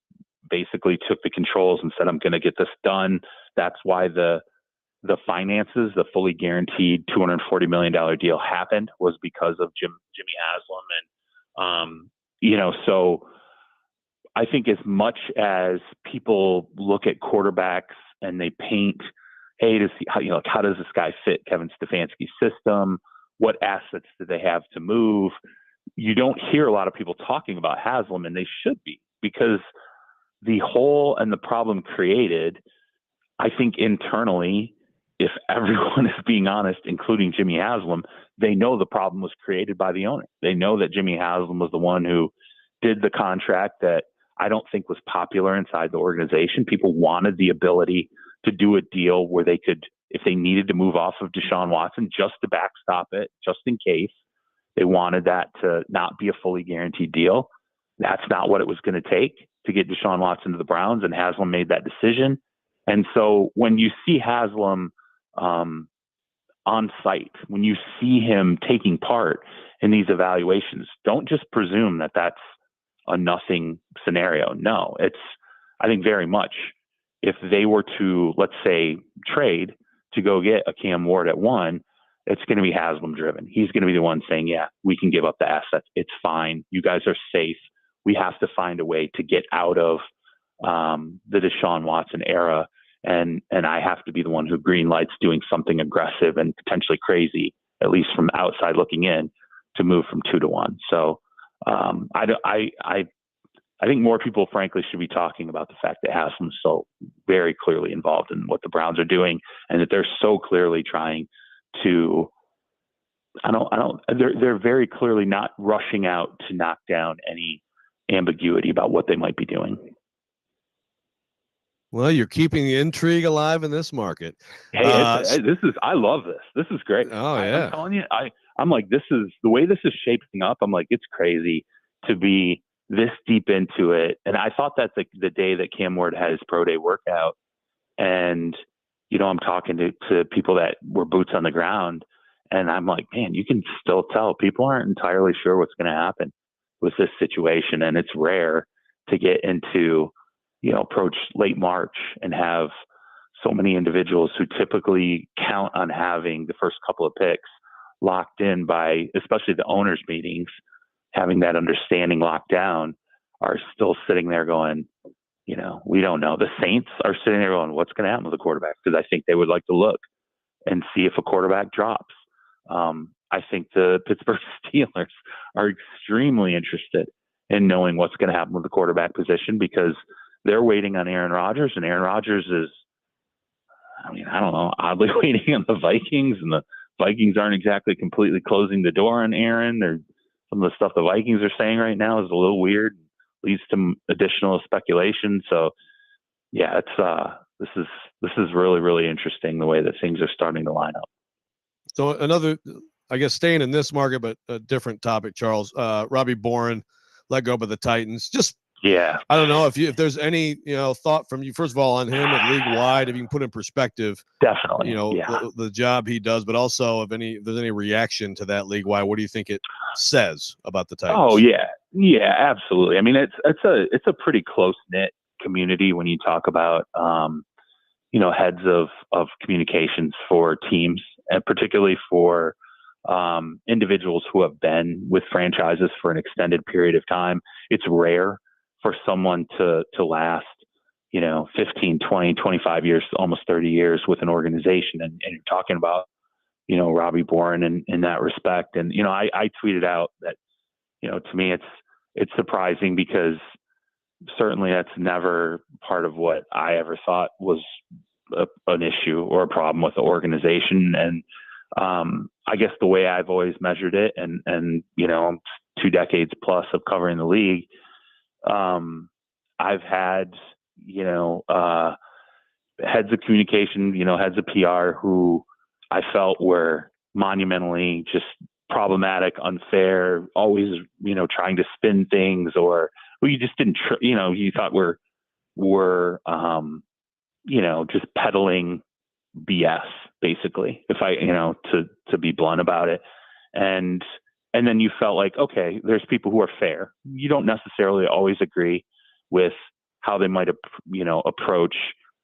basically took the controls and said, I'm going to get this done. That's why the finances, the fully guaranteed $240 million deal happened, was because of Jimmy Haslam. And, so I think as much as people look at quarterbacks and they paint, hey, how does this guy fit Kevin Stefanski's system? What assets do they have to move? You don't hear a lot of people talking about Haslam, and they should be, because the hole and the problem created, I think internally, if everyone is being honest, including Jimmy Haslam, they know the problem was created by the owner. They know that Jimmy Haslam was the one who did the contract that I don't think was popular inside the organization. People wanted the ability to do a deal where they could, if they needed to move off of Deshaun Watson, just to backstop it, just in case. They wanted that to not be a fully guaranteed deal. That's not what it was going to take to get Deshaun Watson to the Browns, and Haslam made that decision. And so when you see Haslam on site, when you see him taking part in these evaluations, don't just presume that that's a nothing scenario. No, I think very much, if they were to, let's say, trade to go get a Cam Ward at 1, it's going to be Haslam driven. He's going to be the one saying, yeah, we can give up the assets. It's fine. You guys are safe. We have to find a way to get out of the Deshaun Watson era. And I have to be the one who green lights doing something aggressive and potentially crazy, at least from outside looking in, to move from 2 to 1. So I think more people, frankly, should be talking about the fact that Haslam's so very clearly involved in what the Browns are doing, and that they're so clearly trying to. They're very clearly not rushing out to knock down any ambiguity about what they might be doing. Well, you're keeping the intrigue alive in this market. Hey, I love this. This is great. Oh, yeah. I'm telling you, I'm like, this is the way this is shaping up. I'm like, it's crazy to be this deep into it. And I thought that the day that Cam Ward had his pro day workout, and I'm talking to people that were boots on the ground, and I'm like, man, you can still tell people aren't entirely sure what's going to happen with this situation. And it's rare to get into, approach late March and have so many individuals who typically count on having the first couple of picks locked in by, especially the owners' meetings, having that understanding locked down, are still sitting there going, we don't know. The Saints are sitting there going, what's going to happen with the quarterback? Because I think they would like to look and see if a quarterback drops. I think the Pittsburgh Steelers are extremely interested in knowing what's going to happen with the quarterback position, because they're waiting on Aaron Rodgers, and Aaron Rodgers is, I don't know, oddly waiting on the Vikings, and the Vikings aren't exactly completely closing the door on Aaron. Or some of the stuff the Vikings are saying right now is a little weird, leads to additional speculation. So yeah, this is really, really interesting, the way that things are starting to line up. So another, I guess, staying in this market, but a different topic, Charles. Robby Boren let go by the Titans. Just, yeah, I don't know if there's any thought from you, first of all, on him at league wide, if you can put in perspective, definitely, the job he does, but also if there's any reaction to that league wide, what do you think it says about the Titans? Oh yeah, absolutely. I mean, it's a pretty close knit community when you talk about heads of communications for teams, and particularly for individuals who have been with franchises for an extended period of time. It's rare for someone to last, 15, 20, 25 years, almost 30 years with an organization. And you're talking about, Robby Boren in that respect. And, I tweeted out that, to me, it's surprising, because certainly that's never part of what I ever thought was an issue or a problem with the organization. And I guess the way I've always measured it, and 2 decades plus of covering the league, I've had heads of communication, heads of PR who I felt were monumentally just problematic, unfair, always trying to spin things, or who you just didn't you thought were just peddling BS, basically, if I to be blunt about it. And then you felt like, okay, there's people who are fair. You don't necessarily always agree with how they might approach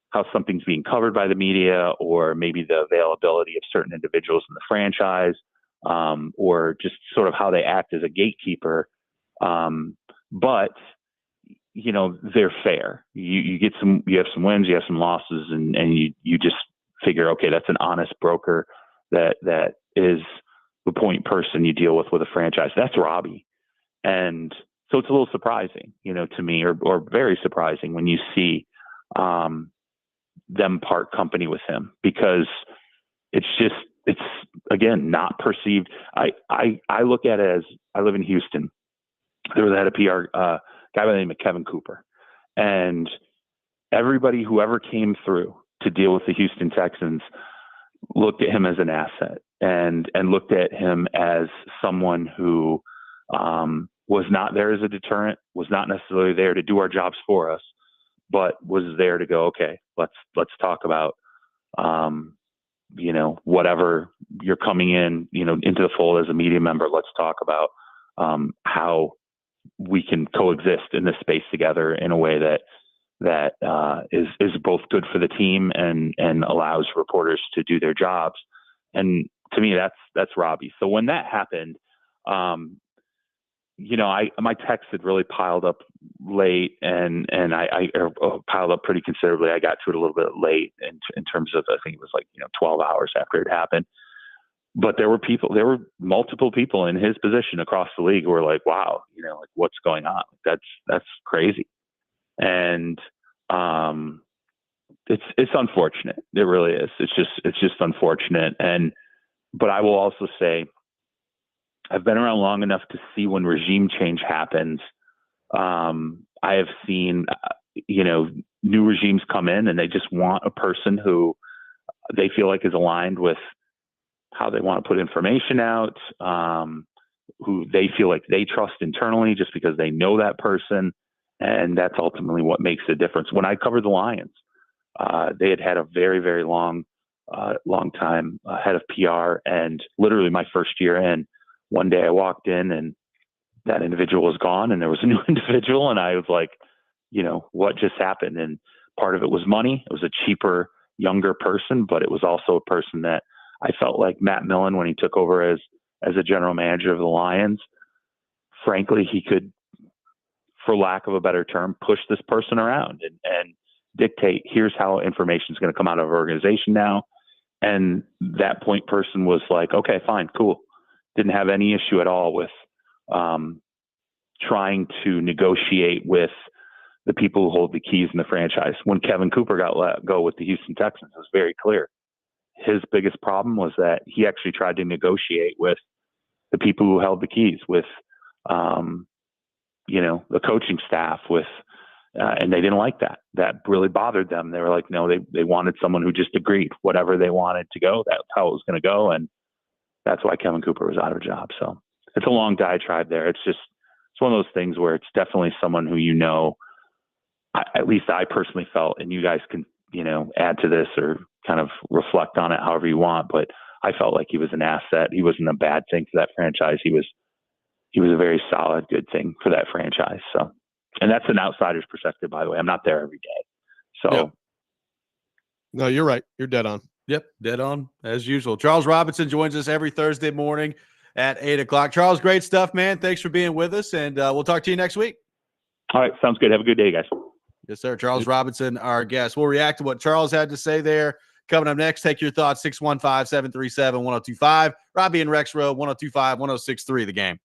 how something's being covered by the media, or maybe the availability of certain individuals in the franchise, or just sort of how they act as a gatekeeper. But they're fair. You have some wins, you have some losses, and you just figure, okay, that's an honest broker that is the point person you deal with a franchise. That's Robby. And so it's a little surprising, to me, or very surprising when you see them part company with him, because it's again, not perceived. I look at it as, I live in Houston. There was a PR guy by the name of Kevin Cooper, and everybody who ever came through to deal with the Houston Texans looked at him as an asset, and looked at him as someone who was not there as a deterrent, was not necessarily there to do our jobs for us, but was there to go, okay, let's talk about whatever you're coming in, into the fold as a media member. Let's talk about how we can coexist in this space together in a way that is both good for the team and allows reporters to do their jobs. And to me, that's Robby. So when that happened, my text had really piled up late, and I piled up pretty considerably. I got to it a little bit late in terms of, I think it was 12 hours after it happened. But there were multiple people in his position across the league who were like, wow, what's going on? That's crazy. And it's unfortunate. It really is. It's just unfortunate. But I will also say, I've been around long enough to see when regime change happens. I have seen, new regimes come in, and they just want a person who they feel like is aligned with how they want to put information out, who they feel like they trust internally just because they know that person. And that's ultimately what makes the difference. When I covered the Lions, They had a very, very long time head of PR, and literally my first year in, one day I walked in and that individual was gone and there was a new individual, and I was like, what just happened? And part of it was money. It was a cheaper, younger person, but it was also a person that I felt like Matt Millen, when he took over as a general manager of the Lions, frankly, he could, for lack of a better term, push this person around and dictate, here's how information is going to come out of our organization now. And that point person was like, okay, fine, cool. Didn't have any issue at all with trying to negotiate with the people who hold the keys in the franchise. When Kevin Cooper got let go with the Houston Texans, it was very clear. His biggest problem was that he actually tried to negotiate with the people who held the keys, with, the coaching staff, and they didn't like that. That really bothered them. They were like, no, they wanted someone who just agreed whatever they wanted to go. That's how it was going to go. And that's why Kevin Cooper was out of a job. So it's a long diatribe there. It's one of those things where it's definitely someone who, at least I personally felt, and you guys can, add to this or kind of reflect on it however you want, but I felt like he was an asset. He wasn't a bad thing for that franchise. He was a very solid, good thing for that franchise. So, and that's an outsider's perspective, by the way. I'm not there every day. So, yeah. No, you're right. You're dead on. Yep, dead on as usual. Charles Robinson joins us every Thursday morning at 8:00. Charles, great stuff, man. Thanks for being with us, and we'll talk to you next week. All right, sounds good. Have a good day, guys. Yes, sir. Charles Robinson, our guest. We'll react to what Charles had to say there. Coming up next, take your thoughts, 615-737-1025. Robby and Rexrode, 1025, 1063, The Game.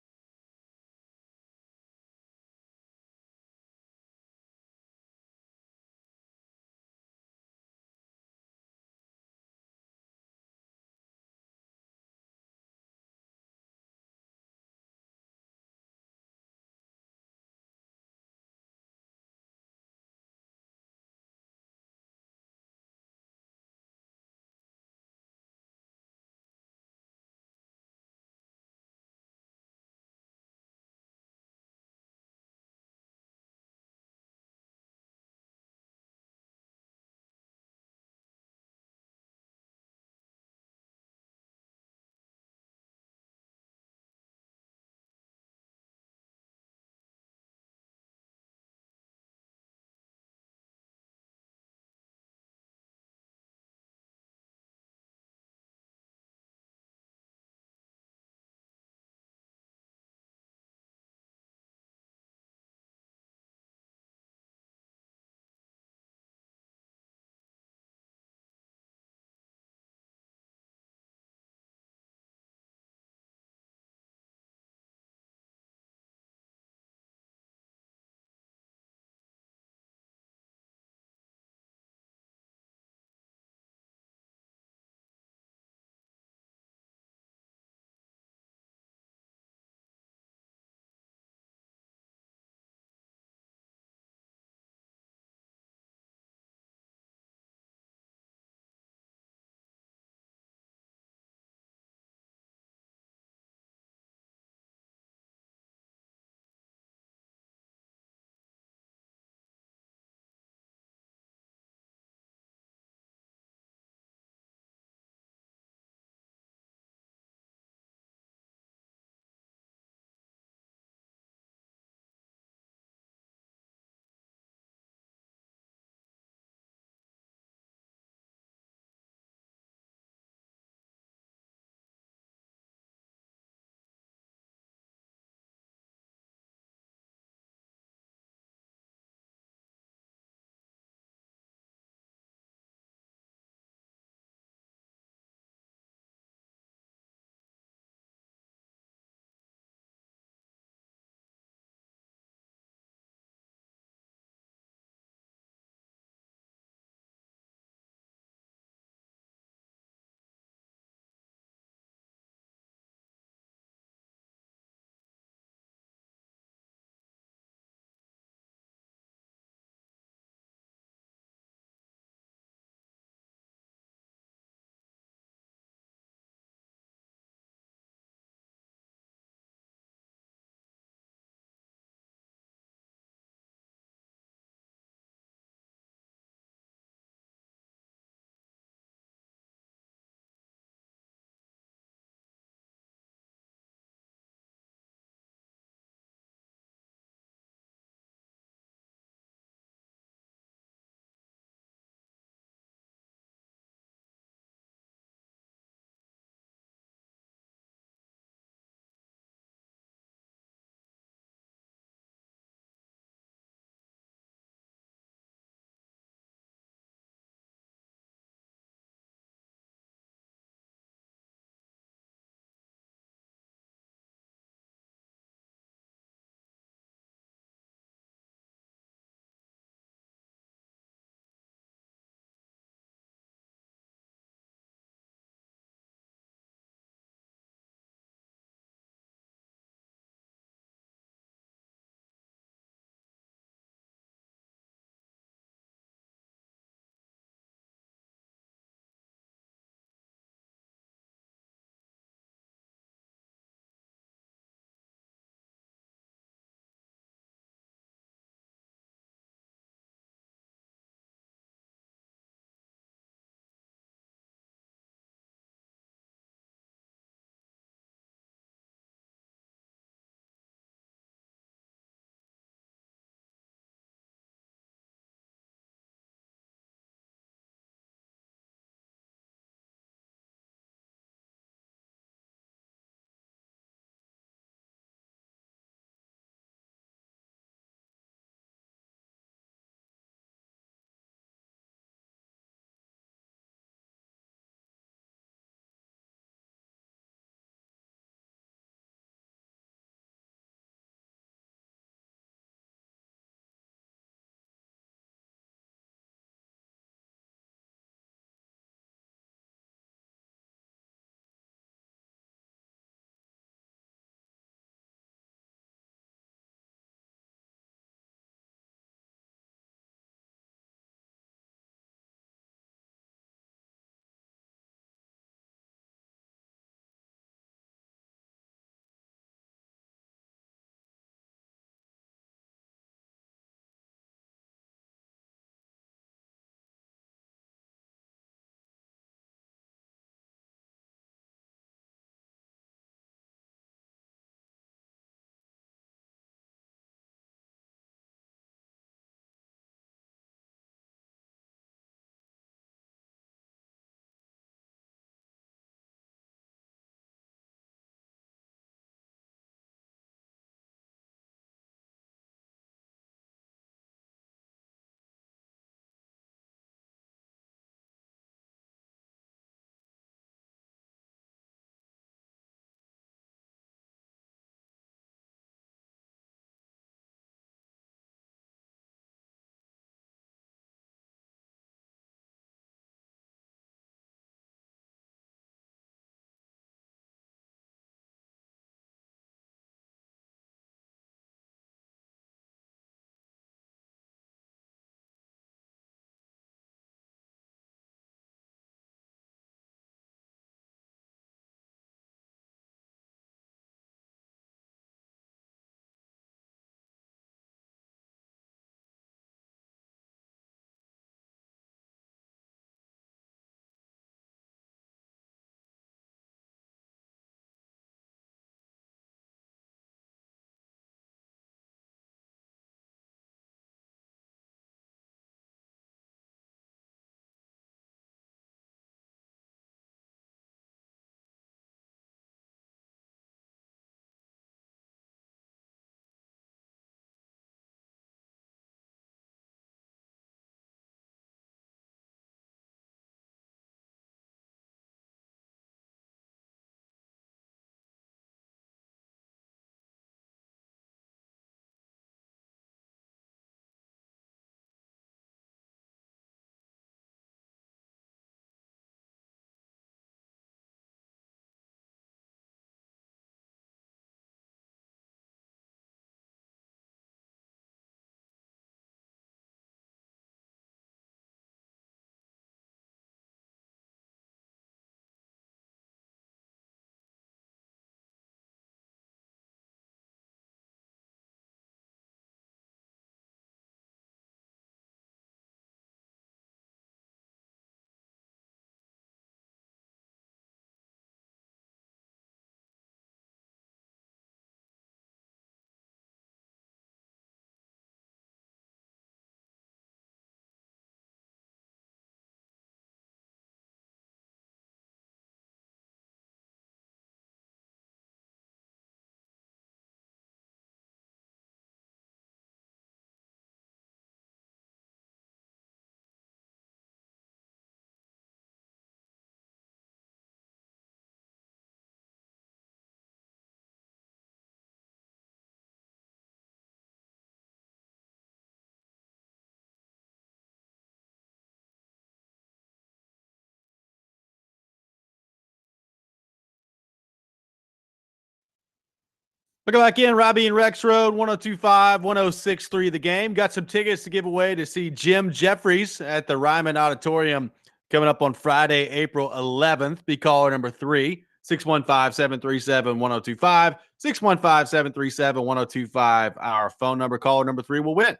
Welcome back in, Robby and Rexrode, 102.5, 106.3 The Game. Got some tickets to give away to see Jim Jeffries at the Ryman Auditorium coming up on Friday, April 11th. Be caller number 3, 615-737-1025, 615-737-1025. Our phone number, caller number 3 will win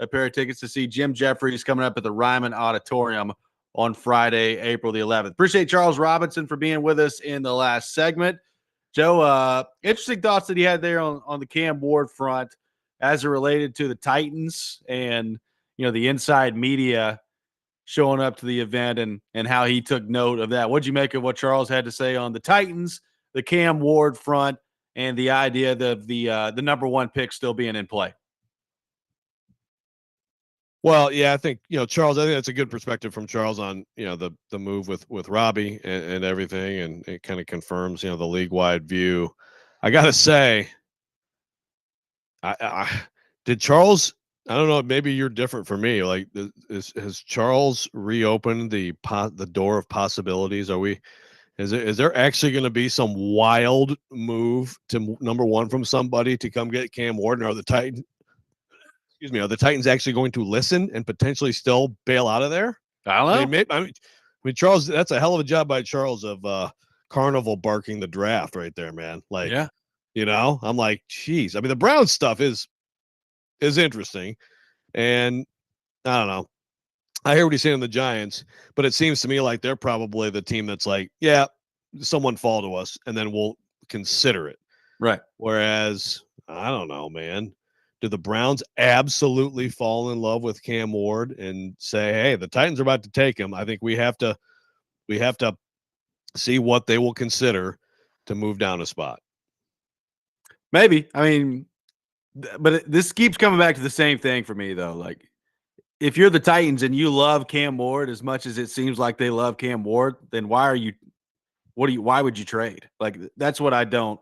a pair of tickets to see Jim Jeffries coming up at the Ryman Auditorium on Friday, April the 11th. Appreciate Charles Robinson for being with us in the last segment. Joe, interesting thoughts that he had there on the Cam Ward front as it related to the Titans and, the inside media showing up to the event and how he took note of that. What'd you make of what Charles had to say on the Titans, the Cam Ward front, and the idea of the number 1 pick still being in play? Well, yeah, I think, Charles, I think that's a good perspective from Charles on, the move with Robby and everything. And it kind of confirms, the league-wide view. I got to say, did Charles, I don't know, maybe you're different from me. Like, has Charles reopened the door of possibilities? Is there actually going to be some wild move to number 1 from somebody to come get Cam Ward? Are the Titans actually going to listen and potentially still bail out of there? I don't know. I mean, Charles, that's a hell of a job by Charles of carnival barking the draft right there, man. Like, yeah. I'm like, geez. I mean, the Browns stuff is interesting. And I don't know. I hear what he's saying on the Giants, but it seems to me like they're probably the team that's like, yeah, someone fall to us and then we'll consider it. Right. Whereas, I don't know, man. Do the Browns absolutely fall in love with Cam Ward and say, hey, the Titans are about to take him? I think we have to see what they will consider to move down a spot. Maybe. I mean, but this keeps coming back to the same thing for me, though. Like, if you're the Titans and you love Cam Ward as much as it seems like they love Cam Ward, then why would you trade? Like, that's what I don't.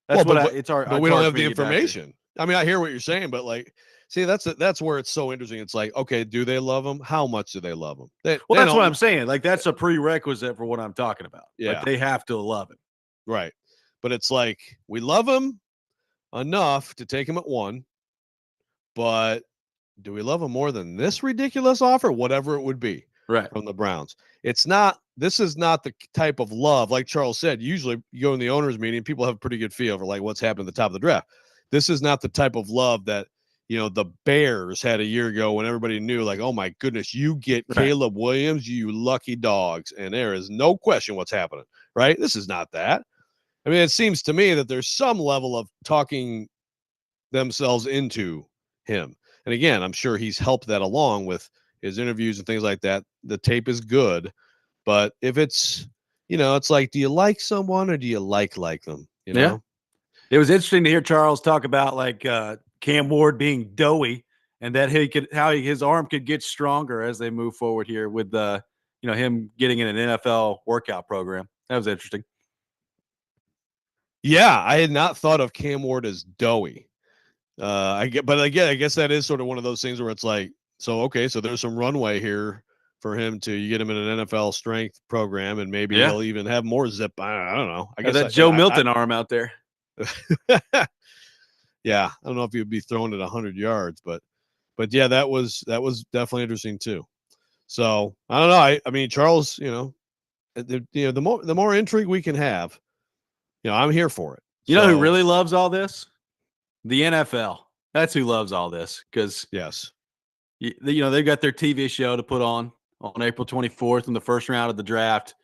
That's but we don't have the information. I mean, I hear what you're saying, but like, see, that's where it's so interesting. It's like, okay, do they love him? How much do they love him? That's what I'm saying. Like, that's a prerequisite for what I'm talking about. Yeah. Like, they have to love him. Right. But it's like, we love him enough to take him at 1, but do we love him more than this ridiculous offer? Whatever it would be. Right. From the Browns. This is not the type of love, like Charles said. Usually you go in the owners meeting, people have a pretty good feel for like what's happened at the top of the draft. This is not the type of love that, the Bears had a year ago when everybody knew, like, oh my goodness, you get Caleb Williams, you lucky dogs. And there is no question what's happening, right? This is not that. I mean, it seems to me that there's some level of talking themselves into him. And again, I'm sure he's helped that along with his interviews and things like that. The tape is good. But if it's, it's like, do you like someone or do you like them? Yeah. It was interesting to hear Charles talk about like Cam Ward being doughy and that his arm could get stronger as they move forward here with him getting in an NFL workout program. That was interesting. Yeah, I had not thought of Cam Ward as doughy. I guess that is sort of one of those things where it's like, so there's some runway here for him to get him in an NFL strength program, and maybe he'll even have more zip. I don't know. I guess that Joe Milton arm out there. Yeah, I don't know if he would be throwing it 100 yards, but yeah, that was definitely interesting too. So I don't know. I mean, Charles, the more intrigue we can have, I'm here for it. You know who really loves all this? The NFL. That's who loves all this because yes, they've got their TV show to put on April 24th when the first round of the draft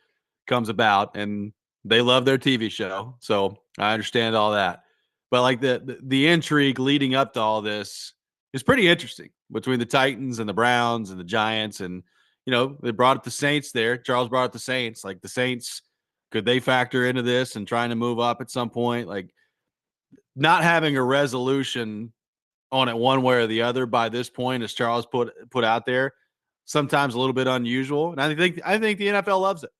comes about, and they love their TV show. So I understand all that. But like the intrigue leading up to all this is pretty interesting between the Titans and the Browns and the Giants. And, they brought up the Saints there. Charles brought up the Saints. Like the Saints, could they factor into this and trying to move up at some point? Like not having a resolution on it one way or the other by this point, as Charles put out there, sometimes a little bit unusual. And I think the NFL loves it.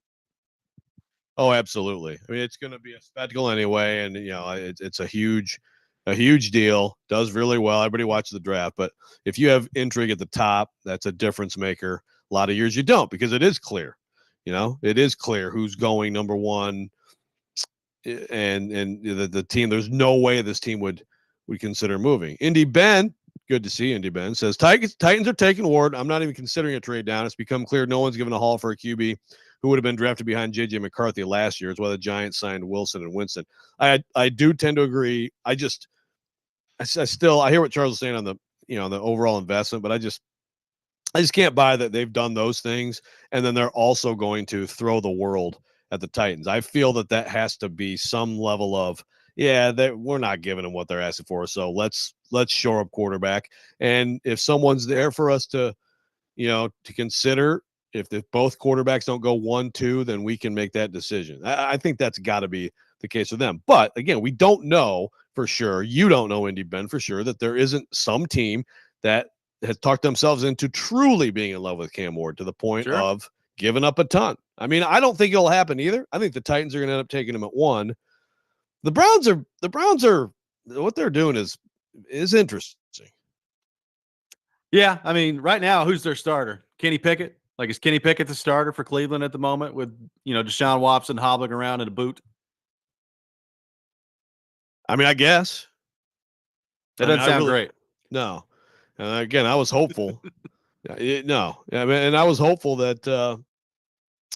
Oh, absolutely. I mean, it's going to be a spectacle anyway, and it's a huge deal. Does really well. Everybody watches the draft, but if you have intrigue at the top, that's a difference maker. A lot of years you don't, because it is clear. It is clear who's going number 1. and the team. There's no way this team would consider moving. Indy Ben, good to see Indy Ben, says Titans are taking Ward. I'm not even considering a trade down. It's become clear no one's given a haul for a QB who would have been drafted behind J.J. McCarthy last year. It's why the Giants signed Wilson and Winston. I do tend to agree. I hear what Charles is saying on the the overall investment, but I just can't buy that they've done those things and then they're also going to throw the world at the Titans. I feel that has to be some level of, we're not giving them what they're asking for. So let's shore up quarterback. And if someone's there for us to consider, if both quarterbacks don't go 1-2, then we can make that decision. I think that's got to be the case with them. But again, we don't know for sure. You don't know, Indy Ben, for sure, that there isn't some team that has talked themselves into truly being in love with Cam Ward to the point of giving up a ton. I mean, I don't think it'll happen either. I think the Titans are going to end up taking him at 1. The Browns are what they're doing is interesting. Yeah, I mean, right now, who's their starter? Kenny Pickett. Like, is Kenny Pickett the starter for Cleveland at the moment with Deshaun Watson hobbling around in a boot? I mean, I guess That doesn't sound great. No. Again, I was hopeful. No. I mean, and I was hopeful that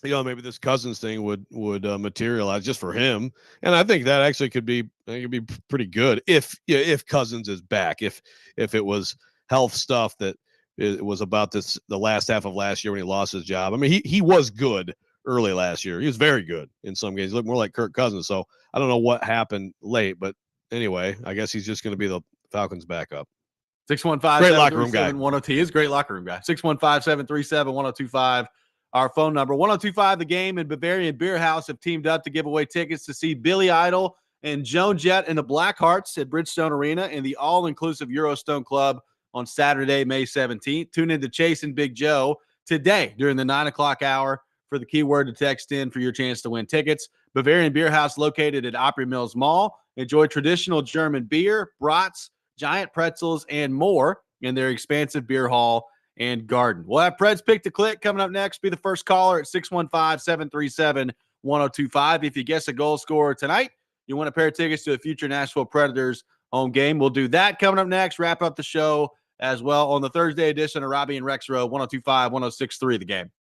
maybe this Cousins thing would materialize just for him, and I think that actually could be pretty good if Cousins is back. If it was health stuff that it was about the last half of last year when he lost his job. I mean, he was good early last year. He was very good in some games. He looked more like Kirk Cousins. So I don't know what happened late, but anyway, I guess he's just going to be the Falcons' backup. 615 great locker room guy. He is great locker room guy. 615-737-1025. Our phone number. 1025 The Game and Bavarian Beer House have teamed up to give away tickets to see Billy Idol and Joan Jett and the Blackhearts at Bridgestone Arena in the all-inclusive Eurostone Club on Saturday, May 17th. Tune in to Chase and Big Joe today during the 9 o'clock hour for the keyword to text in for your chance to win tickets. Bavarian Beer House located at Opry Mills Mall. Enjoy traditional German beer, brats, giant pretzels, and more in their expansive beer hall and garden. We'll have Pred's Pick to Click coming up next. Be the first caller at 615-737-1025. If you guess a goal scorer tonight, you want a pair of tickets to a future Nashville Predators home game. We'll do that coming up next. Wrap up the show as well on the Thursday edition of Robby and Rexrode, 1025-1063 The Game.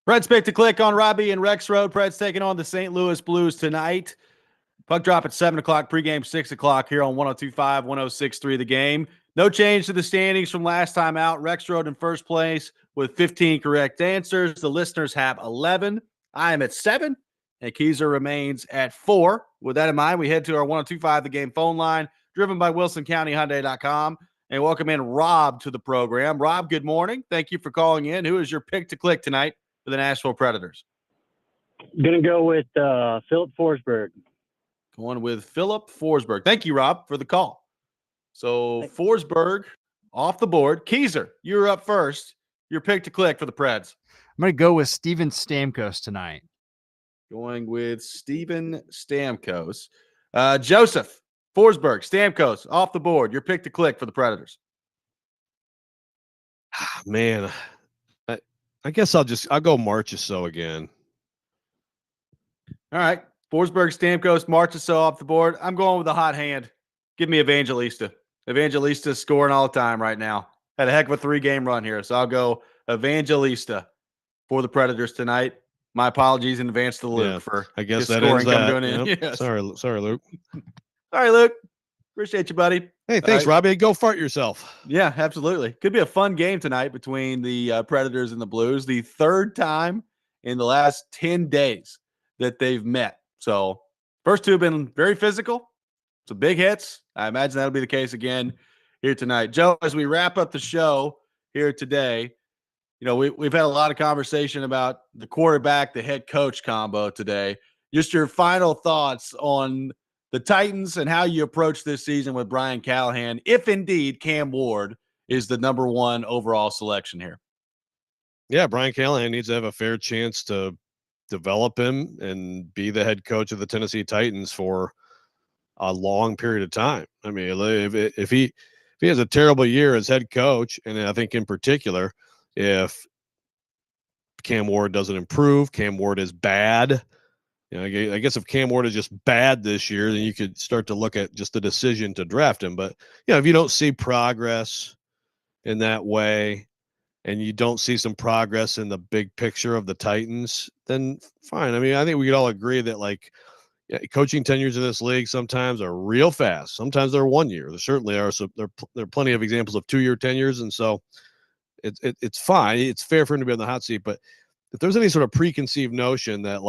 Preds pick to click on Robby and Rexrode. Preds taking on the St. Louis Blues tonight. Puck drop at 7 o'clock, pregame 6 o'clock here on 102.5, 106.3 The Game. No change to the standings from last time out. Rexrode in first place with 15 correct answers. The listeners have 11. I am at 7, and Keyser remains at 4. With that in mind, we head to our 102.5 The Game phone line, driven by WilsonCountyHyundai.com, and welcome in Rob to the program. Rob, good morning. Thank you for calling in. Who is your pick to click tonight for the Nashville Predators? Going to go with Philip Forsberg. Going with Philip Forsberg. Thank you, Rob, for the call. So Forsberg off the board. Keyser, you're up first. Your pick to click for the Preds. I'm going to go with Steven Stamkos tonight. Going with Steven Stamkos. Joseph Forsberg, Stamkos off the board. Your pick to click for the Predators. Man, I guess I'll go Marchessault again. All right. Forsberg, Stamkos, Marchessault off the board. I'm going with the hot hand. Give me Evangelista. Evangelista's scoring all the time right now. Had a heck of a 3-game run here, so I'll go Evangelista for the Predators tonight. My apologies in advance to Luke for I guess his that scoring ends coming that. in. Yep. Yes. Sorry, Luke. Sorry, Luke. Appreciate you, buddy. Hey, thanks, Robby. Go fart yourself. Yeah, absolutely. Could be a fun game tonight between the Predators and the Blues. The third time in the last 10 days that they've met. So first two have been very physical. Some big hits. I imagine that'll be the case again here tonight. Joe, as we wrap up the show here today, you know, we've had a lot of conversation about the quarterback, the head coach combo today. Just your final thoughts on the Titans and how you approach this season with Brian Callahan, if indeed Cam Ward is the number 1 overall selection here. Yeah, Brian Callahan needs to have a fair chance to develop him and be the head coach of the Tennessee Titans for a long period of time. I mean, if he has a terrible year as head coach, and I think in particular, if Cam Ward doesn't improve, Cam Ward is bad. You know, I guess if Cam Ward is just bad this year, then you could start to look at just the decision to draft him. But you know, if you don't see progress in that way, and you don't see some progress in the big picture of the Titans, then fine. I mean, I think we could all agree that coaching tenures in this league sometimes are real fast. Sometimes they're 1 year. There certainly are. So there are plenty of examples of 2-year tenures, and so it's fine. It's fair for him to be on the hot seat. But if there's any sort of preconceived notion that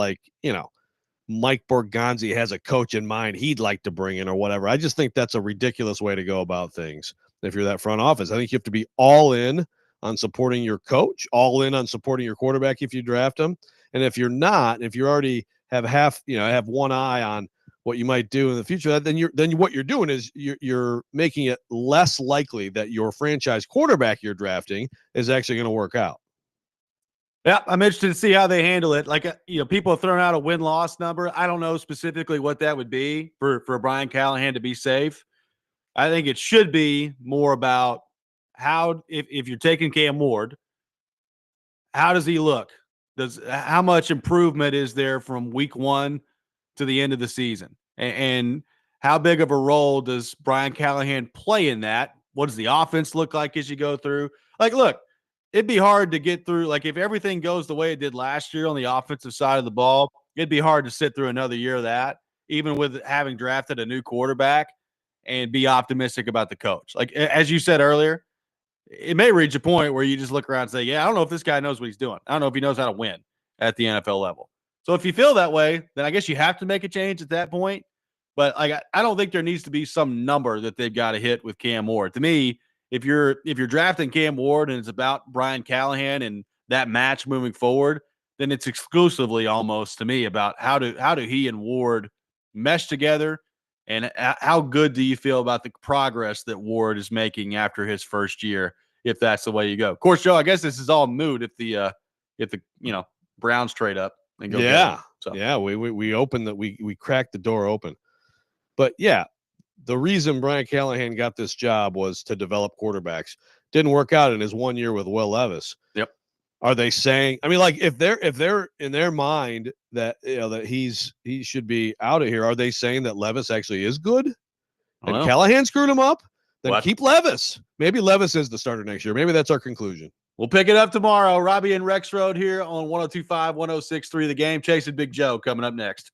Mike Borgonzi has a coach in mind he'd like to bring in or whatever, I just think that's a ridiculous way to go about things. If you're that front office, I think you have to be all in on supporting your coach, all in on supporting your quarterback if you draft him. And if you're not, if you already have have one eye on what you might do in the future, then what you're doing is you're making it less likely that your franchise quarterback you're drafting is actually going to work out. Yeah, I'm interested to see how they handle it. People have thrown out a win-loss number. I don't know specifically what that would be for Brian Callahan to be safe. I think it should be more about how, if you're taking Cam Ward, how does he look? How much improvement is there from week 1 to the end of the season? And how big of a role does Brian Callahan play in that? What does the offense look like as you go through? Look, it'd be hard to get through. If everything goes the way it did last year on the offensive side of the ball, it'd be hard to sit through another year of that, even with having drafted a new quarterback, and be optimistic about the coach. As you said earlier, it may reach a point where you just look around and say, yeah, I don't know if this guy knows what he's doing. I don't know if he knows how to win at the NFL level. So if you feel that way, then I guess you have to make a change at that point. But I don't think there needs to be some number that they've got to hit with Cam Ward. To me, if you're drafting Cam Ward and it's about Brian Callahan and that match moving forward, then it's exclusively almost to me about how do he and Ward mesh together, and how good do you feel about the progress that Ward is making after his first year, if that's the way you go. Of course, Joe, I guess this is all moot if the Browns trade up and go. Yeah. So yeah, we opened that we cracked the door open. But yeah, the reason Brian Callahan got this job was to develop quarterbacks. Didn't work out in his 1 year with Will Levis. Yep. Are they saying? I mean, if they're in their mind that that he should be out of here, are they saying that Levis actually is good and Callahan screwed him up? then keep Levis. Maybe Levis is the starter next year. Maybe that's our conclusion. We'll pick it up tomorrow. Robby and Rexrode here on 102.5, 106.3 The Game. Chasing Big Joe coming up next.